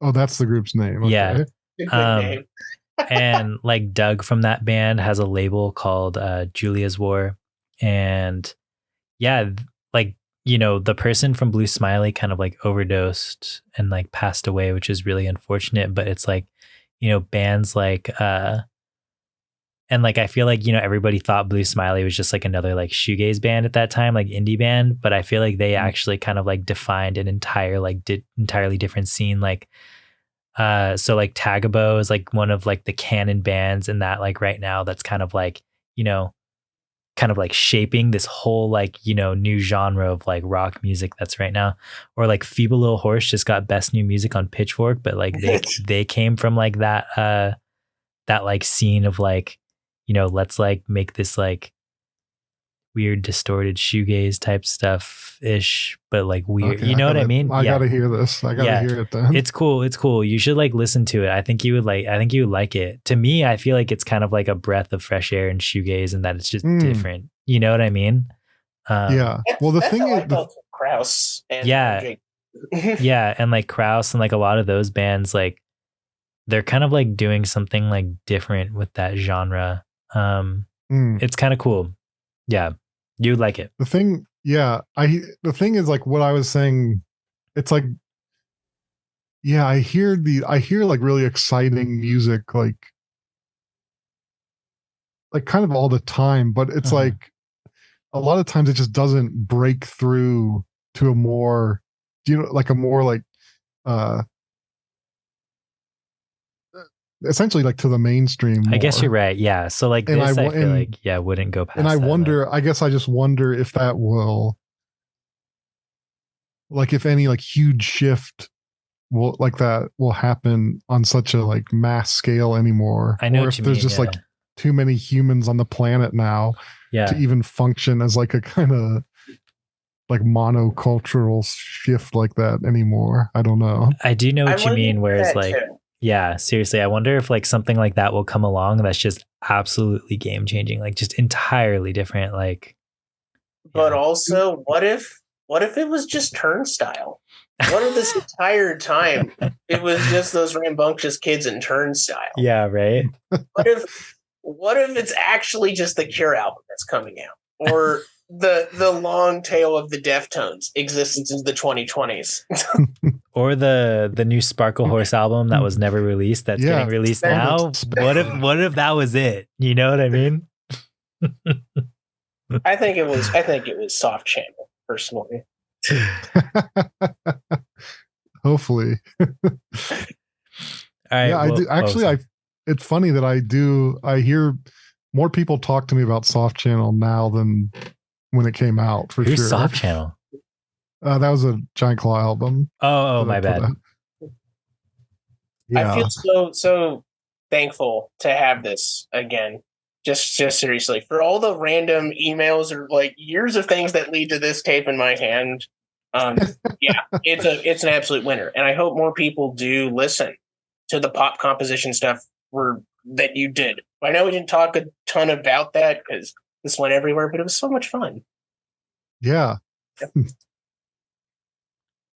Oh, that's the group's name. Okay. Yeah. And like Doug from that band has a label called Julia's War, and yeah, like, the person from Blue Smiley kind of like overdosed and like passed away, which is really unfortunate. But it's like, bands like, and like, I feel like, everybody thought Blue Smiley was just like another like shoegaze band at that time, like indie band. But I feel like they actually kind of like defined an entirely different scene. Like, so like Tagabo is like one of like the canon bands in that like right now that's kind of like, kind of like shaping this whole like, new genre of like rock music that's right now. Or like Feeble Little Horse just got best new music on Pitchfork, but like they came from like that like scene of like, let's like make this like weird distorted shoegaze type stuff ish, but like weird. Okay, what I mean? I gotta hear this. I gotta hear it then. It's cool. You should like listen to it. I think you would like it. To me, I feel like it's kind of like a breath of fresh air in shoegaze, and that it's just different. You know what I mean? Yeah. Well, the thing is, Kraus. And yeah, and like Kraus and like a lot of those bands, like they're kind of like doing something like different with that genre. It's kind of cool. Yeah, you'd like it. The thing is like what I was saying. It's like, yeah, I hear like really exciting music, like kind of all the time, but it's like a lot of times it just doesn't break through to a more, like a more like, essentially like to the mainstream more. I guess you're right. Yeah. So like this, I feel like, wouldn't go past. And I guess I just wonder if that will, like, if any like huge shift will like that will happen on such a like mass scale anymore. I know, or if there's just like too many humans on the planet now to even function as like a kind of like monocultural shift like that anymore. I don't know. I do know what you mean. Whereas like, yeah, seriously, I wonder if like something like that will come along that's just absolutely game changing, like just entirely different. Like, but also, what if it was just Turnstile? What if this entire time it was just those rambunctious kids in Turnstile? Yeah, right. What if it's actually just the Cure album that's coming out, or the long tail of the Deftones existence in the 2020s, or the new Sparkle Horse album that was never released that's getting released now? What if that was it? You know what I mean? I think it was Soft Channel, personally. Hopefully. All right, I do actually. It's funny that I hear more people talk to me about Soft Channel now than when it came out, for Who's sure. Soft Channel? That was a Giant Claw album. Oh, my bad. Yeah. I feel so thankful to have this again. Just seriously, for all the random emails or like years of things that lead to this tape in my hand. Yeah, it's an absolute winner, and I hope more people do listen to the pop composition stuff that you did. I know we didn't talk a ton about that because this went everywhere, but it was so much fun. Yeah.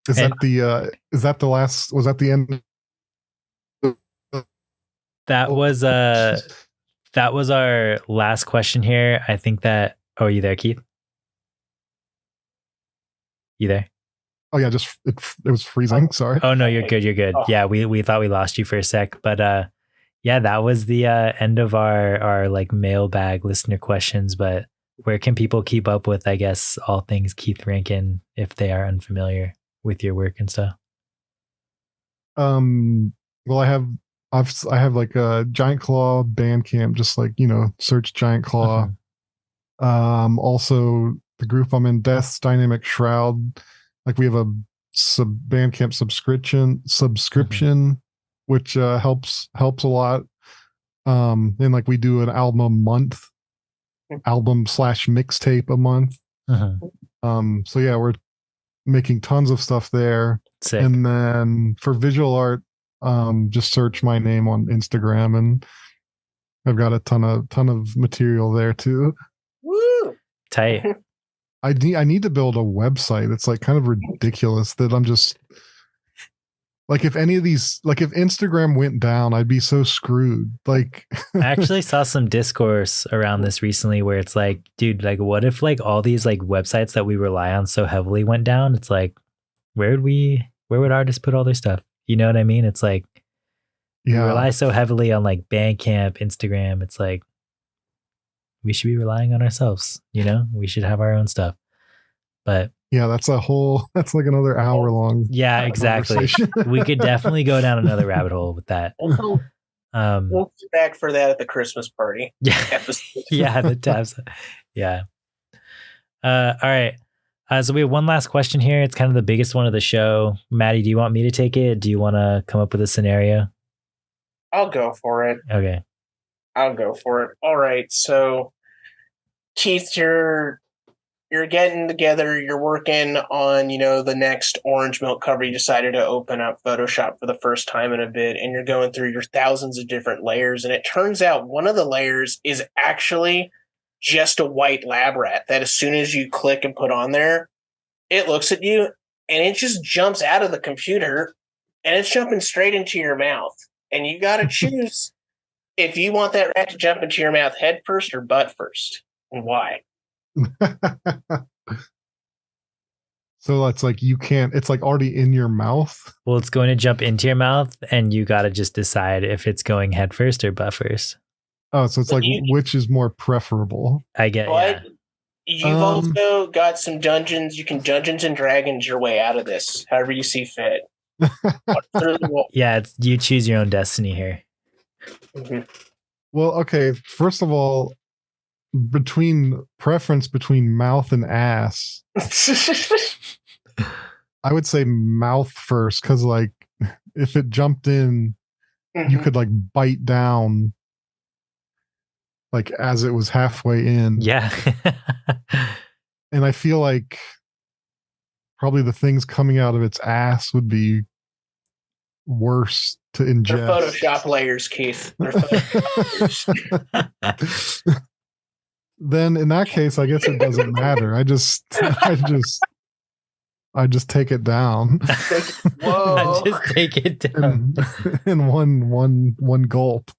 Is that the last? Was that the end? That was our last question here. I think that. Oh, are you there, Keith? You there? Oh yeah, just it was freezing. Sorry. Oh no, you're good. You're good. Yeah, we thought we lost you for a sec, but yeah, that was the end of our like mailbag listener questions. But where can people keep up with, I guess, all things Keith Rankin if they are unfamiliar with your work and stuff? Well, I have like a Giant Claw Bandcamp, just like, search Giant Claw. Also the group I'm in, Death's Dynamic Shroud, like we have a Bandcamp subscription, which helps a lot. And like we do an album / mixtape a month. So yeah, we're making tons of stuff there. Sick. And then for visual art, just search my name on Instagram, and I've got a ton of material there too. Woo! Tight. I need to build a website. It's like kind of ridiculous that I'm just like, if any of these, like if Instagram went down, I'd be so screwed. Like I actually saw some discourse around this recently where it's like, dude, like what if like all these like websites that we rely on so heavily went down? It's like, where would artists put all their stuff? You know what I mean? It's like, we rely so heavily on like Bandcamp, Instagram. It's like, we should be relying on ourselves, we should have our own stuff. But yeah, that's like another hour long. Yeah, exactly. We could definitely go down another rabbit hole with that. We'll be back for that at the Christmas party. Yeah. Yeah, the tabs. Yeah. All right. So we have one last question here. It's kind of the biggest one of the show. Maddie, do you want me to take it? Do you want to come up with a scenario? I'll go for it. Okay. I'll go for it. All right. So, Keith, you're getting together. You're working on, the next orange milk cover. You decided to open up Photoshop for the first time in a bit, and you're going through your thousands of different layers. And it turns out one of the layers is actually just a white lab rat that as soon as you click and put on there, it looks at you and it just jumps out of the computer and it's jumping straight into your mouth. And you got to choose if you want that rat to jump into your mouth head first or butt first, and why. So it's like it's like already in your mouth. Well, it's going to jump into your mouth and you got to just decide if it's going head first or butt first. Oh, so it's like which is more preferable? I get. But you've also got some dungeons. You can Dungeons and Dragons your way out of this, however you see fit. Yeah, you choose your own destiny here. Mm-hmm. Well, okay. First of all, between mouth and ass, I would say mouth first, because like if it jumped in, you could like bite down like as it was halfway in. Yeah. And I feel like probably the things coming out of its ass would be worse to ingest. They're Photoshop layers, Keith. They're Photoshop layers. Then in that case, I guess it doesn't matter. I just take it down. Whoa! Just take it down in one gulp.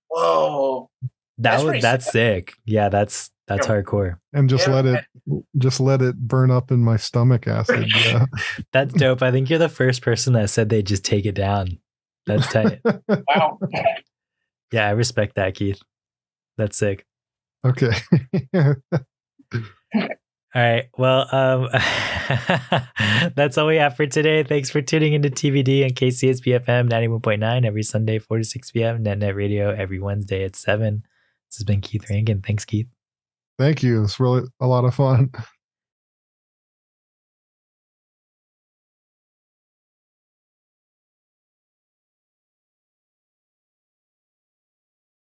Whoa! That's sick. Yeah, that's hardcore. And just let it burn up in my stomach acid. Yeah. That's dope. I think you're the first person that said they just take it down. That's tight. Wow. Yeah, I respect that, Keith. That's sick. Okay. All right. Well, that's all we have for today. Thanks for tuning into TBD on KCSB FM 91.9 every Sunday, 4 to 6 p.m. NetNet Radio every Wednesday at 7. This has been Keith Rankin. Thanks, Keith. Thank you. It's really a lot of fun.